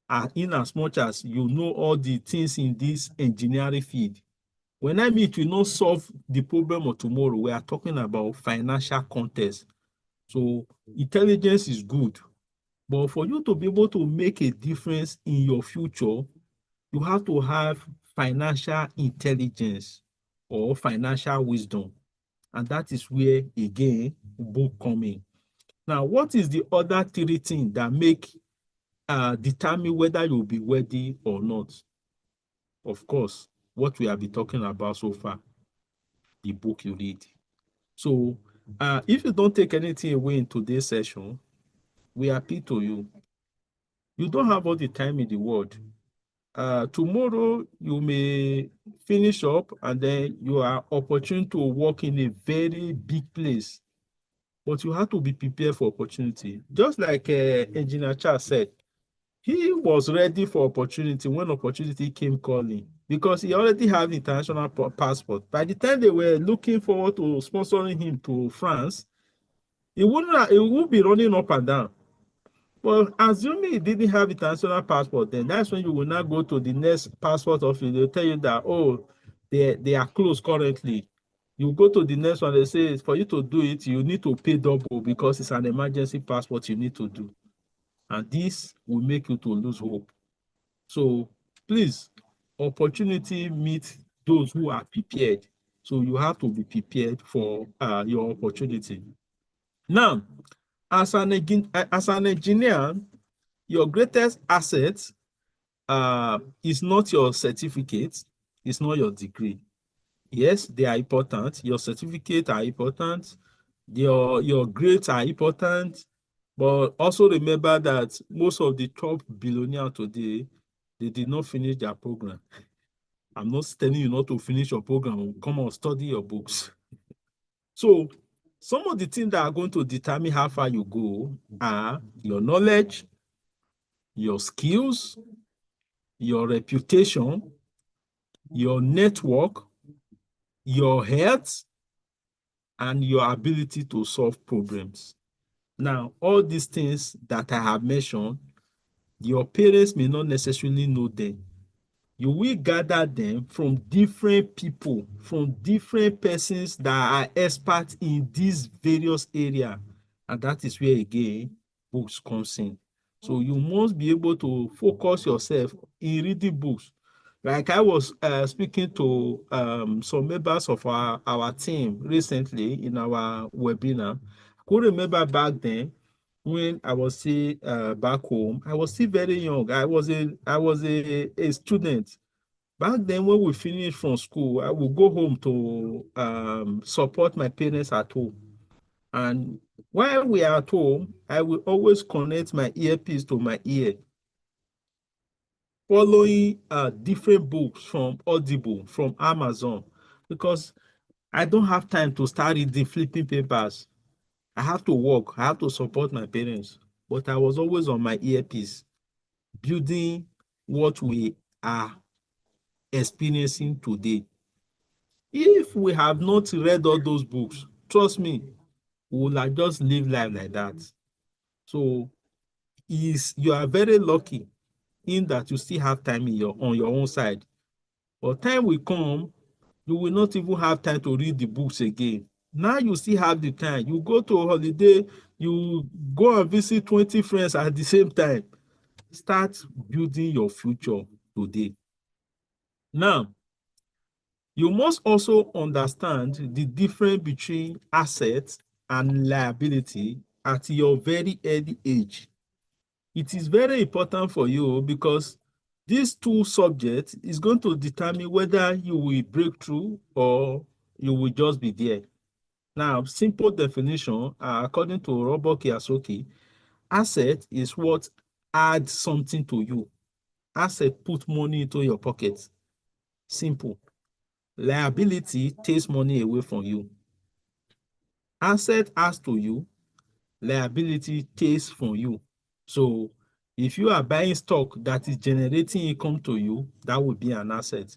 And in as much as you know all the things in this engineering field, when I mean it will not solve the problem of tomorrow, we are talking about financial context. So intelligence is good, but for you to be able to make a difference in your future, you have to have financial intelligence or financial wisdom. And that is where, again, book come in. Now, what is the other three things that make determine whether you'll be wealthy or not? Of course, what we have been talking about so far, the book you read. So, if you don't take anything away in today's session, we appeal to you. You don't have all the time in the world. tomorrow you may finish up and then you are opportune to work in a very big place. But you have to be prepared for opportunity. Just like Engineer Charles said, he was ready for opportunity when opportunity came calling because he already had international passport. By the time they were looking forward to sponsoring him to France, he would be running up and down. But assuming he didn't have international passport, then that's when you will now go to the next passport office. They'll tell you that, oh, they are closed currently. You go to the next one, they say for you to do it, you need to pay double because it's an emergency passport you need to do. And this will make you to lose hope. So please, opportunity meets those who are prepared. So you have to be prepared for your opportunity. Now, as an engineer, your greatest asset is not your certificate, it's not your degree. Yes, they are important. Your certificates are important. Your grades are important. But also remember that most of the top billionaires today, they did not finish their program. I'm not telling you not to finish your program. Come on, study your books. So some of the things that are going to determine how far you go are your knowledge, your skills, your reputation, your network, your health, and your ability to solve problems. Now, all these things that I have mentioned, your parents may not necessarily know them. You will gather them from different people, from different persons that are experts in these various areas. And that is where, again, books comes in. So you must be able to focus yourself in reading books. Like I was speaking to some members of our team recently in our webinar. I could remember back then when I was still back home, I was still very young. I was a student. Back then, when we finished from school, I would go home to support my parents at home. And while we are at home, I will always connect my earpiece to my ear, following different books from Audible, from Amazon, because I don't have time to start reading flipping papers. I have to work, I have to support my parents. But I was always on my earpiece, building what we are experiencing today. If we have not read all those books, trust me, we will like just live life like that. So you are very lucky in that you still have time on your own side. But time will come, you will not even have time to read the books again. Now you still have the time. You go to a holiday, you go and visit 20 friends at the same time. Start building your future today. Now, you must also understand the difference between assets and liability at your very early age. It is very important for you because these two subjects is going to determine whether you will break through or you will just be there. Now, simple definition, according to Robert Kiyosaki, asset is what adds something to you. Asset put money into your pocket. Simple. Liability takes money away from you. Asset adds to you, liability takes from you. So if you are buying stock that is generating income to you, that would be an asset.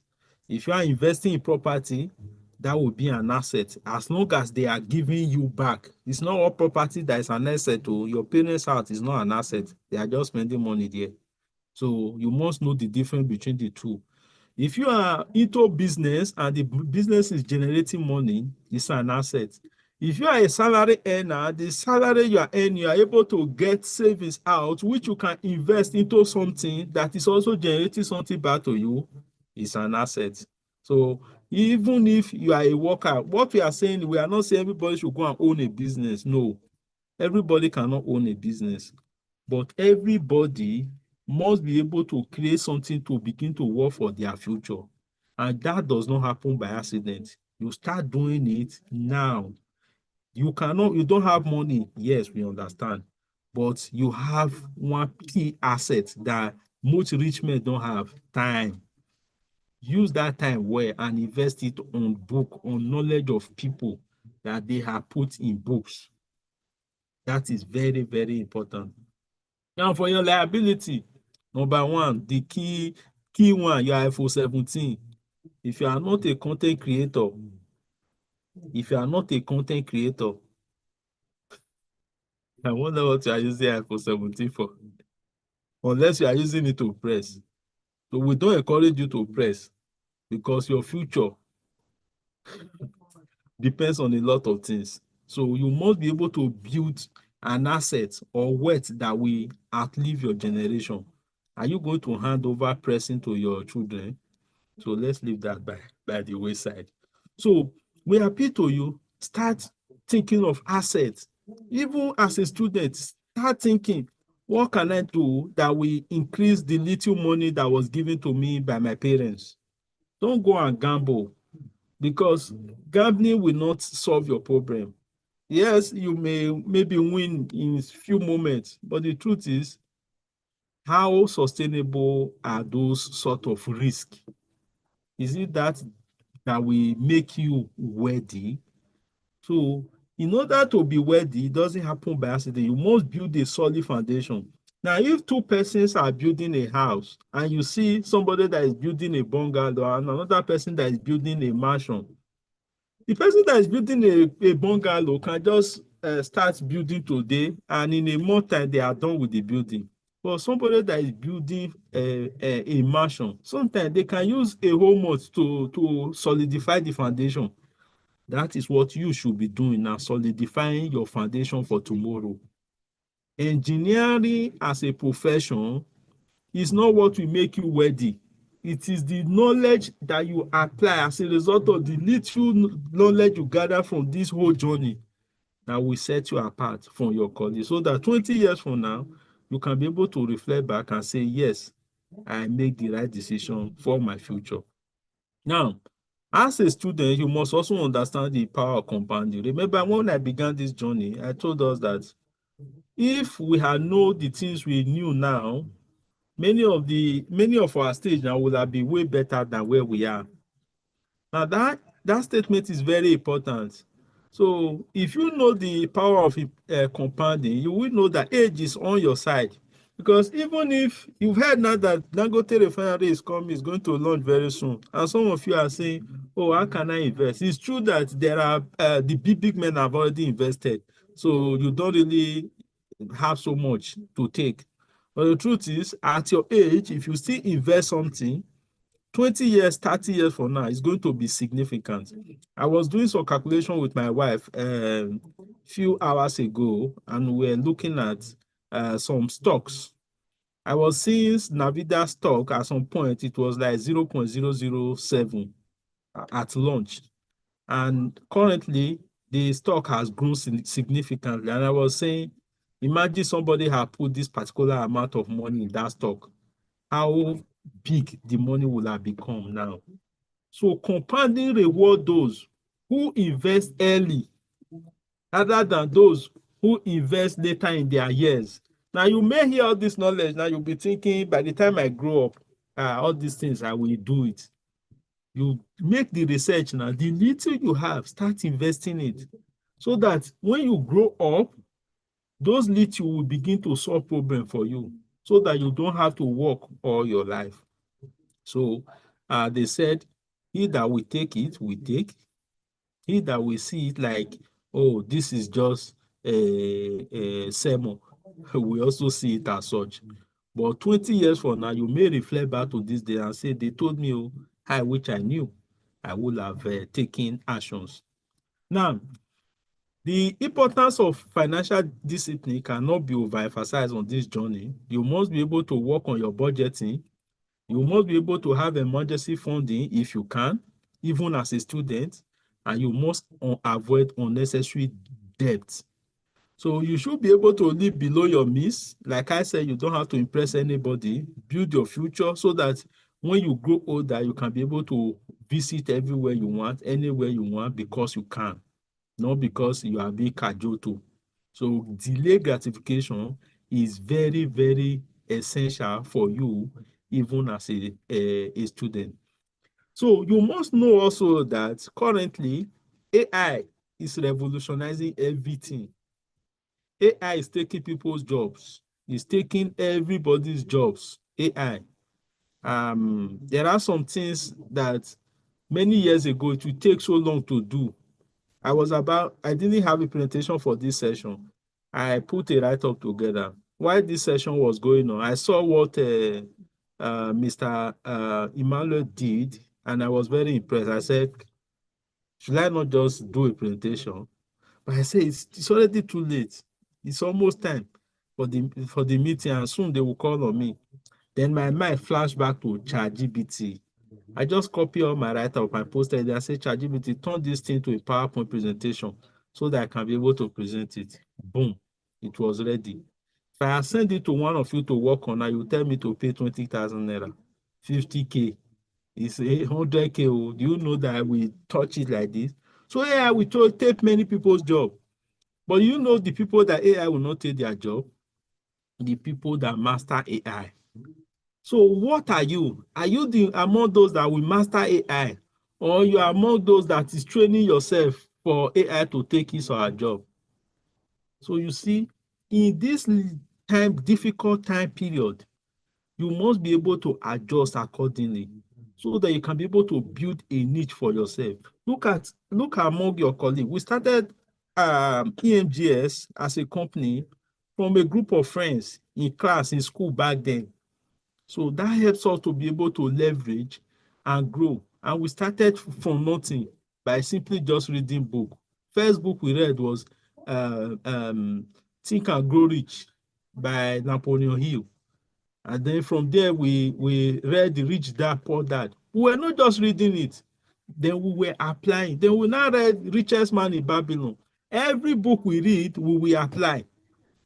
If you are investing in property, that would be an asset as long as they are giving you back. It's not all property that is an asset. Your parents' house is not an asset. They are just spending money there. So you must know the difference between the two. If you are into business and the business is generating money, it's an asset. If you are a salary earner, the salary you are earning, you are able to get savings out, which you can invest into something that is also generating something back to you, it's an asset. So even if you are a worker, what we are saying, we are not saying everybody should go and own a business. No, everybody cannot own a business. But everybody must be able to create something to begin to work for their future. And that does not happen by accident. You start doing it now. You don't have money. Yes, we understand. But you have one key asset that Most rich men don't have time. Use that time well and invest it on book, on knowledge of people that they have put in books. That is very, very important. Now for your liability, number one, the key one, your iPhone 17. If you are not a content creator, I wonder what you are using iPhone 17 for. Unless you are using it to press. So we don't encourage you to press because your future depends on a lot of things. So you must be able to build an asset or wealth that will outlive your generation. Are you going to hand over pressing to your children? So let's leave that by the wayside. So we appeal to you, start thinking of assets. Even as a student, start thinking, what can I do that will increase the little money that was given to me by my parents? Don't go and gamble, because gambling will not solve your problem. Yes, you may maybe win in few moments, but the truth is, how sustainable are those sort of risks? Is it that will make you worthy? So in order to be worthy, it doesn't happen by accident. You must build a solid foundation. Now, if two persons are building a house and you see somebody that is building a bungalow and another person that is building a mansion, the person that is building a bungalow can just start building today, and in a month time they are done with the building. But somebody that is building a mansion, sometimes they can use a whole month to solidify the foundation. That is what you should be doing now, solidifying your foundation for tomorrow. Engineering as a profession is not what will make you wealthy. It is the knowledge that you apply as a result of the little knowledge you gather from this whole journey that will set you apart from your colleagues, so that 20 years from now, you can be able to reflect back and say, yes, I make the right decision for my future. Now, as a student, you must also understand the power of compounding. Remember, when I began this journey, I told us that if we had known the things we knew now, many of our stage now would have been way better than where we are. Now that statement is very important. So if you know the power of compounding, you will know that age is on your side. Because even if you've heard now that Dangote refinery is going to launch very soon, and some of you are saying, oh, how can I invest? It's true that there are the big men have already invested, so you don't really have so much to take. But the truth is, at your age, if you still invest something, 20 years, 30 years from now, it's going to be significant. I was doing some calculation with my wife a few hours ago, and we're looking at some stocks. I was seeing Navida stock at some point, it was like 0.007 at launch. And currently, the stock has grown significantly. And I was saying, imagine somebody had put this particular amount of money in that stock, how big the money will have become now. So compounding reward those who invest early rather than those who invest later in their years. Now you may hear all this knowledge, now you'll be thinking, by the time I grow up, all these things, I will do it. You make the research now, the little you have, start investing it, so that when you grow up, those little will begin to solve problem for you, so that you don't have to work all your life. So they said, he that will take it will take. He that will see it like, oh, this is just a sermon, we also see it as such. But 20 years from now, you may reflect back to this day and say, they told me, oh, I wish I knew, I would have taken actions. Now, the importance of financial discipline cannot be overemphasized on this journey. You must be able to work on your budgeting. You must be able to have emergency funding if you can, even as a student, and you must avoid unnecessary debt. So you should be able to live below your means. Like I said, you don't have to impress anybody. Build your future so that when you grow older, you can be able to visit everywhere you want, anywhere you want, because you can, not because you are being cajoled to. So delay gratification is very, very essential for you, even as a student. So you must know also that currently AI is revolutionizing everything. AI is taking people's jobs. It's taking everybody's jobs. AI. There are some things that many years ago it would take so long to do. I didn't have a presentation for this session. I put a write-up together. While this session was going on, I saw what Mr. Emmanuel did, and I was very impressed. I said, should I not just do a presentation? But I say it's already too late. It's almost time for the meeting, and soon they will call on me. Then my mind flashed back to ChatGPT. I just copy all my write-up and posted it. I say, ChatGPT, turn this thing to a PowerPoint presentation so that I can be able to present it. Boom, it was ready. If I send it to one of you to work on, now you tell me to pay 20,000 naira, 50K. It's 100K. Do you know that we touch it like this? So AI will take many people's job. But you know the people that AI will not take their job? The people that master AI. So what are you? Are you among those that will master AI? Or you are among those that is training yourself for AI to take his or her job? So you see, in this difficult time period, you must be able to adjust accordingly so that you can be able to build a niche for yourself. Look among your colleagues. We started EMGS as a company from a group of friends in class, in school back then. So that helps us to be able to leverage and grow. And we started from nothing by simply just reading book. First book we read was Think and Grow Rich by Napoleon Hill. And then from there, we read the Rich Dad, Poor Dad. We were not just reading it. Then we were applying. Then we now read Richest Man in Babylon. Every book we read, we will apply.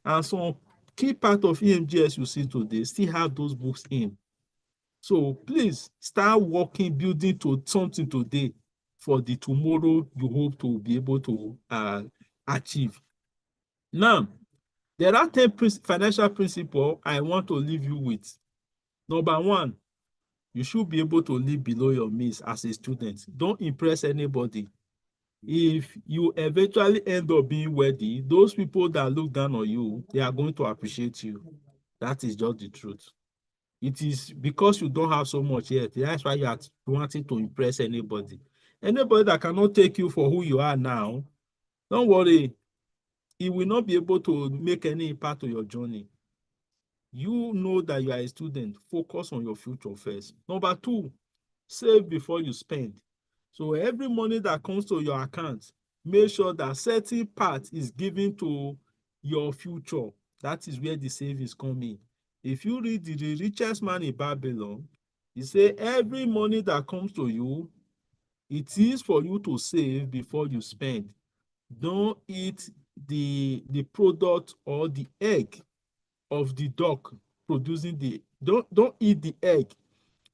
And some key part of EMGS you see today still have those books in. So please start working, building to something today for the tomorrow you hope to be able to achieve. Now, there are 10 financial principles I want to leave you with. Number one, you should be able to live below your means as a student. Don't impress anybody. If you eventually end up being wealthy, those people that look down on you, they are going to appreciate you. That is just the truth. It is because you don't have so much yet. That's why you are wanting to impress anybody. Anybody that cannot take you for who you are now, don't worry. He will not be able to make any impact on your journey. You know that you are a student. Focus on your future first. Number two, save before you spend. So every money that comes to your account, make sure that certain part is given to your future. That is where the savings come in. If you read the Richest Man in Babylon, he say every money that comes to you, it is for you to save before you spend. Don't eat the product or the egg of the duck producing don't eat the egg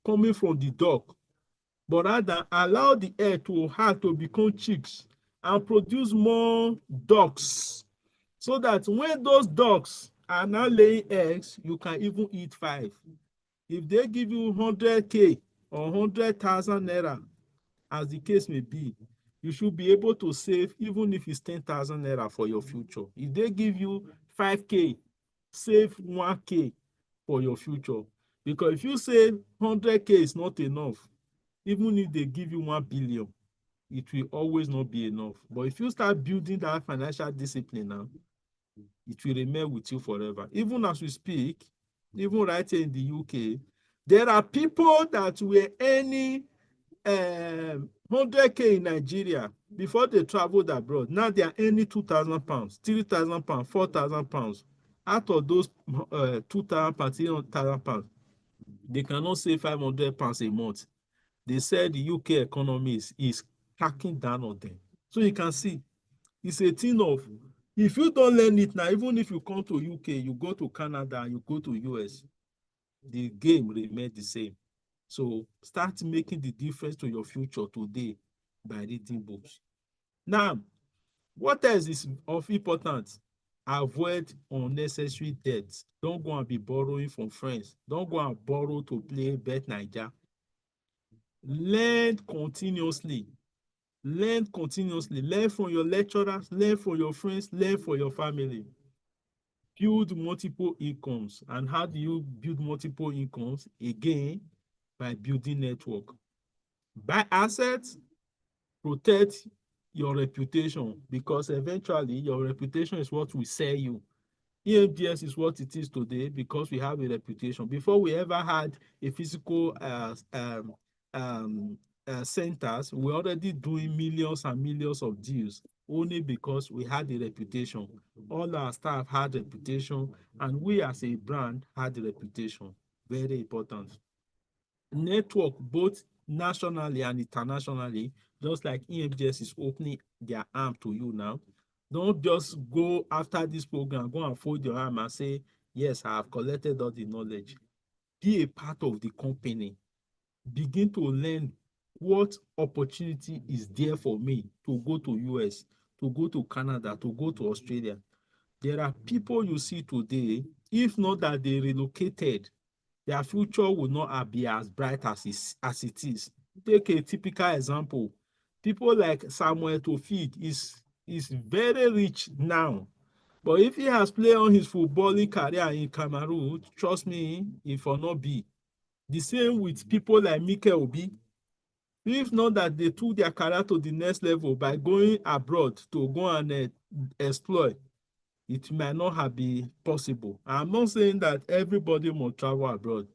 coming from the duck, but rather allow the egg to hatch to become chicks and produce more ducks, so that when those ducks are now laying eggs, you can even eat 5. If they give you 100K or 100,000 naira, as the case may be, you should be able to save even if it's 10,000 naira for your future. If they give you 5K, save 1K for your future. Because if you say 100K is not enough, even if they give you 1 billion, it will always not be enough. But if you start building that financial discipline now, it will remain with you forever. Even as we speak, even right here in the UK, there are people that were earning 100K in Nigeria before they traveled abroad. Now they are earning 2,000 pounds, 3,000 pounds, 4,000 pounds. Out of those 2,000 pounds, 3,000 pounds, they cannot save 500 pounds a month. They said the UK economy is cracking down on them. So you can see, it's a thing of, if you don't learn it now, even if you come to UK, you go to Canada, you go to US, the game remains the same. So start making the difference to your future today by reading books. Now, what else is of importance? avoid unnecessary debts. Don't go and be borrowing from friends. Don't go and borrow to play Bet Naija. Learn continuously. Learn continuously. Learn from your lecturers, learn from your friends, learn from your family. Build multiple incomes. And how do you build multiple incomes? Again, by building network. Buy assets, protect your reputation, because eventually your reputation is what will sell you. EMGS is what it is today because we have a reputation. Before we ever had a physical centers, we're already doing millions and millions of deals only because we had a reputation. All our staff had reputation, and we as a brand had a reputation. Very important. Network both nationally and internationally, just like EMGS is opening their arm to you now. Don't just go after this program, go and fold your arm and say, yes, I have collected all the knowledge. Be a part of the company. Begin to learn what opportunity is there for me to go to US, to go to Canada, to go to Australia. There are people you see today, if not that they relocated, their future will not be as bright as it is. Take a typical example. People like Samuel Tofik is very rich now. But if he has played on his footballing career in Cameroon, trust me, it will not be. The same with people like Mikel Obi. If not that they took their career to the next level by going abroad to go and exploit, it might not have been possible. I'm not saying that everybody must travel abroad,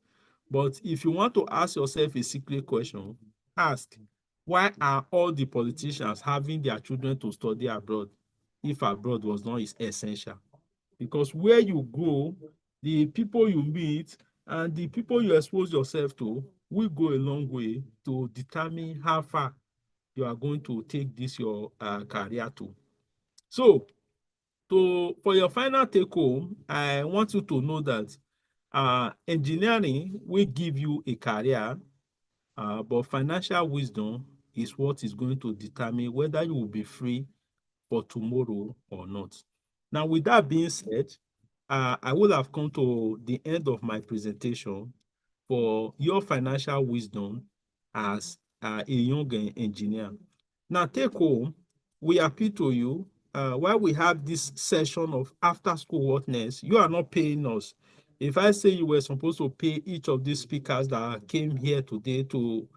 but if you want to ask yourself a secret question, ask, why are all the politicians having their children to study abroad if abroad was not essential? Because where you go, the people you meet, and the people you expose yourself to will go a long way to determine how far you are going to take this your career to. So, for your final take home, I want you to know that engineering will give you a career, but financial wisdom is what is going to determine whether you will be free for tomorrow or not. Now, with that being said, I will have come to the end of my presentation for your financial wisdom as a young engineer. Now, take home, we appeal to you while we have this session of after school whatness, you are not paying us. If I say you were supposed to pay each of these speakers that came here today to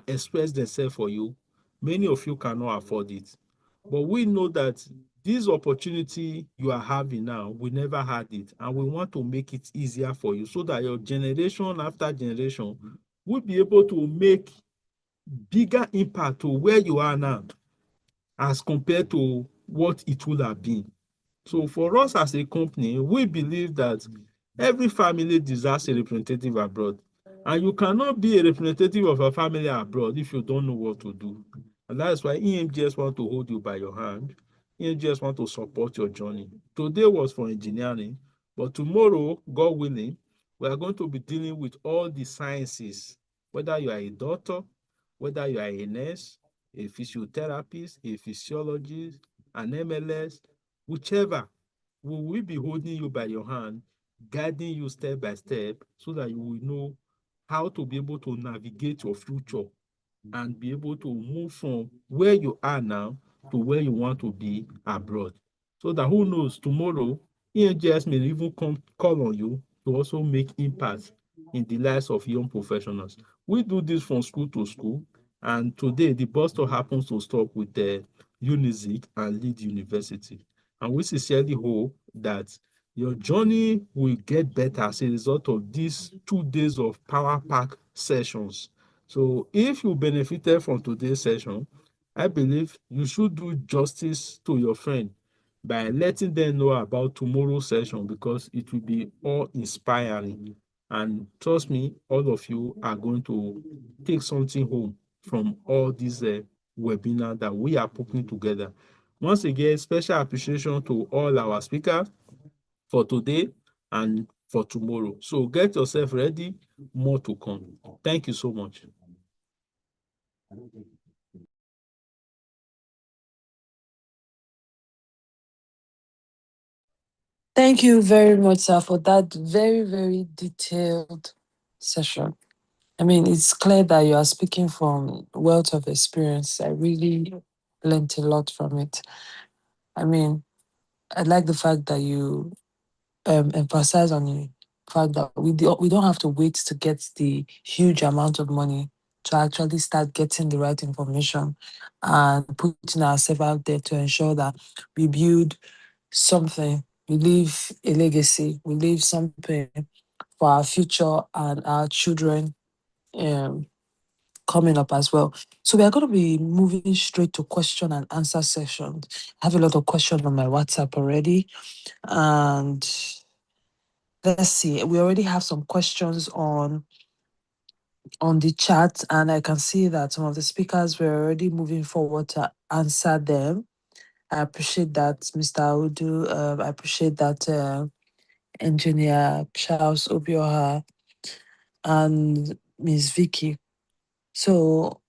express themselves for you, many of you cannot afford it. But we know that this opportunity you are having now, we never had it, and we want to make it easier for you so that your generation after generation will be able to make bigger impact to where you are now as compared to what it would have been. So for us as a company, we believe that every family deserves a representative abroad. And you cannot be a representative of a family abroad if you don't know what to do. And that's why EMGS want to hold you by your hand. EMGS want to support your journey. Today was for engineering, but tomorrow, God willing, we are going to be dealing with all the sciences, whether you are a doctor, whether you are a nurse, a physiotherapist, a physiologist, an MLS, whichever, we will be holding you by your hand, guiding you step by step so that you will know how to be able to navigate your future and be able to move from where you are now to where you want to be abroad. So that who knows, tomorrow, ENGS may even call on you to also make impact in the lives of young professionals. We do this from school to school, and today the bus stop happens to stop with the Unizik and Lead University. And we sincerely hope that your journey will get better as a result of these 2 days of power pack sessions. So if you benefited from today's session, I believe you should do justice to your friend by letting them know about tomorrow's session because it will be all inspiring. And trust me, all of you are going to take something home from all these webinars that we are putting together. Once again, special appreciation to all our speakers for today and for tomorrow. So get yourself ready, more to come. Thank you so much. Thank you very much, sir, for that very, very detailed session. I mean, it's clear that you are speaking from wealth of experience. I really learned a lot from it. I mean, I like the fact that you emphasize on the fact that we don't have to wait to get the huge amount of money to actually start getting the right information and putting ourselves out there to ensure that we build something, we leave a legacy, we leave something for our future and our children um, coming up as well. So we are going to be moving straight to question and answer session. I have a lot of questions on my WhatsApp already, and let's see. We already have some questions on the chat, and I can see that some of the speakers were already moving forward to answer them. I appreciate that, Mr. Audu. I appreciate that, Engineer Charles Obioha and Miss Vicky. So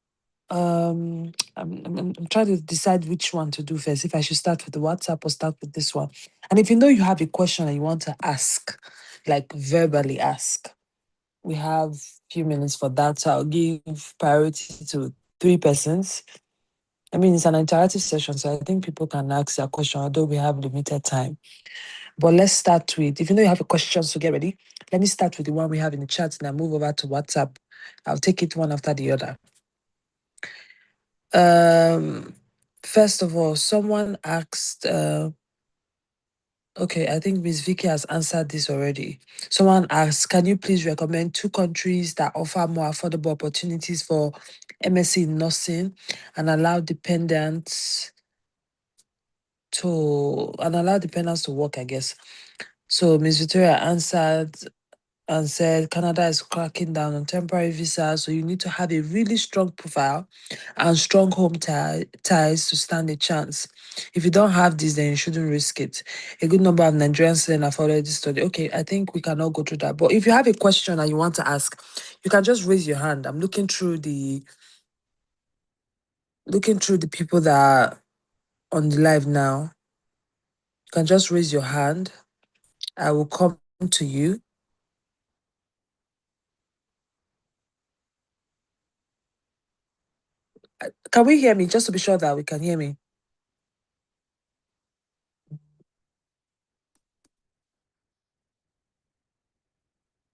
I'm trying to decide which one to do first. If I should start with the WhatsApp or start with this one. And if you know you have a question and you want to ask, like verbally ask, we have few minutes for that. So I'll give priority to 3 persons. I mean, it's an interactive session, so I think people can ask their question, although we have limited time. But let's start with, if you know you have a question, so get ready. Let me start with the one we have in the chat and I move over to WhatsApp. I'll take it one after the other. First of all, someone asked, okay, I think Miss Vicky has answered this already. Someone asked, can you please recommend 2 countries that offer more affordable opportunities for MSc in nursing and allow dependents to work, I guess. So Miss Victoria answered and said Canada is cracking down on temporary visas, so you need to have a really strong profile and strong home ties to stand a chance. If you don't have this, then you shouldn't risk it. A good number of Nigerians then have already studied. Okay, I think we can all go through that. But if you have a question and you want to ask, you can just raise your hand. I'm looking through the people that are on the live now. You can just raise your hand. I will come to you. Can we hear me? Just to be sure that we can hear me.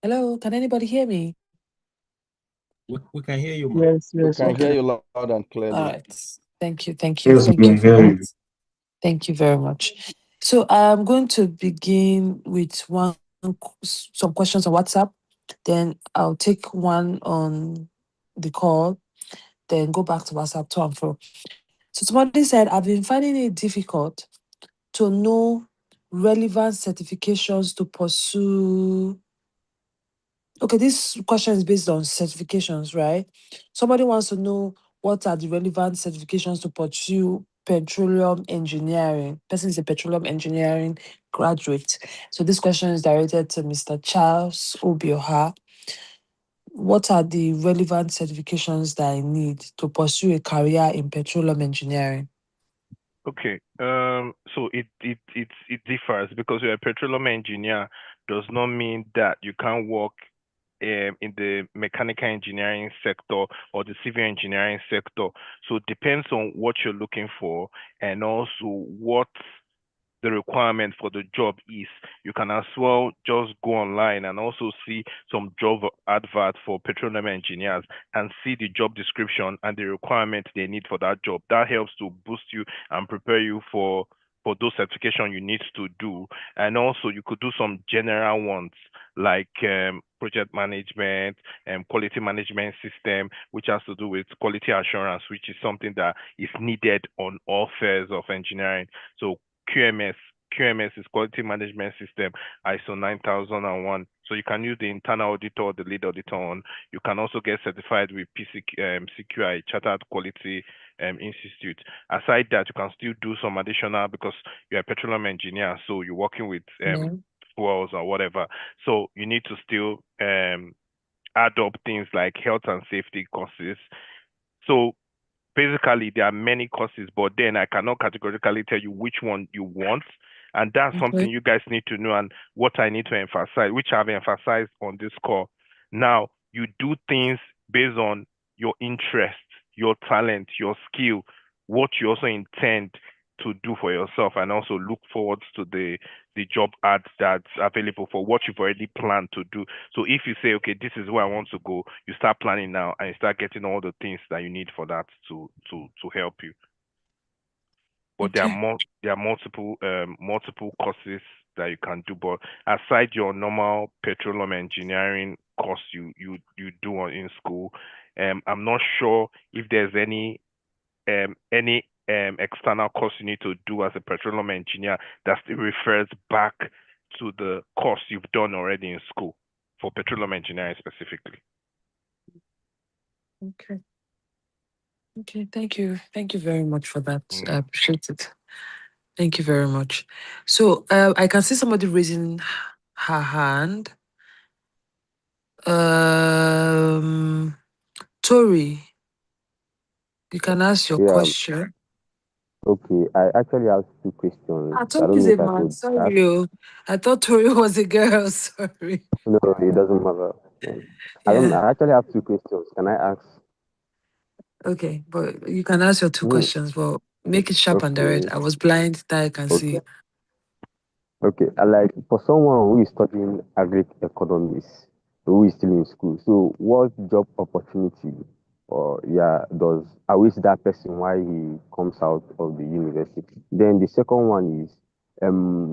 Hello, can anybody hear me? We can hear you, ma. Yes, We yes, can okay. hear you loud and clearly. All right. Thank you. Yes, we Thank you can for hear that. you. Thank you very much. So I'm going to begin with some questions on WhatsApp. Then I'll take one on the call. Then go back to WhatsApp to and fro. So somebody said, I've been finding it difficult to know relevant certifications to pursue. Okay, this question is based on certifications, right? Somebody wants to know what are the relevant certifications to pursue petroleum engineering. Person is a petroleum engineering graduate. So this question is directed to Mr. Charles Obioha. What are the relevant certifications that I need to pursue a career in petroleum engineering? Okay. So it differs because you're a petroleum engineer does not mean that you can't work in the mechanical engineering sector or the civil engineering sector. So it depends on what you're looking for and also what the requirement for the job is. You can as well just go online and also see some job advert for petroleum engineers and see the job description and the requirements they need for that job. That helps to boost you and prepare you for those certification you need to do. And also you could do some general ones like project management and quality management system, which has to do with quality assurance, which is something that is needed on all spheres of engineering. So QMS. QMS is Quality Management System, ISO 9001. So you can use the internal auditor or the lead auditor on. You can also get certified with CQI, Chartered Quality Institute. Aside that, you can still do some additional because you're a petroleum engineer, so you're working with Yeah. fuels or whatever. So you need to still add up things like health and safety courses. So basically there are many courses, but then I cannot categorically tell you which one you want And that's Okay. something you guys need to know, and what I need to emphasize, which I've emphasized on this call. Now, you do things based on your interest, your talent, your skill, what you also intend to do for yourself, and also look forward to the job ads that's available for what you've already planned to do. So if you say, okay, this is where I want to go, you start planning now and you start getting all the things that you need for that to help you. But Okay. there are multiple courses that you can do. But aside your normal petroleum engineering course you do in school, I'm not sure if there's any external course you need to do as a petroleum engineer that still refers back to the course you've done already in school for petroleum engineering specifically. Okay. Okay. Thank you. Thank you very much for that. I appreciate it. Thank you very much. So I can see somebody raising her hand. Tori, you can ask your Yeah, question. okay. I actually have two questions. I I Tori don't is know a if I man. could ask. Sorry, oh. I thought Tori was a girl. Sorry. No, it doesn't matter. I don't. Yeah. I actually have two questions. Can I ask? Okay, but you can ask your two Hmm. questions, but make it sharp and direct. Okay. I was blind that I can Okay. see. Okay. I like for someone who is studying agri economics, who is still in school. So, what job opportunity, or yeah, does awaits that person while he comes out of the university? Then the second one is,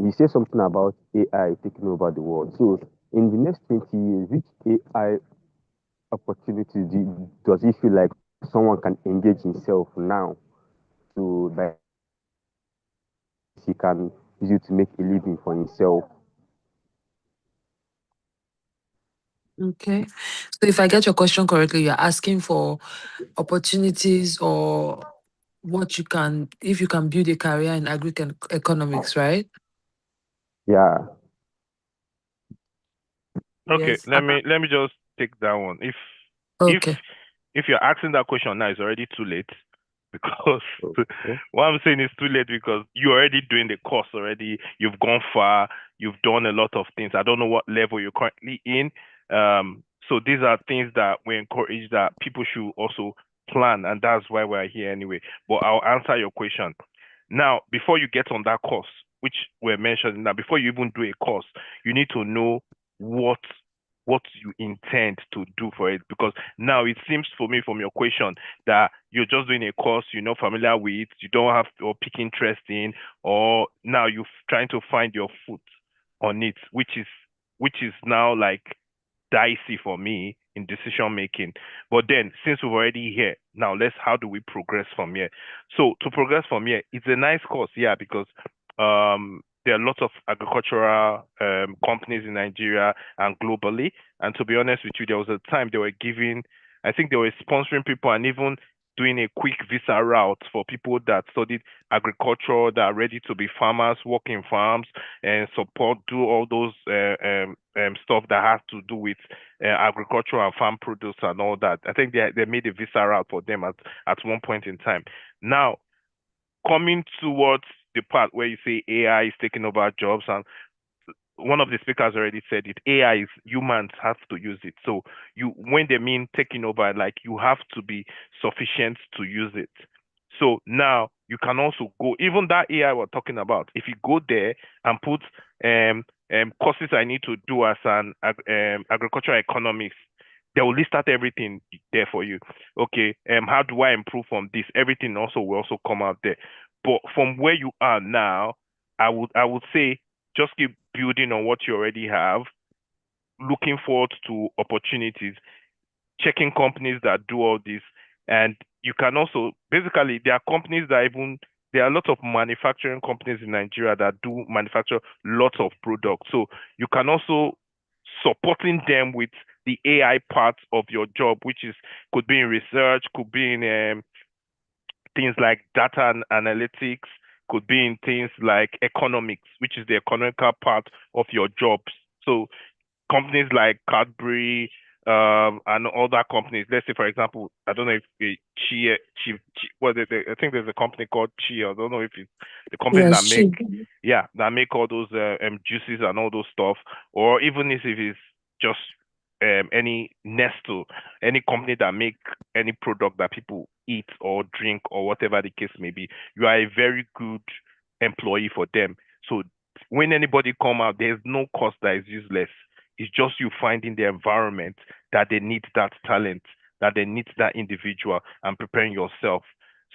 he said something about AI taking over the world. So, in the next 20 years, which AI opportunity does he feel like someone can engage himself now to that he can use it to make a living for himself? Okay. So if I get your question correctly, you're asking for opportunities or what you can, if you can build a career in economics, right? Yeah. Okay, Yes. let me just take that one. If Okay. if you're asking that question now, it's already too late because Okay. what I'm saying is too late because you're already doing the course already. You've gone far. You've done a lot of things. I don't know what level you're currently in. So these are things that we encourage that people should also plan, and that's why we're here anyway. But I'll answer your question. Now, before you get on that course, which we're mentioning now, before you even do a course, you need to know what what you intend to do for it. Because now it seems for me from your question that you're just doing a course you're not familiar with, you don't have or pick interest in, or now you're trying to find your foot on it, which is now like dicey for me in decision making. But then, since we're already here, now how do we progress from here? So to progress from here, it's a nice course, yeah, because there are lots of agricultural companies in Nigeria and globally. And to be honest with you, there was a time they were giving, I think they were sponsoring people and even doing a quick visa route for people that studied agriculture, that are ready to be farmers, work in farms, and support, do all those stuff that has to do with agriculture and farm produce and all that. I think they made a visa route for them at one point in time. Now, coming towards the part where you say AI is taking over jobs, and one of the speakers already said it, AI is humans have to use it. So you when they mean taking over, like you have to be sufficient to use it. So now you can also go, even that AI we're talking about, if you go there and put courses I need to do as an agricultural economist, they will list out everything there for you. Okay, how do I improve from this? Everything also will also come out there. But from where you are now, I would say just keep building on what you already have, looking forward to opportunities, checking companies that do all this. And you can also, basically, there are companies that even, there are a lot of manufacturing companies in Nigeria that do manufacture lots of products. So you can also supporting them with the AI part of your job, which is could be in research, could be in things like data and analytics, could be in things like economics, which is the economical part of your jobs. So companies like Cadbury, and other companies. Let's say, for example, I don't know if I think there's a company called Chia. I don't know if it's the company Yes, that she. that make all those juices and all those stuff, or even if it's just any Nestle, any company that make any product that people eat or drink or whatever the case may be. You are a very good employee for them. So when anybody come out, there's no cost that is useless. It's just you finding the environment that they need that talent, that they need that individual, and preparing yourself.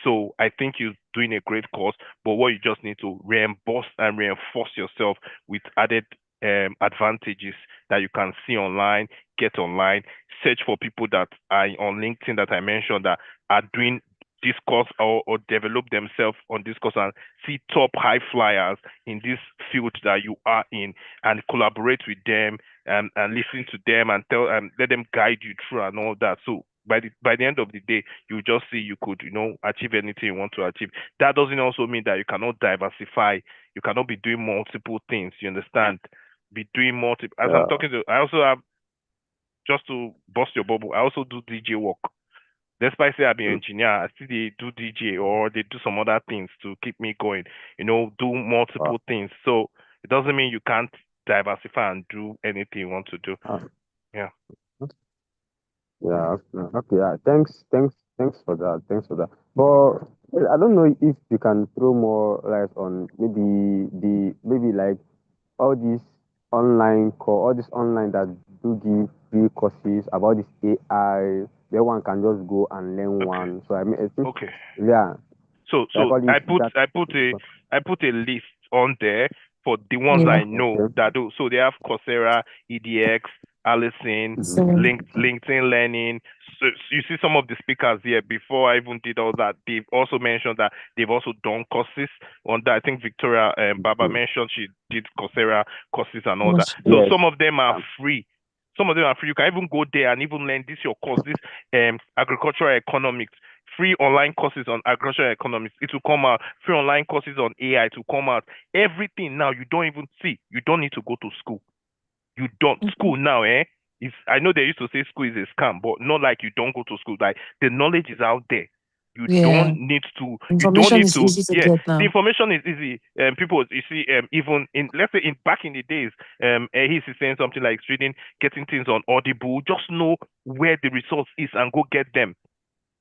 So I think you're doing a great course, but what you just need to reimburse and reinforce yourself with added advantages that you can see online, get online, search for people that are on LinkedIn that I mentioned that are doing this course or develop themselves on this course and see top high flyers in this field that you are in and collaborate with them and listen to them and tell let them guide you through and all that. So by the end of the day, you just see you could achieve anything you want to achieve. That doesn't also mean that you cannot diversify. You cannot be doing multiple things. You understand? Be doing multiple. As I'm talking to, I also have just to bust your bubble. I also do DJ work. Despite say I be an engineer, I still they do DJ or they do some other things to keep me going. Do multiple things. So it doesn't mean you can't diversify and do anything you want to do. Yeah. Yeah, okay, yeah. Thanks for that. Thanks for that. But I don't know if you can throw more light on maybe like all this online that do give free courses about this AI, where one can just go and learn one. So I mean, I think, Okay. yeah, So like all this that. I put a list on there for the ones Yeah. I know Okay. that do. So they have Coursera, EDX, Allison, So, LinkedIn Learning. So you see some of the speakers here. Before I even did all that, they've also mentioned that they've also done courses on that. I think Victoria Baba mentioned she did Coursera courses and all that. yes. So Yes. some of them are free. Some of them are free. You can even go there and even learn this your course, this agricultural economics, free online courses on agricultural economics. It will come out. Free online courses on AI to come out. Everything now you don't even see. You don't need to go to school. You don't school now, eh? I know they used to say school is a scam, but not like you don't go to school. Like the knowledge is out there. You Yeah. don't need to. You don't Information need is to. easy to Yeah, get the now. information is easy. People, you see, even in let's say in back in the days, he's saying something like reading, getting things on Audible. Just know where the resource is and go get them.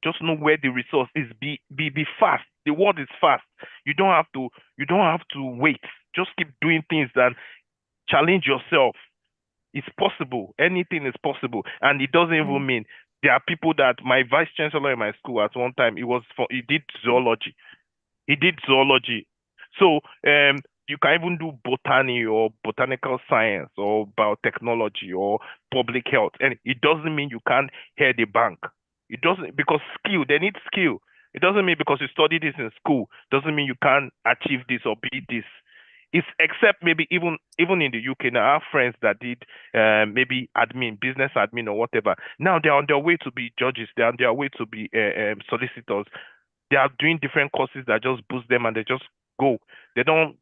Just know where the resource is. Be fast. The world is fast. You don't have to. You don't have to wait. Just keep doing things and challenge yourself. It's possible. Anything is possible, and it doesn't even mean there are people that my vice chancellor in my school at one time he did zoology. He did zoology. So you can even do botany or botanical science or biotechnology or public health. And it doesn't mean you can't head a bank. It doesn't because skill, they need skill. It doesn't mean because you study this in school, doesn't mean you can't achieve this or be this. It's except maybe even in the UK now, I have friends that did maybe admin, business admin or whatever. Now they're on their way to be judges. They're on their way to be solicitors. They are doing different courses that just boost them and they just go. They don't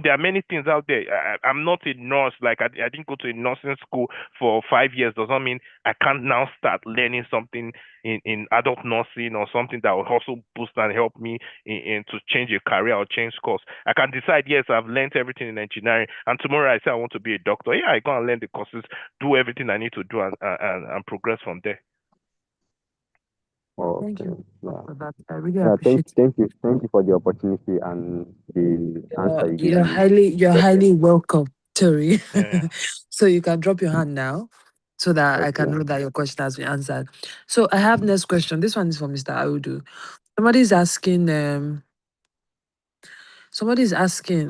there are many things out there. I'm not a nurse. Like I didn't go to a nursing school for 5 years. Does not mean I can't now start learning something in adult nursing or something that will also boost and help me in to change a career or change course. I can decide, yes, I've learned everything in engineering, and tomorrow I say I want to be a doctor. Yeah, I go and learn the courses, do everything I need to do, and progress from there. Thank Okay. you Yeah. for that. I really Yeah. appreciate it. Thank you for the opportunity and the answer you gave You're me. highly welcome, Tori. Yeah. So you can drop your hand now so that I can Okay. know that your question has been answered. So I have next question. This one is for Mr. Audu. Somebody's asking,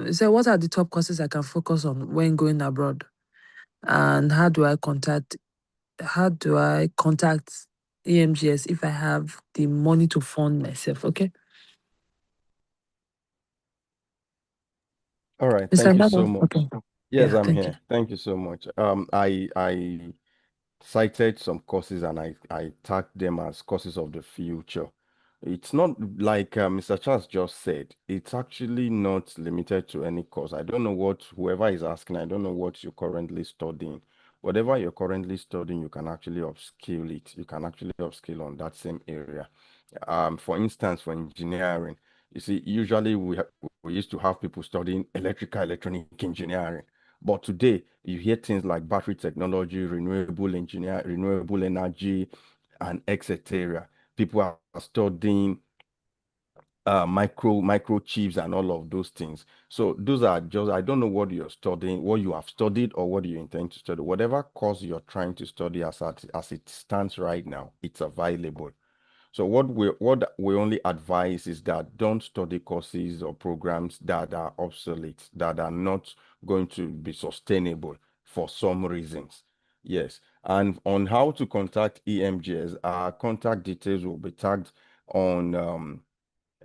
he said, what are the top courses I can focus on when going abroad? And how do I contact EMGS if I have the money to fund myself? Okay. All right. Mr. Thank you so Emmanuel? much. Okay. Yes, Yeah, I'm thank you. here. Thank you so much. I cited some courses and I tagged them as courses of the future. It's not like Mr. Charles just said, it's actually not limited to any course. I don't know what whoever is asking, I don't know what you're currently studying, whatever you're currently studying, you can actually upskill it. You can actually upskill on that same area. For instance, for engineering, you see, usually we used to have people studying electronic engineering. But today, you hear things like battery technology, renewable energy, and etc. People are studying microchips and all of those things. So those are just, I don't know what you're studying, what you have studied, or what you intend to study. Whatever course you're trying to study as it stands right now, it's available. So what we only advise is that don't study courses or programs that are obsolete, that are not going to be sustainable for some reasons. Yes. And on how to contact EMGS, our contact details will be tagged on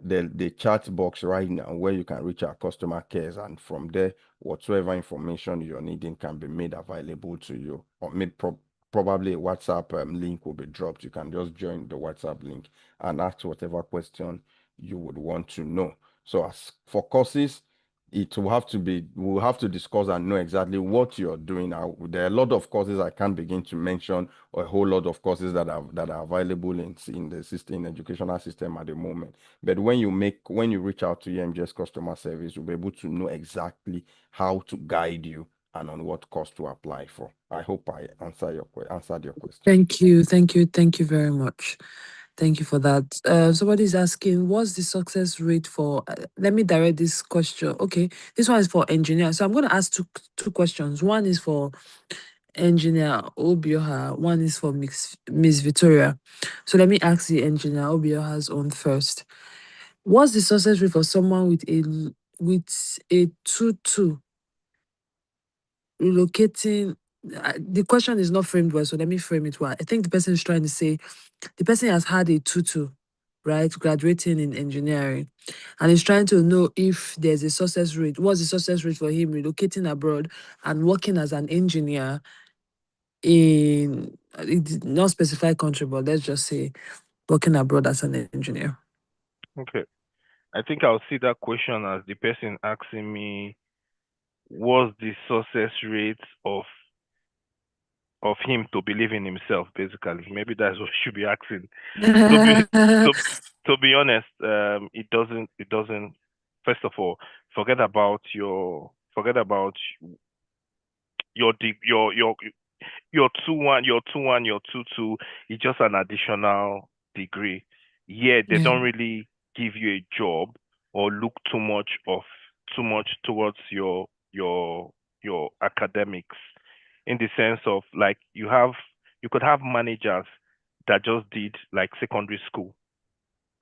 the chat box right now, where you can reach our customer cares, and from there, whatsoever information you're needing can be made available to you, or probably a WhatsApp link will be dropped. You can just join the WhatsApp link and ask whatever question you would want to know. So as for courses, it will have to be, we'll have to discuss and know exactly what you're doing now. There are a lot of courses I can't begin to mention, or a whole lot of courses that are available in the system, in educational system at the moment. But when you reach out to EMGS customer service, you'll be able to know exactly how to guide you and on what course to apply for. I hope I answered your question. Thank you very much. Thank you for that. Somebody's asking, what's the success rate for? Let me direct this question. Okay, this one is for engineer. So I'm going to ask two questions. One is for engineer Obioha. One is for Miss Victoria. So let me ask the engineer Obioha's own first. What's the success rate for someone with a 2-2 relocating? The question is not framed well, so let me frame it well. I think the person is trying to say the person has had a 2-2, right, graduating in engineering, and is trying to know if there's a success rate. What's the success rate for him relocating abroad and working as an engineer in not specified country, but let's just say working abroad as an engineer? Okay. I think I'll see that question as the person asking me what's the success rate of him to believe in himself, basically. Maybe that's what you should be asking. To be to be honest, it doesn't first of all, forget about your 2-1, your 2-1, your 2-2. It's just an additional degree. Yeah, they Yeah. don't really give you a job or look too much towards your academics, in the sense of, like, you could have managers that just did like secondary school,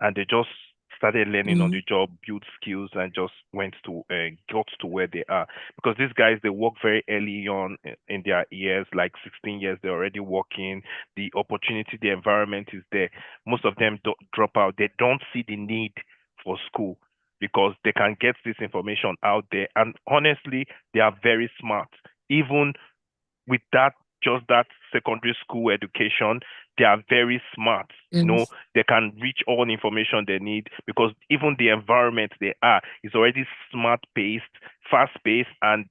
and they just started learning on Mm, the job, built skills, and just got to where they are. Because these guys, they work very early on in their years, like 16 years, they're already working. The opportunity, the environment is there. Most of them don't drop out. They don't see the need for school because they can get this information out there. And honestly, they are very smart. Even with just that secondary school education, they are very smart. yes. They can reach all the information they need, because even the environment they are is already smart paced, fast paced, and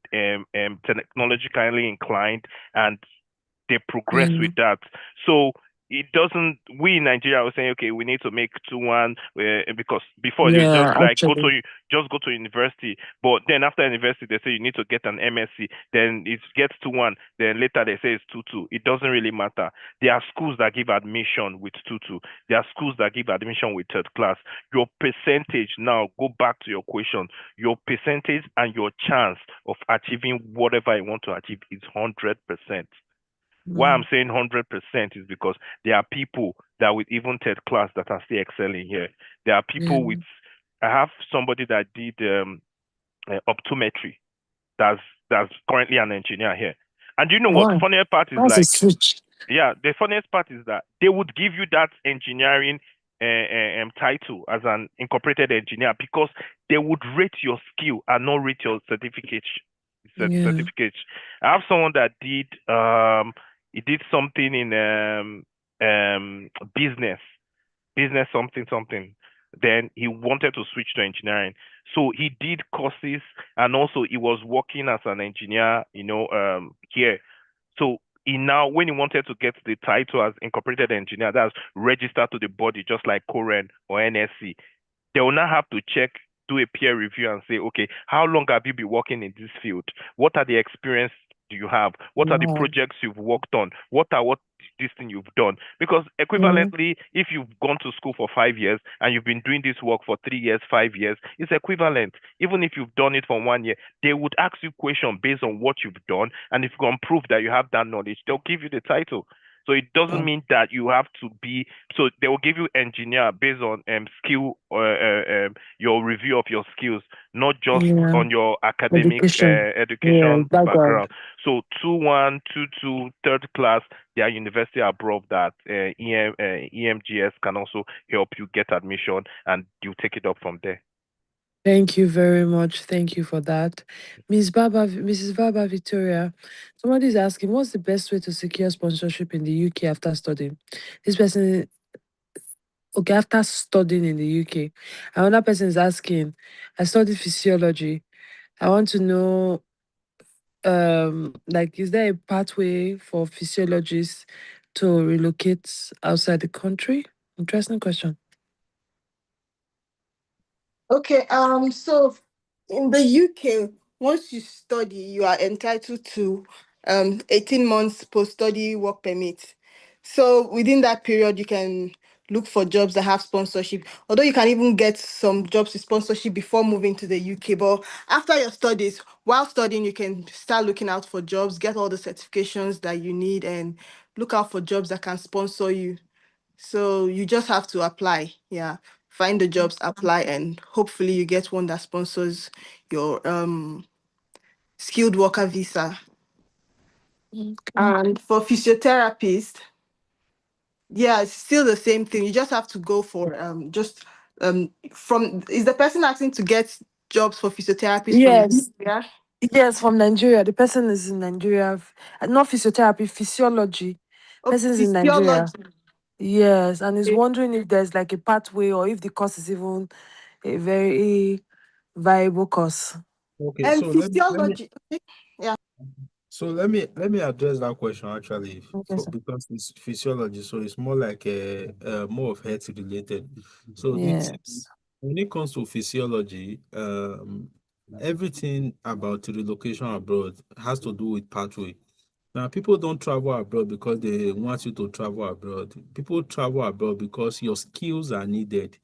technologically inclined, and they progress Yeah. with that. So it doesn't. We in Nigeria were saying, okay, we need to make 2-1, because before you Yeah, just like actually. just go to university, but then after university they say you need to get an MSc. Then it gets 2-1. Then later they say it's 2-2. It doesn't really matter. There are schools that give admission with 2-2. There are schools that give admission with third class. Your percentage, now go back to your question. Your percentage and your chance of achieving whatever you want to achieve is 100%. Why I'm Mm, saying 100% is because there are people that with even third class that are still excelling here. There are yeah. people with. I have somebody that did optometry. That's currently an engineer here. And you know what? Wow, Funnier part is, that's a like, switch. yeah, the funniest part is that they would give you that engineering title as an incorporated engineer, because they would rate your skill and not rate your certificate. Yeah. Certificate. I have someone that did he did something in business, something something. Then he wanted to switch to engineering, so he did courses, and also he was working as an engineer, here. So now, when he wanted to get the title as incorporated engineer, that's registered to the body, just like Coren or NSC, they will now have to check, do a peer review and say, okay, how long have you been working in this field? What are the experience do you have? What are the projects you've worked on? What this thing you've done? Because equivalently, if you've gone to school for 5 years and you've been doing this work for 3 years, 5 years, it's equivalent. Even if you've done it for 1 year, they would ask you questions based on what you've done, and if you can prove that you have that knowledge, they'll give you the title. So it doesn't mean that you have to be. So they will give you engineer based on skill or your review of your skills, not just on your academic education background. So 2-1, 2-2, third class, they are university above that. EMGS can also help you get admission, and you take it up from there. Thank you very much. Thank you for that. Mrs. Baba Victoria, somebody is asking, what's the best way to secure sponsorship in the UK after studying? This person, okay, after studying in the UK. Another person is asking, I studied physiology. I want to know, like, is there a pathway for physiologists to relocate outside the country? Interesting question. Okay, so in the UK, once you study, you are entitled to 18 months post-study work permit. So within that period, you can look for jobs that have sponsorship. Although you can even get some jobs with sponsorship before moving to the UK. But after your studies, while studying, you can start looking out for jobs, get all the certifications that you need, and look out for jobs that can sponsor you. So you just have to apply. Yeah. Find the jobs, apply, and hopefully you get one that sponsors your skilled worker visa. And for physiotherapists, yeah, it's still the same thing. You just have to go for from is the person asking to get jobs for physiotherapists Yes. from Nigeria? Yes, from Nigeria. The person is in Nigeria. Not physiotherapy, physiology. Oh, Person's in Nigeria. physiology. Yes, and is Okay. wondering if there's like a pathway or if the course is even a very viable course. Okay, And so let me physiology. Okay. Yeah. so let me address that question actually Okay, sir. because it's physiology, so it's more like a more of health related. So Yes. when it comes to physiology, everything about relocation abroad has to do with pathway. Now, people don't travel abroad because they want you to travel abroad. People travel abroad because your skills are needed.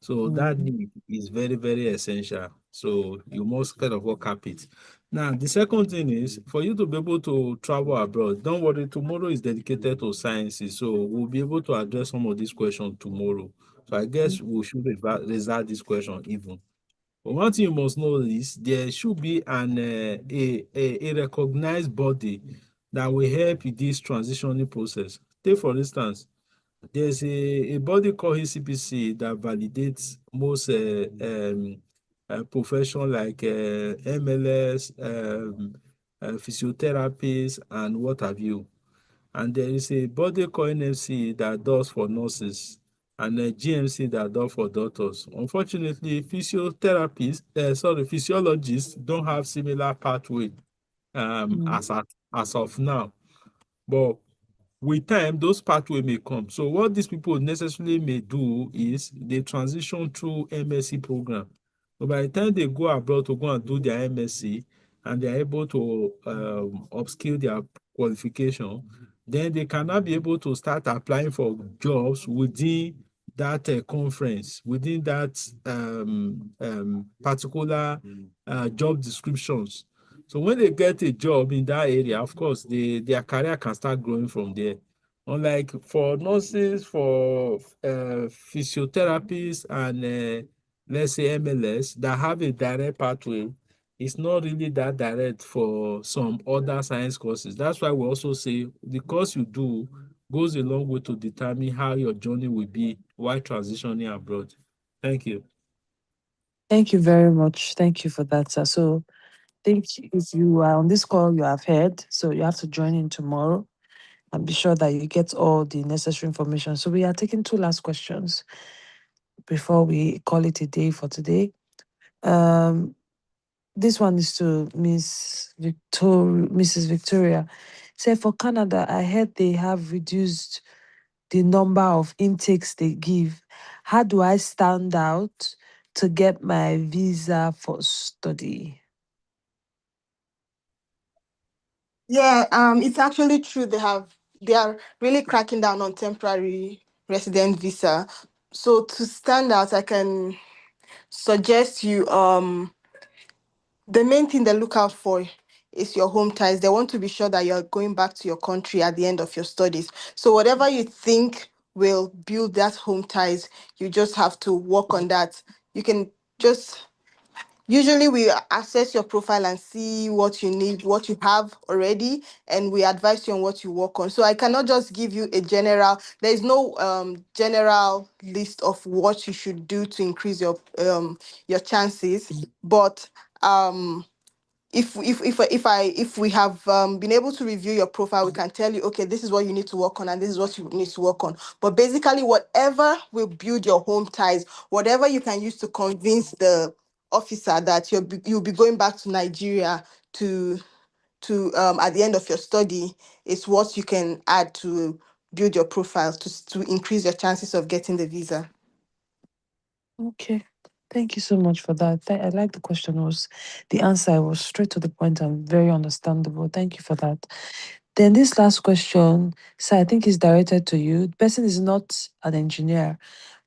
So that need is very, very essential. So you must kind of work up it. Now, the second thing is for you to be able to travel abroad, don't worry, tomorrow is dedicated to sciences. So we'll be able to address some of these questions tomorrow. So I guess we should reserve this question even. But one thing you must know is there should be a recognized body that will help in this transitioning process. Take for instance, there's a body called HCPC that validates most profession like MLS, physiotherapists, and what have you. And there is a body called NFC that does for nurses and a GMC that does for doctors. Unfortunately, physiologists don't have similar pathway as of now. But with time, those pathway may come. So what these people necessarily may do is they transition through MSc program. So by the time they go abroad to go and do their MSc and they are able to upskill their qualification, then they cannot be able to start applying for jobs within that conference, within that particular job descriptions. So when they get a job in that area, of course, their career can start growing from there. Unlike for nurses, for physiotherapists, and let's say MLS that have a direct pathway, it's not really that direct for some other science courses. That's why we also say the course you do goes a long way to determine how your journey will be while transitioning abroad. Thank you. Thank you very much. Thank you for that, sir. So think if you are on this call, you have heard. So you have to join in tomorrow and be sure that you get all the necessary information. So we are taking two last questions before we call it a day for today. This one is to Mrs. Victoria. Say for Canada, I heard they have reduced the number of intakes they give. How do I stand out to get my visa for study? Yeah, it's actually true. They are really cracking down on temporary resident visa. So to stand out, I can suggest you the main thing they look out for is your home ties. They want to be sure that you're going back to your country at the end of your studies. So whatever you think will build that home ties, you just have to work on that. You can just usually we assess your profile and see what you need, what you have already, and we advise you on what you work on. So I cannot just give you a general, there is no general list of what you should do to increase your chances. But if we have been able to review your profile, we can tell you, okay, this is what you need to work on and this is what you need to work on. But basically, whatever will build your home ties, whatever you can use to convince the officer that you'll be going back to Nigeria to at the end of your study, is what you can add to build your profile to increase your chances of getting the visa. Okay. Thank you so much for that. I like the question. Was the answer was straight to the point and very understandable. Thank you for that. Then this last question, so I think is directed to you. The person is not an engineer,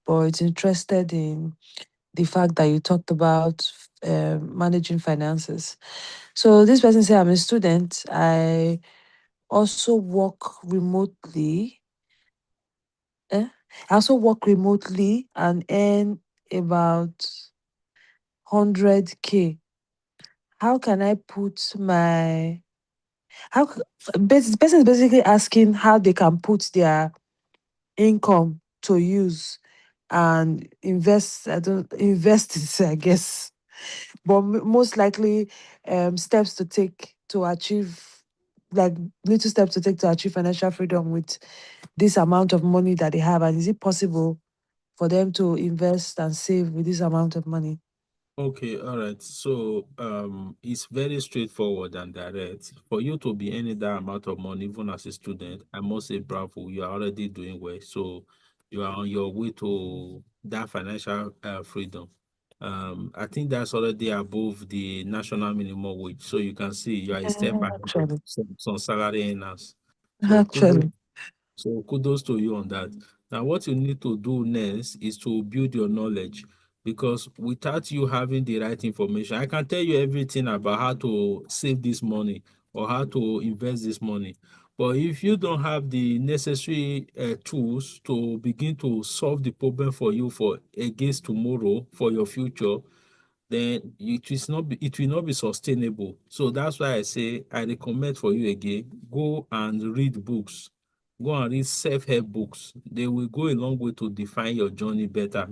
but it's interested in the fact that you talked about managing finances. So this person said, I'm a student. I also work remotely. I also work remotely and earn about 100K. How can I put my how c- the person is basically asking how they can put their income to use and invest. I don't invest it, I guess, but most likely steps to take to achieve, like little steps to take to achieve financial freedom with this amount of money that they have. And is it possible for them to invest and save with this amount of money? Okay, all right. So it's very straightforward and direct. For you to be earning that amount of money, even as a student, I must say bravo, you are already doing well. So you are on your way to that financial freedom. I think that's already above the national minimum wage. So you can see you are a step ahead of Actually, some salary earners. So kudos actually. so kudos to you on that. Now, what you need to do next is to build your knowledge, because without you having the right information, I can tell you everything about how to save this money or how to invest this money. But if you don't have the necessary tools to begin to solve the problem for you for against tomorrow for your future, then it will not be sustainable. So that's why I say I recommend for you again, go and read books. Go and read self-help books. They will go a long way to define your journey better.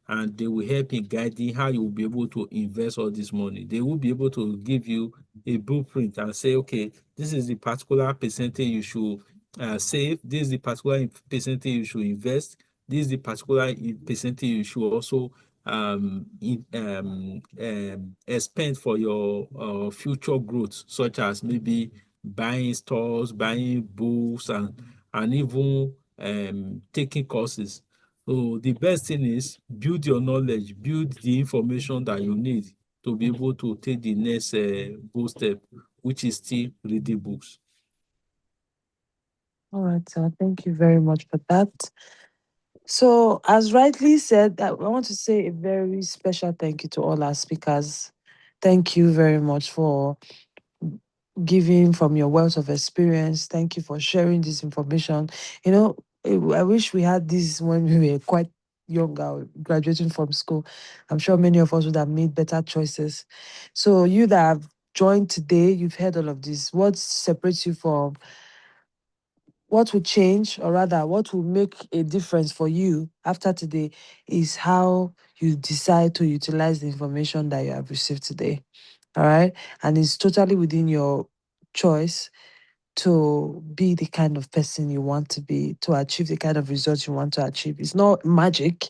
And they will help in guiding how you will be able to invest all this money. They will be able to give you a blueprint and say, okay, this is the particular percentage you should save. This is the particular percentage you should invest. This is the particular percentage you should also expend for your future growth, such as maybe buying stores, buying books, and even taking courses. So the best thing is build your knowledge, build the information that you need to be able to take the next bold step, which is still reading books. All right, sir. Thank you very much for that. So, as rightly said, I want to say a very special thank you to all our speakers. Thank you very much for giving from your wealth of experience. Thank you for sharing this information. You know, I wish we had this when we were quite younger, graduating from school. I'm sure many of us would have made better choices. So, you that have joined today, you've heard all of this. What separates you from what will change, or rather, what will make a difference for you after today is how you decide to utilize the information that you have received today. All right. And it's totally within your choice to be the kind of person you want to be, to achieve the kind of results you want to achieve. It's not magic,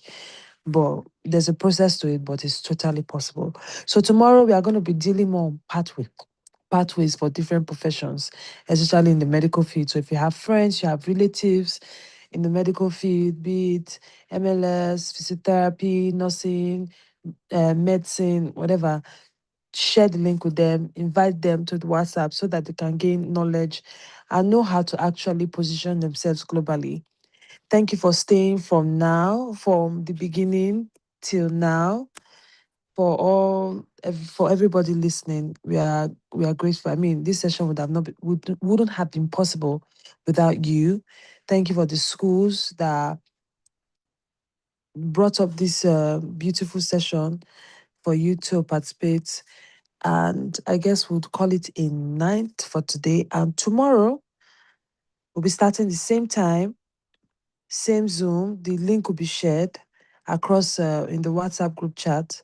but there's a process to it, but it's totally possible. So tomorrow we are going to be dealing more on pathway. pathways for different professions, especially in the medical field. So if you have friends, you have relatives in the medical field, be it MLS, physiotherapy, nursing, medicine, whatever, share the link with them, invite them to the WhatsApp so that they can gain knowledge and know how to actually position themselves globally. Thank you for staying from the beginning till now. For everybody listening, we are grateful. I mean, this session would have not been, wouldn't have been possible without you. Thank you for the schools that brought up this beautiful session for you to participate. And I guess we'll call it a night for today. And tomorrow we'll be starting the same time, same Zoom. The link will be shared across in the WhatsApp group chat.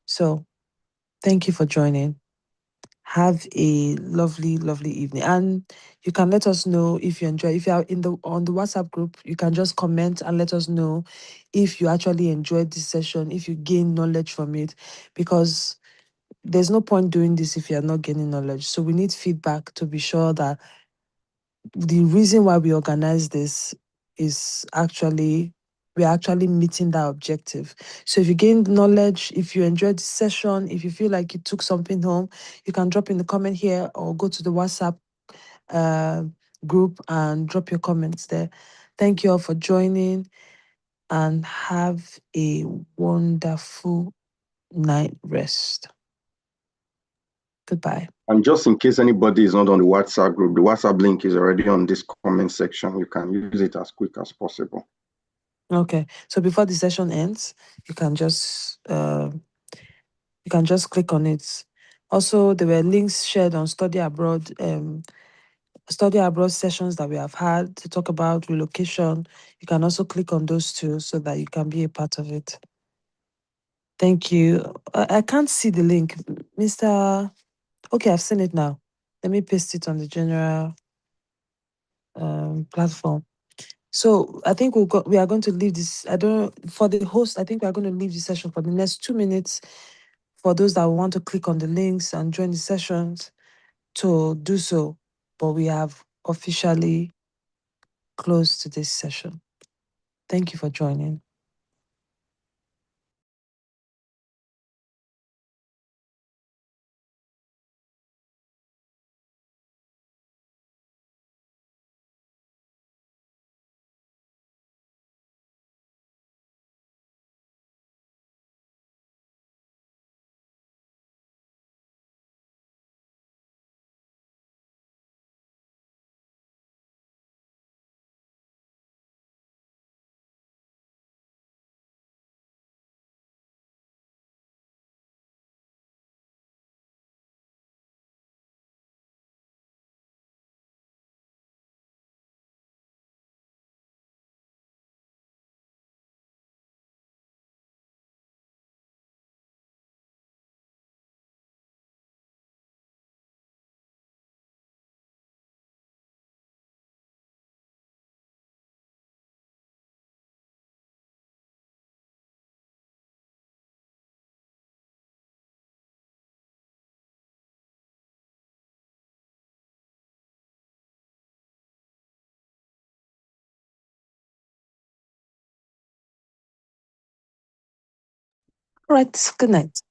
So thank you for joining. Have a lovely, lovely evening. And you can let us know if you enjoy. If you are on the WhatsApp group, you can just comment and let us know if you actually enjoyed this session, if you gain knowledge from it, because there's no point doing this if you're not gaining knowledge. So we need feedback to be sure that the reason why we organize this is actually we're actually meeting that objective. So if you gain knowledge, if you enjoyed the session, if you feel like you took something home, you can drop in the comment here or go to the WhatsApp uh, group and drop your comments there. Thank you all for joining and have a wonderful night rest. Goodbye. And just in case anybody is not on the WhatsApp group, the WhatsApp link is already on this comment section. You can use it as quick as possible. Okay. So before the session ends, you can just click on it. Also, there were links shared on study abroad sessions that we have had to talk about relocation. You can also click on those too so that you can be a part of it. Thank you. I can't see the link, Mr. Okay, I've seen it now. Let me paste it on the general platform. So I think we are going to leave this. For the host, I think we are going to leave the session for the next 2 minutes for those that want to click on the links and join the sessions to do so. But we have officially closed today's session. Thank you for joining. All right, good night.